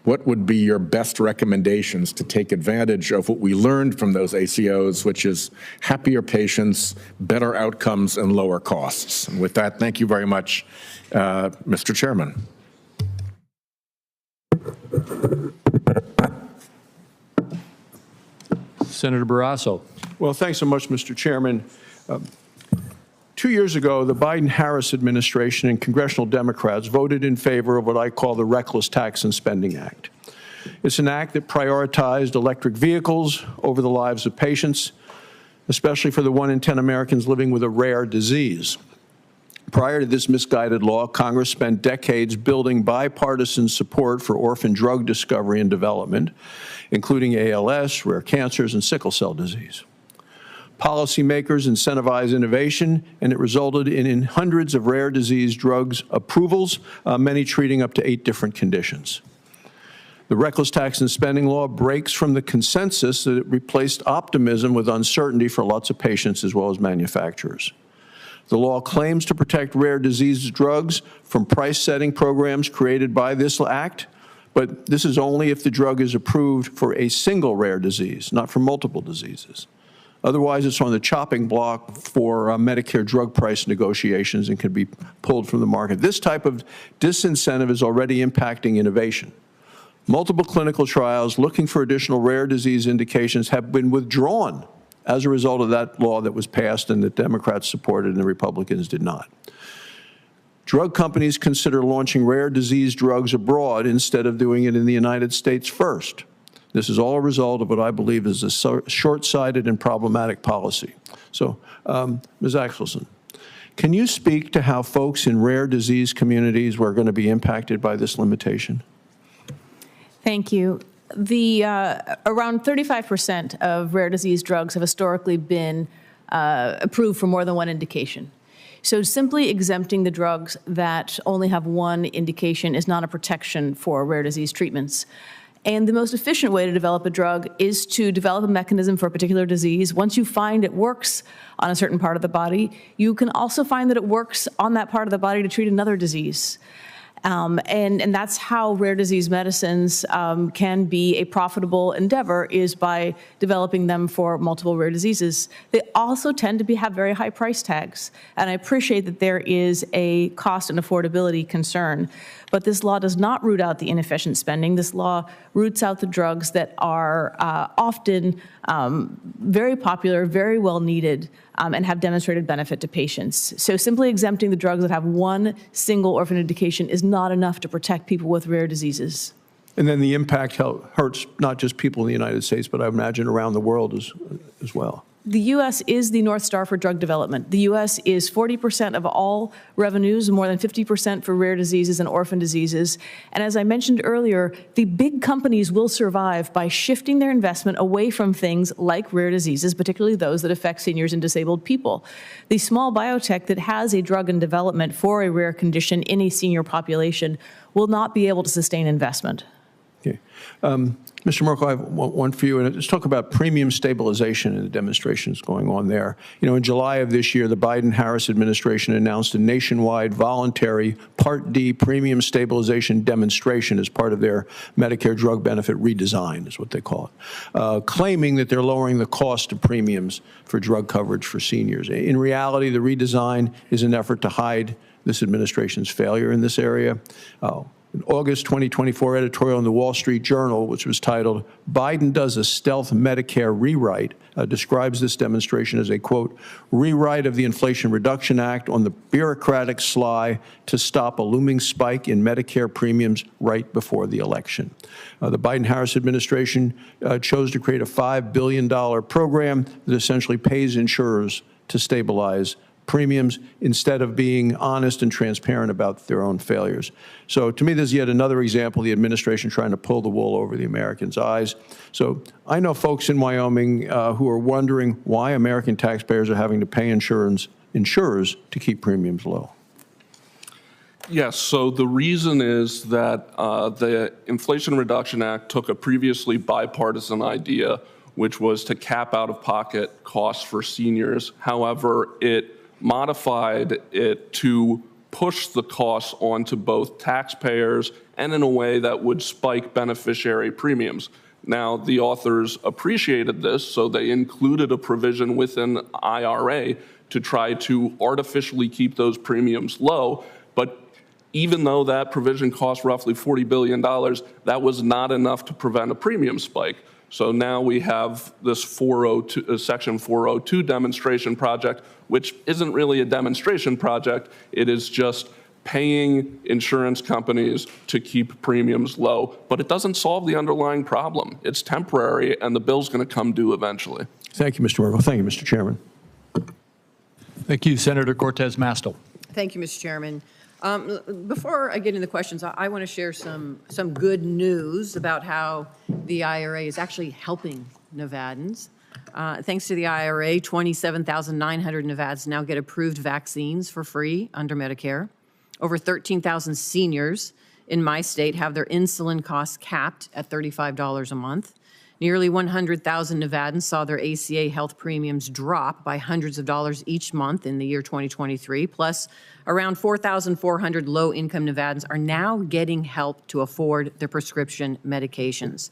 what would be your best recommendations to take advantage of what we learned from those ACOs, which is happier patients, better outcomes, and lower costs? And with that, thank you very much, Mr. Chairman. Senator Barrasso. Well, thanks so much, Mr. Chairman. 2 years ago, the Biden-Harris administration and congressional Democrats voted in favor of what I call the Reckless Tax and Spending Act. It's an act that prioritized electric vehicles over the lives of patients, especially for the 1 in 10 Americans living with a rare disease. Prior to this misguided law, Congress spent decades building bipartisan support for orphan drug discovery and development, including ALS, rare cancers, and sickle cell disease. Policymakers incentivized innovation, and it resulted in hundreds of rare disease drugs approvals, many treating up to 8 different conditions. The reckless tax and spending law breaks from the consensus that it replaced optimism with uncertainty for lots of patients as well as manufacturers. The law claims to protect rare disease drugs from price-setting programs created by this act, but this is only if the drug is approved for a single rare disease, not for multiple diseases. Otherwise, it's on the chopping block for Medicare drug price negotiations and can be pulled from the market. This type of disincentive is already impacting innovation. Multiple clinical trials looking for additional rare disease indications have been withdrawn as a result of that law that was passed and that Democrats supported and the Republicans did not. Drug companies consider launching rare disease drugs abroad instead of doing it in the United States first. This is all a result of what I believe is a short-sighted and problematic policy. So, Ms. Axelsen, can you speak to how folks in rare disease communities were going to be impacted by this limitation? Thank you. Around 35% of rare disease drugs have historically been approved for more than one indication. So simply exempting the drugs that only have one indication is not a protection for rare disease treatments. And the most efficient way to develop a drug is to develop a mechanism for a particular disease. Once you find it works on a certain part of the body, you can also find that it works on that part of the body to treat another disease. And that's how rare disease medicines can be a profitable endeavor, is by developing them for multiple rare diseases. They also tend to have very high price tags. And I appreciate that there is a cost and affordability concern. But this law does not root out the inefficient spending. This law roots out the drugs that are often very popular, very well needed, and have demonstrated benefit to patients. So simply exempting the drugs that have one single orphan indication is not enough to protect people with rare diseases. And then the impact hurts not just people in the United States, but I imagine around the world as well. The U.S. is the North Star for drug development. The U.S. is 40% of all revenues, more than 50% for rare diseases and orphan diseases. And as I mentioned earlier, the big companies will survive by shifting their investment away from things like rare diseases, particularly those that affect seniors and disabled people. The small biotech that has a drug in development for a rare condition in a senior population will not be able to sustain investment. Okay. Mr. Merkel, I have one for you, and let's talk about premium stabilization and the demonstrations going on there. You know, in July of this year, the Biden-Harris administration announced a nationwide voluntary Part D premium stabilization demonstration as part of their Medicare drug benefit redesign, is what they call it, claiming that they're lowering the cost of premiums for drug coverage for seniors. In reality, the redesign is an effort to hide this administration's failure in this area. An August 2024 editorial in the Wall Street Journal, which was titled, "Biden Does a Stealth Medicare Rewrite," describes this demonstration as a, quote, rewrite of the Inflation Reduction Act on the bureaucratic sly to stop a looming spike in Medicare premiums right before the election. The Biden-Harris administration chose to create a $5 billion program that essentially pays insurers to stabilize premiums instead of being honest and transparent about their own failures. So to me, this is yet another example of the administration trying to pull the wool over the Americans' eyes. So I know folks in Wyoming who are wondering why American taxpayers are having to pay insurers to keep premiums low. Yes, so the reason is that the Inflation Reduction Act took a previously bipartisan idea, which was to cap out-of-pocket costs for seniors. However, it modified it to push the costs onto both taxpayers and in a way that would spike beneficiary premiums. Now, the authors appreciated this, so they included a provision within IRA to try to artificially keep those premiums low. But even though that provision cost roughly $40 billion, that was not enough to prevent a premium spike. So now we have this Section 402 demonstration project, which isn't really a demonstration project. It is just paying insurance companies to keep premiums low, but it doesn't solve the underlying problem. It's temporary, and the bill's going to come due eventually. Thank you, Mr. Merkel. Thank you, Mr. Chairman. Thank you, Senator Cortez Masto. Thank you, Mr. Chairman. Before I get into the questions, I want to share some good news about how the IRA is actually helping Nevadans. Thanks to the IRA, 27,900 Nevadans now get approved vaccines for free under Medicare. Over 13,000 seniors in my state have their insulin costs capped at $35 a month. Nearly 100,000 Nevadans saw their ACA health premiums drop by hundreds of dollars each month in the year 2023. Plus, around 4,400 low-income Nevadans are now getting help to afford their prescription medications.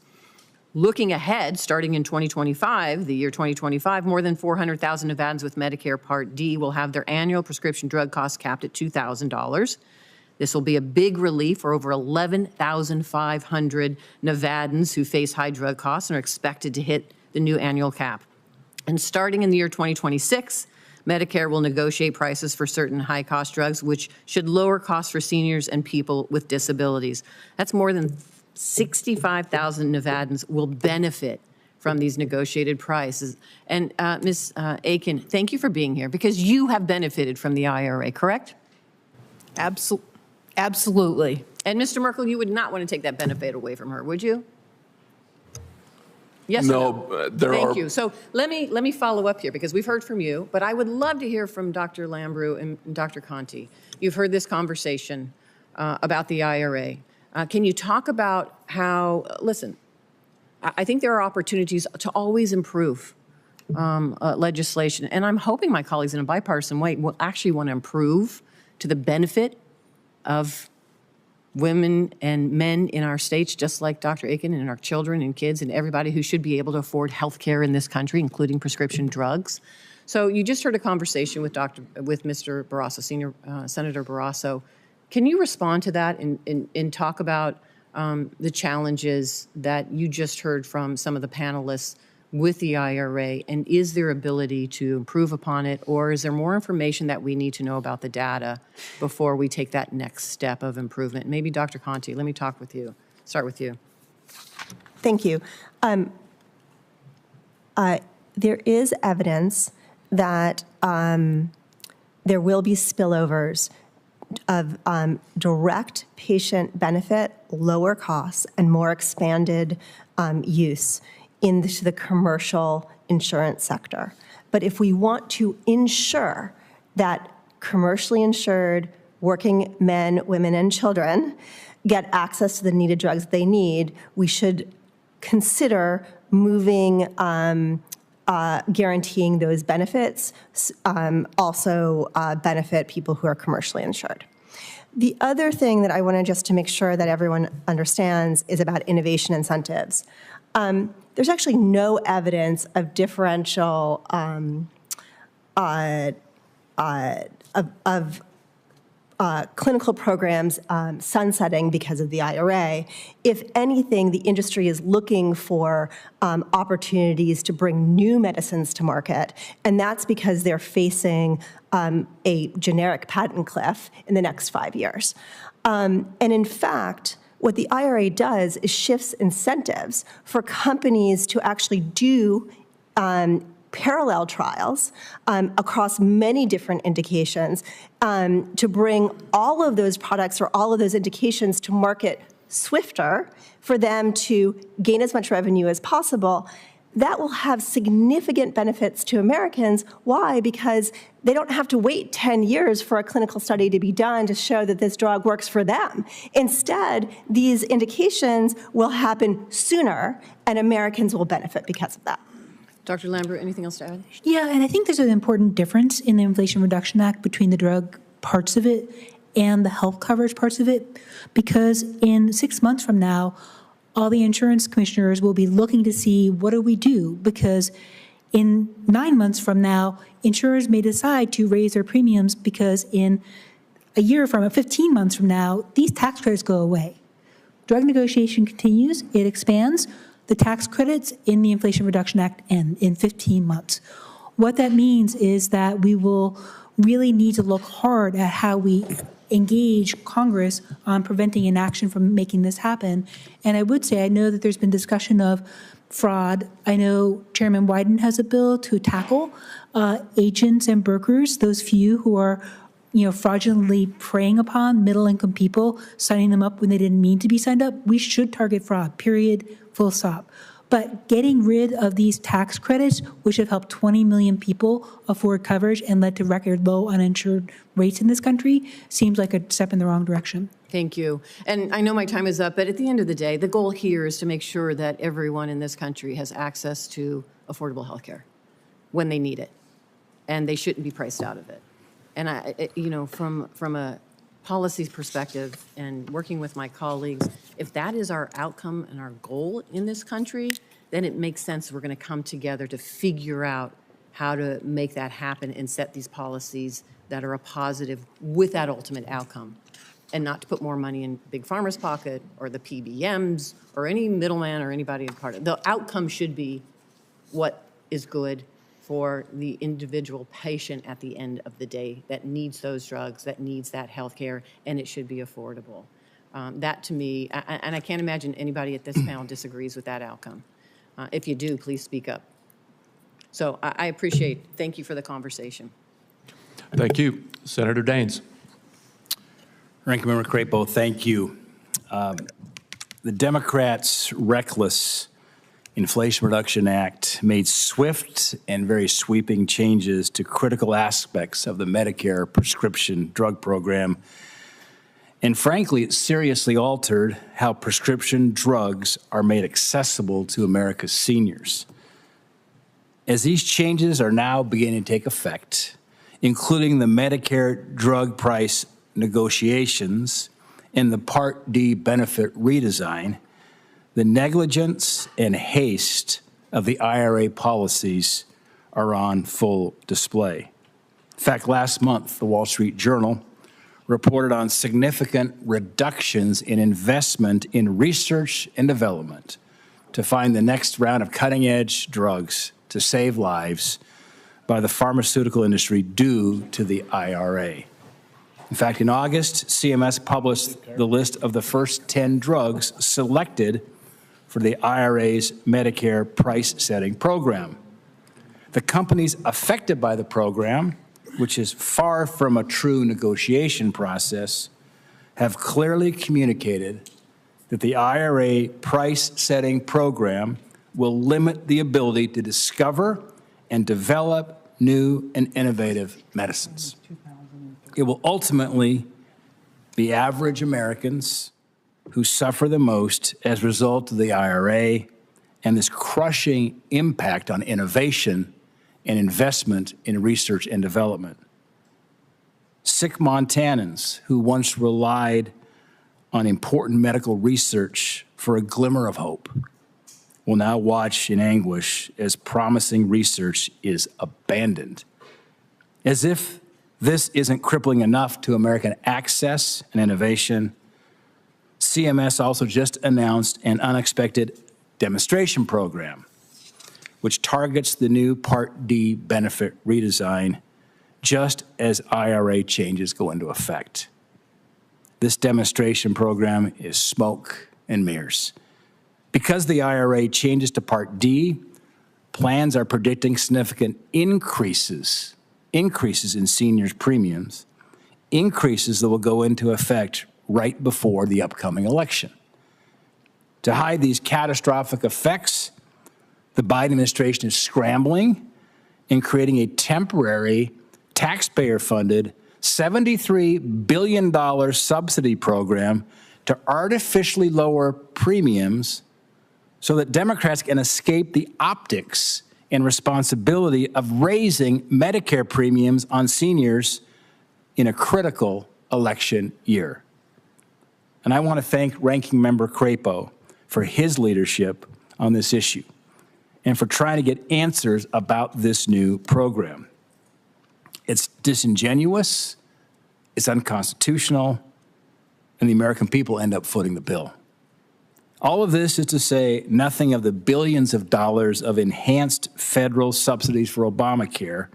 Looking ahead, starting in 2025, the year 2025, more than 400,000 Nevadans with Medicare Part D will have their annual prescription drug costs capped at $2,000. This will be a big relief for over 11,500 Nevadans who face high drug costs and are expected to hit the new annual cap. And starting in the year 2026, Medicare will negotiate prices for certain high-cost drugs, which should lower costs for seniors and people with disabilities. That's more than 65,000 Nevadans will benefit from these negotiated prices. And Ms. Aiken, thank you for being here, because you have benefited from the IRA, correct? Absolutely. And Mr. Merkel, you would not want to take that benefit away from her, would you? Yes No, or no? there Thank are. you. So let me follow up here, because we've heard from you, but I would love to hear from Dr. Lambrew and Dr. Conti. You've heard this conversation about the IRA. Can you talk about how, listen, I think there are opportunities to always improve legislation, and I'm hoping my colleagues in a bipartisan way will actually want to improve to the benefit of women and men in our states, just like Dr. Aiken, and our children and kids and everybody who should be able to afford health care in this country, including prescription drugs. So you just heard a conversation with Mr. Barrasso, Senator Barrasso. Can you respond to that and talk about the challenges that you just heard from some of the panelists with the IRA, and is there ability to improve upon it, or is there more information that we need to know about the data before we take that next step of improvement? Maybe Dr. Conti, let me start with you. Thank you. There is evidence that there will be spillovers of direct patient benefit, lower costs, and more expanded use into the commercial insurance sector. But if we want to ensure that commercially insured working men, women, and children get access to the needed drugs they need, we should consider moving, guaranteeing those benefits, also benefit people who are commercially insured. The other thing that I want to just to make sure that everyone understands is about innovation incentives. There's actually no evidence of differential clinical programs sunsetting because of the IRA. If anything, the industry is looking for opportunities to bring new medicines to market, and that's because they're facing a generic patent cliff in the next 5 years. And in fact, what the IRA does is shifts incentives for companies to actually do parallel trials across many different indications to bring all of those products or all of those indications to market swifter for them to gain as much revenue as possible. That will have significant benefits to Americans. Why? Because they don't have to wait 10 years for a clinical study to be done to show that this drug works for them. Instead, these indications will happen sooner, and Americans will benefit because of that. Dr. Lambrew, anything else to add? Yeah, and I think there's an important difference in the Inflation Reduction Act between the drug parts of it and the health coverage parts of it, because in 6 months from now, all the insurance commissioners will be looking to see what do we do, because in 9 months from now, insurers may decide to raise their premiums because in a year from 15 months from now, these tax credits go away. Drug negotiation continues, it expands. the tax credits in the Inflation Reduction Act end in 15 months. What that means is that we will really need to look hard at how we engage Congress on preventing inaction from making this happen. And I would say, I know that there's been discussion of fraud. I know Chairman Wyden has a bill to tackle agents and brokers, those few who are fraudulently preying upon middle-income people, signing them up when they didn't mean to be signed up. We should target fraud, period, full stop. But getting rid of these tax credits, which have helped 20 million people afford coverage and led to record low uninsured rates in this country, seems like a step in the wrong direction. Thank you. And I know my time is up, but at the end of the day, the goal here is to make sure that everyone in this country has access to affordable health care when they need it, and they shouldn't be priced out of it. And from a policies perspective and working with my colleagues, if that is our outcome and our goal in this country, then it makes sense we're going to come together to figure out how to make that happen and set these policies that are a positive with that ultimate outcome, and not to put more money in Big Pharma's pocket or the PBMs or any middleman or anybody in part of it. The outcome should be what is good for the individual patient at the end of the day that needs those drugs, that needs that health care, and it should be affordable. That to me, and I can't imagine anybody at this panel disagrees with that outcome. If you do, please speak up. So I appreciate, thank you for the conversation. Thank you. Senator Daines. Ranking Member Crapo, thank you. The Democrats' reckless Inflation Reduction Act made swift and very sweeping changes to critical aspects of the Medicare prescription drug program. And frankly, it seriously altered how prescription drugs are made accessible to America's seniors. As these changes are now beginning to take effect, including the Medicare drug price negotiations and the Part D benefit redesign, the negligence and haste of the IRA policies are on full display. In fact, last month, the Wall Street Journal reported on significant reductions in investment in research and development to find the next round of cutting-edge drugs to save lives by the pharmaceutical industry due to the IRA. In fact, in August, CMS published the list of the first 10 drugs selected for the IRA's Medicare price-setting program. The companies affected by the program, which is far from a true negotiation process, have clearly communicated that the IRA price-setting program will limit the ability to discover and develop new and innovative medicines. It will ultimately be average Americans who suffer the most as a result of the IRA and this crushing impact on innovation and investment in research and development. Sick Montanans who once relied on important medical research for a glimmer of hope will now watch in anguish as promising research is abandoned. As if this isn't crippling enough to American access and innovation, CMS also just announced an unexpected demonstration program, which targets the new Part D benefit redesign just as IRA changes go into effect. This demonstration program is smoke and mirrors. Because the IRA changes to Part D, plans are predicting significant increases in seniors' premiums, increases that will go into effect right before the upcoming election. To hide these catastrophic effects, the Biden administration is scrambling and creating a temporary taxpayer-funded $73 billion subsidy program to artificially lower premiums so that Democrats can escape the optics and responsibility of raising Medicare premiums on seniors in a critical election year. And I want to thank Ranking Member Crapo for his leadership on this issue and for trying to get answers about this new program. It's disingenuous, it's unconstitutional, and the American people end up footing the bill. All of this is to say nothing of the billions of dollars of enhanced federal subsidies for Obamacare,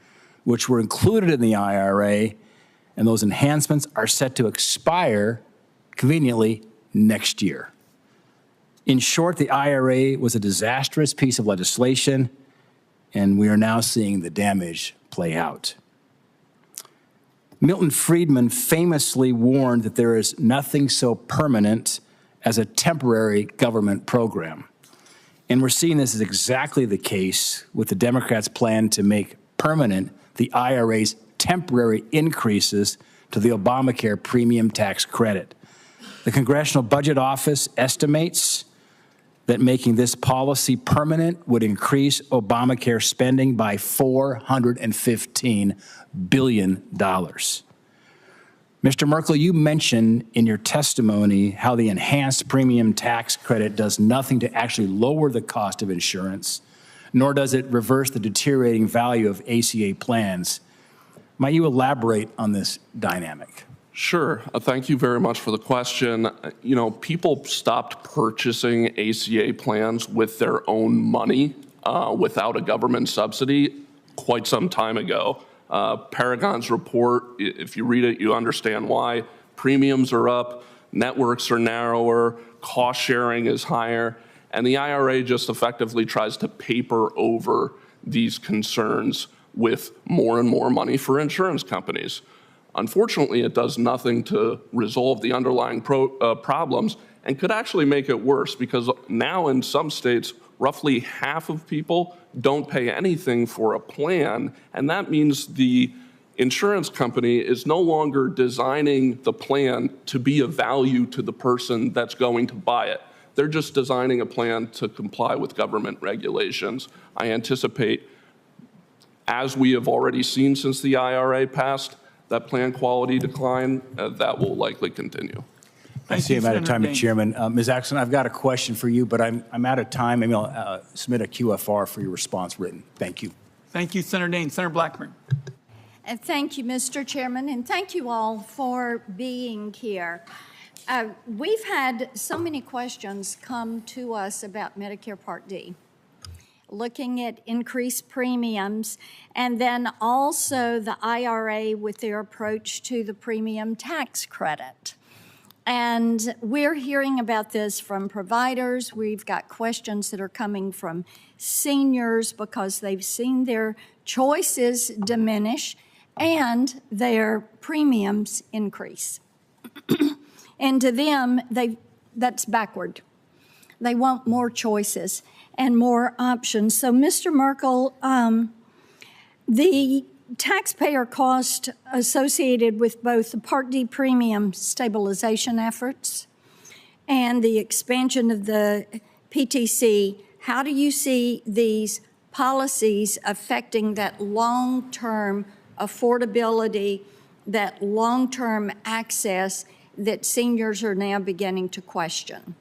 which were included in the IRA, and those enhancements are set to expire, conveniently, next year. In short, the IRA was a disastrous piece of legislation, and we are now seeing the damage play out. Milton Friedman famously warned that there is nothing so permanent as a temporary government program. And we're seeing this is exactly the case with the Democrats' plan to make permanent the IRA's temporary increases to the Obamacare premium tax credit. The Congressional Budget Office estimates that making this policy permanent would increase Obamacare spending by $415 billion. Mr. Merkel, you mentioned in your testimony how the enhanced premium tax credit does nothing to actually lower the cost of insurance, nor does it reverse the deteriorating value of ACA plans. Might you elaborate on this dynamic? Sure. Thank you very much for the question. You know, people stopped purchasing ACA plans with their own money without a government subsidy quite some time ago. Paragon's report, if you read it, you understand why. Premiums are up, networks are narrower, cost sharing is higher, and the IRA just effectively tries to paper over these concerns with more and more money for insurance companies. Unfortunately, it does nothing to resolve the underlying problems and could actually make it worse, because now in some states, roughly half of people don't pay anything for a plan, and that means the insurance company is no longer designing the plan to be of value to the person that's going to buy it. They're just designing a plan to comply with government regulations. I anticipate, as we have already seen since the IRA passed, that plan quality decline, that will likely continue. I see I'm out of time, Mr. Chairman. Ms. Axelsen, I've got a question for you, but I'm out of time. Maybe I'll submit a QFR for your response written. Thank you. Thank you, Senator Dane. Senator Blackburn. And thank you, Mr. Chairman, and thank you all for being here. We've had so many questions come to us about Medicare Part D, looking at increased premiums, and then also the IRA with their approach to the premium tax credit. And we're hearing about this from providers. We've got questions that are coming from seniors because they've seen their choices diminish and their premiums increase. And to them, that's backward. They want more choices and more options. So, Mr. Merkel, the taxpayer cost associated with both the Part D premium stabilization efforts and the expansion of the PTC, how do you see these policies affecting that long-term affordability, that long-term access that seniors are now beginning to question?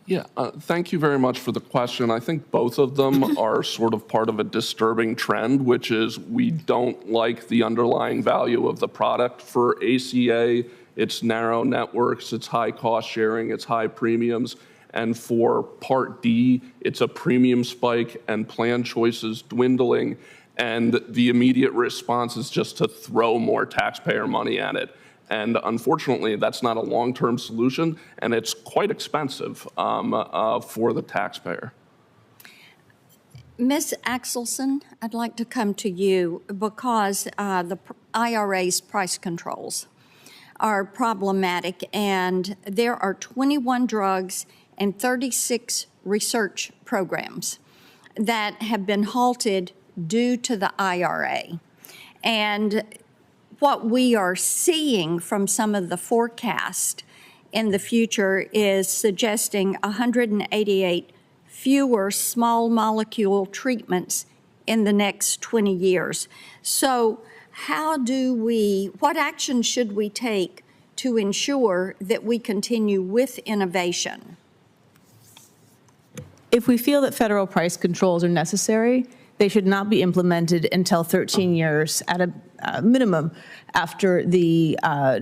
Yeah, thank you very much for the question. I think both of them are sort of part of a disturbing trend, which is we don't like the underlying value of the product. For ACA, it's narrow networks, it's high cost sharing, it's high premiums. And for Part D, it's a premium spike and plan choices dwindling. And the immediate response is just to throw more taxpayer money at it. And unfortunately, that's not a long-term solution, and it's quite expensive for the taxpayer. Ms. Axelsen, I'd like to come to you because the IRA's price controls are problematic, and there are 21 drugs and 36 research programs that have been halted due to the IRA. And what we are seeing from some of the forecast in the future is suggesting 188 fewer small molecule treatments in the next 20 years. So what action should we take to ensure that we continue with innovation? If we feel that federal price controls are necessary, they should not be implemented until 13 years at a minimum after the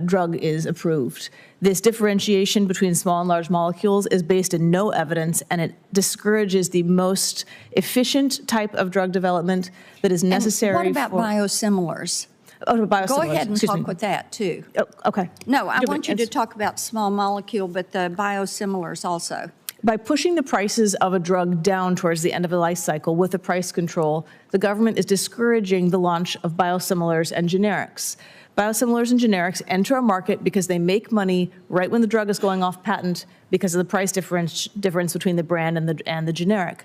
drug is approved. This differentiation between small and large molecules is based in no evidence, and it discourages the most efficient type of drug development that is necessary. And what about biosimilars? Oh, biosimilars. Go ahead and talk with that, too. Oh, okay. No, I want you to talk about small molecule, but the biosimilars also. By pushing the prices of a drug down towards the end of the life cycle with a price control, the government is discouraging the launch of biosimilars and generics. Biosimilars and generics enter a market because they make money right when the drug is going off patent because of the price difference between the brand and the generic.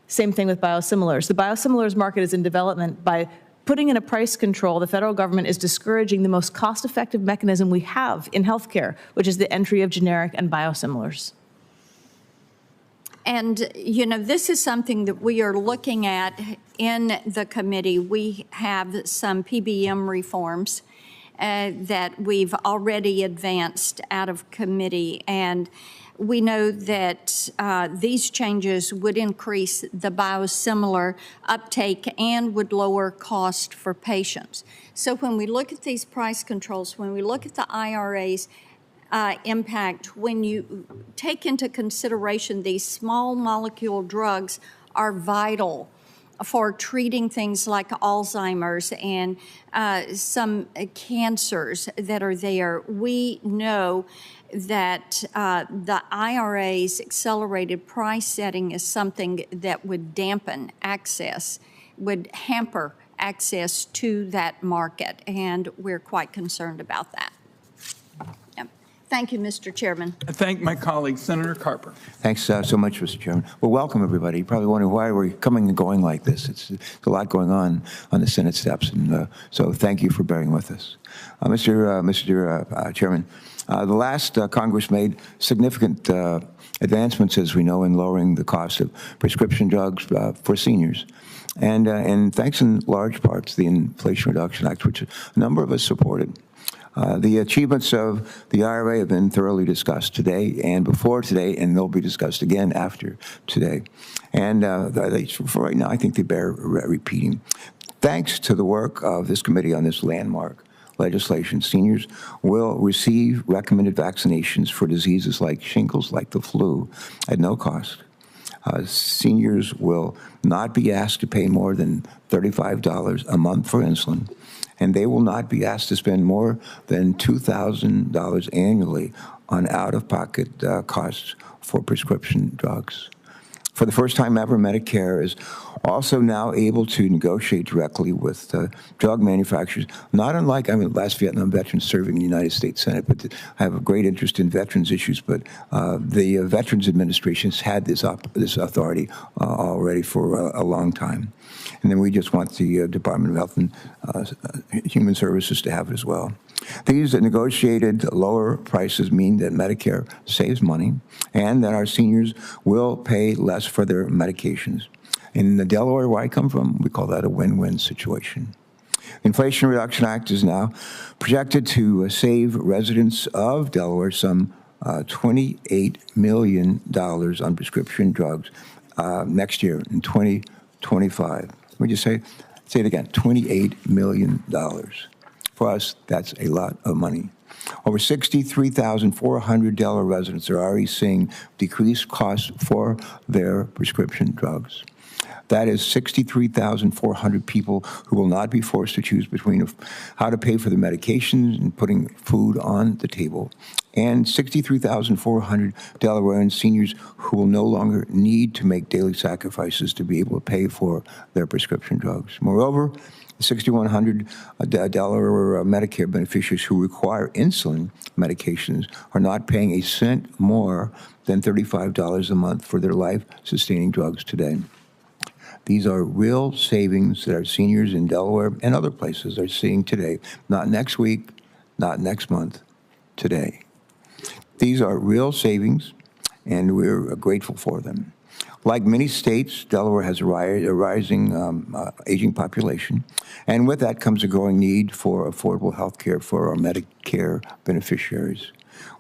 Same thing with biosimilars. The biosimilars market is in development. By putting in a price control, the federal government is discouraging the most cost-effective mechanism we have in healthcare, which is the entry of generic and biosimilars. And, you know, this is something that we are looking at in the committee. We have some PBM reforms that we've already advanced out of committee, and we know that these changes would increase the biosimilar uptake and would lower cost for patients. So when we look at these price controls, when we look at the IRA's impact, when you take into consideration these small molecule drugs are vital for treating things like Alzheimer's and some cancers that are there. We know that the IRA's accelerated price setting is something that would dampen access, would hamper access to that market, and we're quite concerned about that. Thank you, Mr. Chairman. I thank my colleague, Senator Carper. Thanks so much, Mr. Chairman. Well, welcome, everybody. You're probably wondering why we're coming and going like this. It's a lot going on the Senate steps, and so thank you for bearing with us. Mr. Chairman, the last Congress made significant advancements, as we know, in lowering the cost of prescription drugs for seniors. And thanks in large part to the Inflation Reduction Act, which a number of us supported. The achievements of the IRA have been thoroughly discussed today and before today, and they'll be discussed again after today. And for right now, I think they bear repeating. Thanks to the work of this committee on this landmark legislation, seniors will receive recommended vaccinations for diseases like shingles, like the flu, at no cost. Seniors will not be asked to pay more than $35 a month for insulin, and they will not be asked to spend more than $2,000 annually on out-of-pocket costs for prescription drugs. For the first time ever, Medicare is also now able to negotiate directly with drug manufacturers, not unlike I'm a last Vietnam veteran serving in the United States Senate, but I have a great interest in veterans issues, but the Veterans Administration has had this authority already for a long time. And then we just want the Department of Health and Human Services to have it as well. These negotiated lower prices mean that Medicare saves money and that our seniors will pay less for their medications. In the Delaware, where I come from, we call that a win-win situation. The Inflation Reduction Act is now projected to save residents of Delaware some $28 million on prescription drugs next year in 2025. Let me just say it again, $28 million. For us, that's a lot of money. Over 63,400 Delaware residents are already seeing decreased costs for their prescription drugs. That is 63,400 people who will not be forced to choose between how to pay for their medications and putting food on the table, and 63,400 Delawarean seniors who will no longer need to make daily sacrifices to be able to pay for their prescription drugs. Moreover, 6,100 Delaware Medicare beneficiaries who require insulin medications are not paying a cent more than $35 a month for their life-sustaining drugs today. These are real savings that our seniors in Delaware and other places are seeing today, not next week, not next month, today. These are real savings, and we're grateful for them. Like many states, Delaware has a rising aging population, and with that comes a growing need for affordable health care for our Medicare beneficiaries.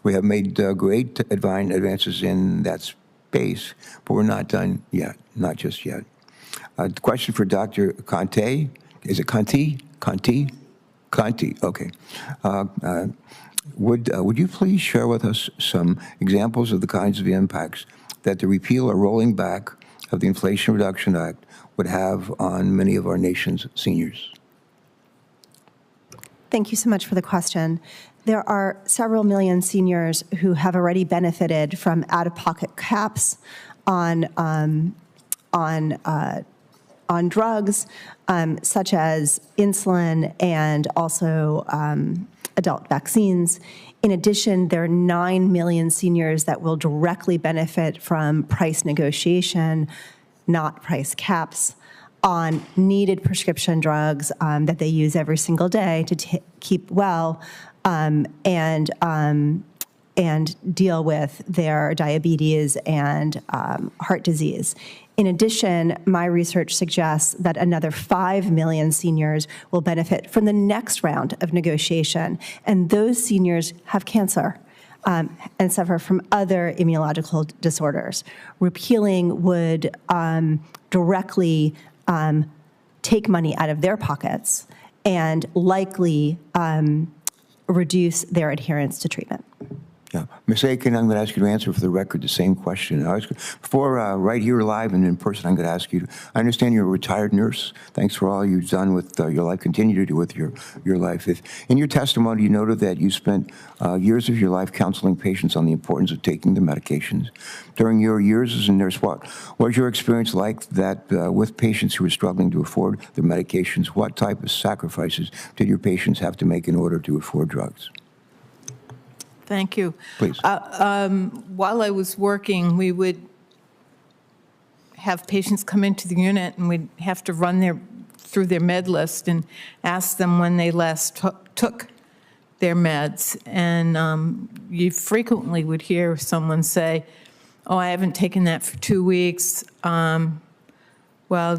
We have made great advances in that space, but we're not done yet, not just yet. Question for Dr. Conti. Is it Conti? Conti? Conti, okay. Would you please share with us some examples of the kinds of impacts that the repeal or rolling back of the Inflation Reduction Act would have on many of our nation's seniors? Thank you so much for the question. There are several million seniors who have already benefited from out-of-pocket caps on drugs, such as insulin and also adult vaccines. In addition, there are 9 million seniors that will directly benefit from price negotiation, not price caps, on needed prescription drugs that they use every single day to keep well and deal with their diabetes and heart disease. In addition, my research suggests that another 5 million seniors will benefit from the next round of negotiation, and those seniors have cancer and suffer from other immunological disorders. Repealing would directly take money out of their pockets and likely reduce their adherence to treatment. Yeah. Ms. Aiken, I'm going to ask you to answer for the record the same question. Before, right here live and in person, I'm going to ask you, I understand you're a retired nurse. Thanks for all you've done with your life, continue to do with your life. In your testimony, you noted that you spent years of your life counseling patients on the importance of taking their medications. During your years as a nurse, what was your experience like that with patients who were struggling to afford their medications? What type of sacrifices did your patients have to make in order to afford drugs? Thank you. Please. While I was working, we would have patients come into the unit and we'd have to run through their med list and ask them when they last took their meds. And you frequently would hear someone say, oh, I haven't taken that for 2 weeks. Well,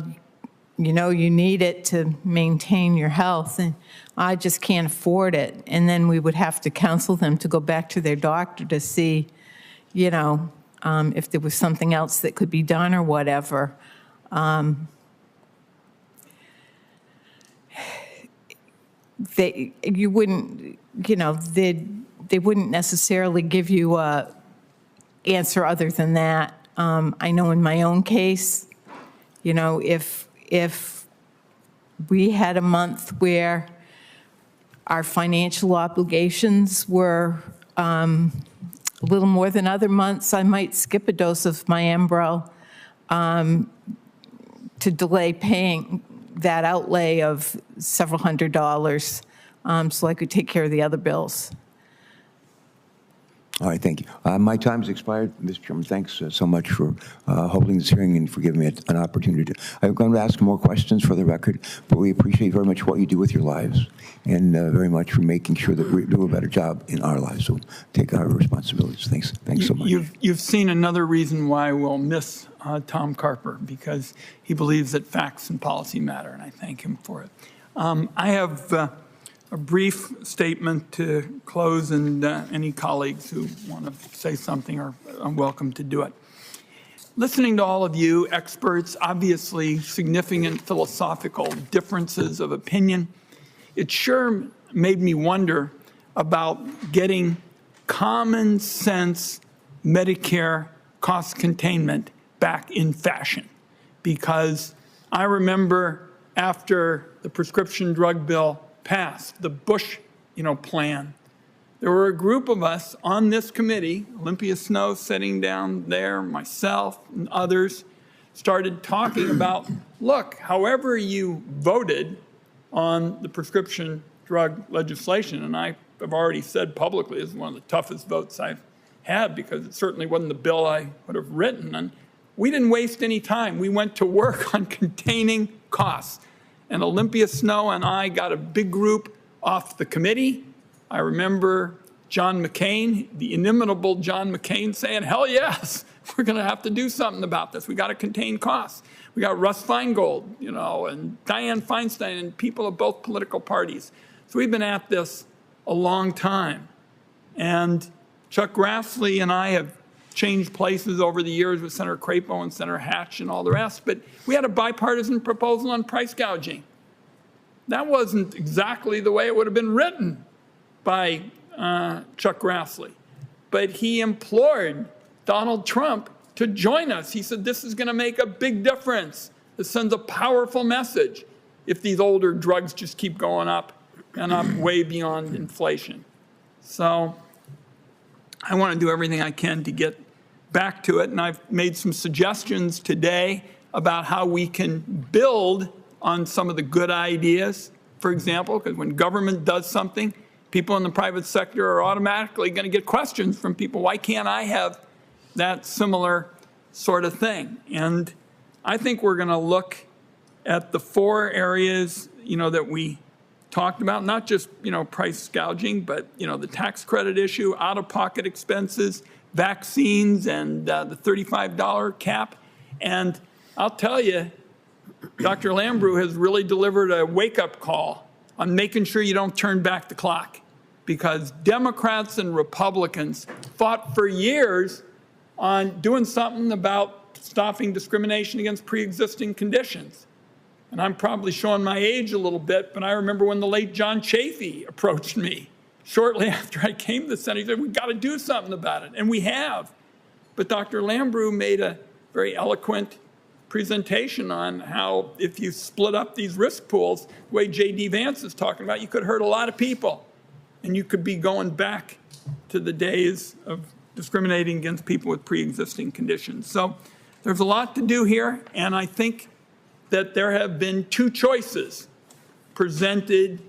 you know, you need it to maintain your health, and I just can't afford it. And then we would have to counsel them to go back to their doctor to see, you know, if there was something else that could be done or whatever. They wouldn't necessarily give you a answer other than that. I know in my own case, you know, if we had a month where our financial obligations were a little more than other months, I might skip a dose of my Lambrew to delay paying that outlay of several $100s so I could take care of the other bills. All right, thank you. My time has expired, Mr. Chairman. Thanks so much for holding this hearing and for giving me an opportunity. I'm going to ask more questions for the record, but we appreciate very much what you do with your lives and very much for making sure that we do a better job in our lives. So take our responsibilities. Thanks so much. You've seen another reason why we'll miss Tom Carper, because he believes that facts and policy matter, and I thank him for it. I have a brief statement to close, and any colleagues who want to say something are welcome to do it. Listening to all of you experts, obviously significant philosophical differences of opinion, it sure made me wonder about getting common sense Medicare cost containment back in fashion. Because I remember after the prescription drug bill passed, the Bush, plan, there were a group of us on this committee, Olympia Snow sitting down there, myself and others, started talking about, look, however you voted on the prescription drug legislation, and I have already said publicly this is one of the toughest votes I've had because it certainly wasn't the bill I would have written, and we didn't waste any time. We went to work on containing costs. And Olympia Snow and I got a big group off the committee. I remember John McCain, the inimitable John McCain, saying, hell yes, we're going to have to do something about this. We got to contain costs. We got Russ Feingold, and Dianne Feinstein and people of both political parties. So we've been at this a long time. And Chuck Grassley and I have changed places over the years with Senator Crapo and Senator Hatch and all the rest, but we had a bipartisan proposal on price gouging. That wasn't exactly the way it would have been written by Chuck Grassley, but he implored Donald Trump to join us. He said, this is going to make a big difference. This sends a powerful message if these older drugs just keep going up and up way beyond inflation. So I want to do everything I can to get back to it, and I've made some suggestions today about how we can build on some of the good ideas. For example, because when government does something, people in the private sector are automatically going to get questions from people. Why can't I have that similar sort of thing? And I think we're going to look at the 4 areas, that we talked about, not just, price gouging, but, the tax credit issue, out-of-pocket expenses, vaccines, and the $35 cap. And I'll tell you, Dr. Lambrew has really delivered a wake-up call on making sure you don't turn back the clock, because Democrats and Republicans fought for years on doing something about stopping discrimination against pre-existing conditions. And I'm probably showing my age a little bit, but I remember when the late John Chafee approached me shortly after I came to the Senate. He said, we've got to do something about it, and we have. But Dr. Lambrew made a very eloquent presentation on how if you split up these risk pools, the way J.D. Vance is talking about, you could hurt a lot of people. And you could be going back to the days of discriminating against people with pre-existing conditions. So there's a lot to do here, and I think that there have been 2 choices presented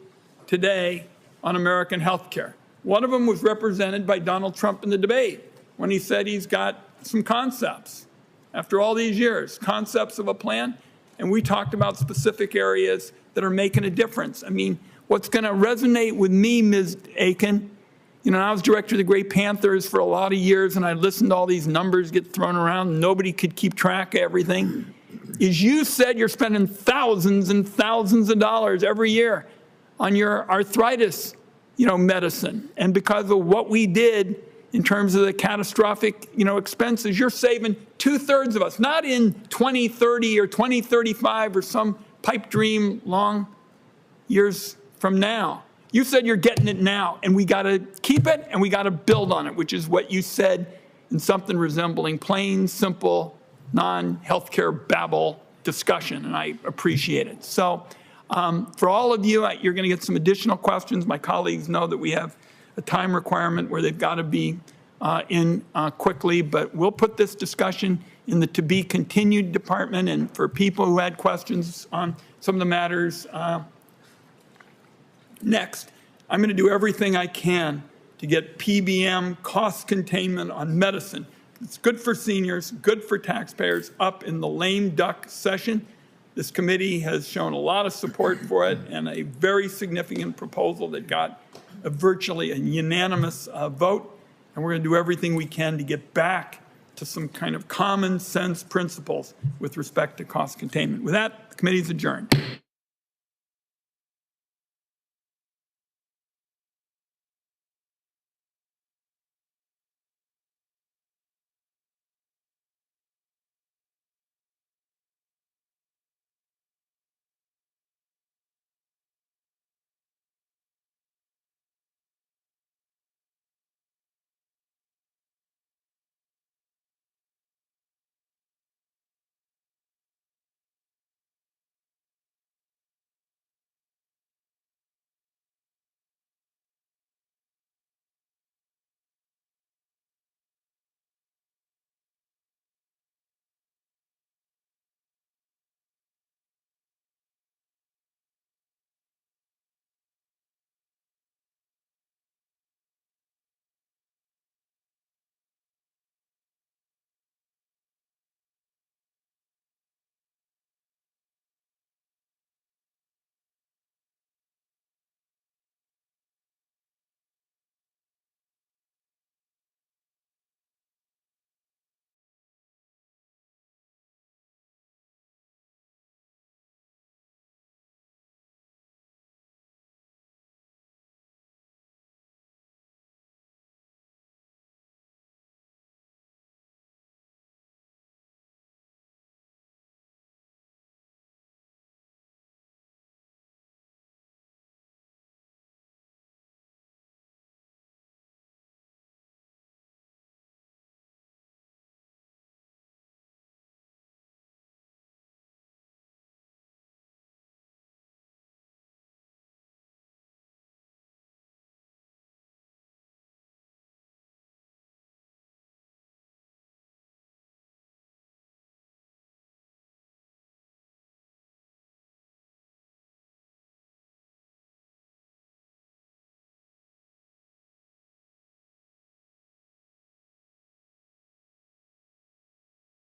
today on American health care. One of them was represented by Donald Trump in the debate when he said he's got some concepts. After all these years, concepts of a plan, and we talked about specific areas that are making a difference. I mean, what's going to resonate with me, Ms. Aiken, I was director of the Great Panthers for a lot of years, and I listened to all these numbers get thrown around. Nobody could keep track of everything. Is you said you're spending thousands and thousands of dollars every year on your arthritis, medicine. And because of what we did in terms of the catastrophic, expenses, you're saving 2/3 of us, not in 2030 or 2035 or some pipe dream long years from now. You said you're getting it now, and we got to keep it, and we got to build on it, which is what you said in something resembling plain, simple, non-healthcare babble discussion, and I appreciate it. So for all of you, you're going to get some additional questions. My colleagues know that we have a time requirement where they've got to be in quickly, but we'll put this discussion in the to-be-continued department, and for people who had questions on some of the matters next, I'm going to do everything I can to get PBM cost containment on medicine. It's good for seniors, good for taxpayers, up in the lame duck session. This committee has shown a lot of support for it, and a very significant proposal that got virtually a unanimous vote. And we're going to do everything we can to get back to some kind of common sense principles with respect to cost containment. With that, the committee is adjourned.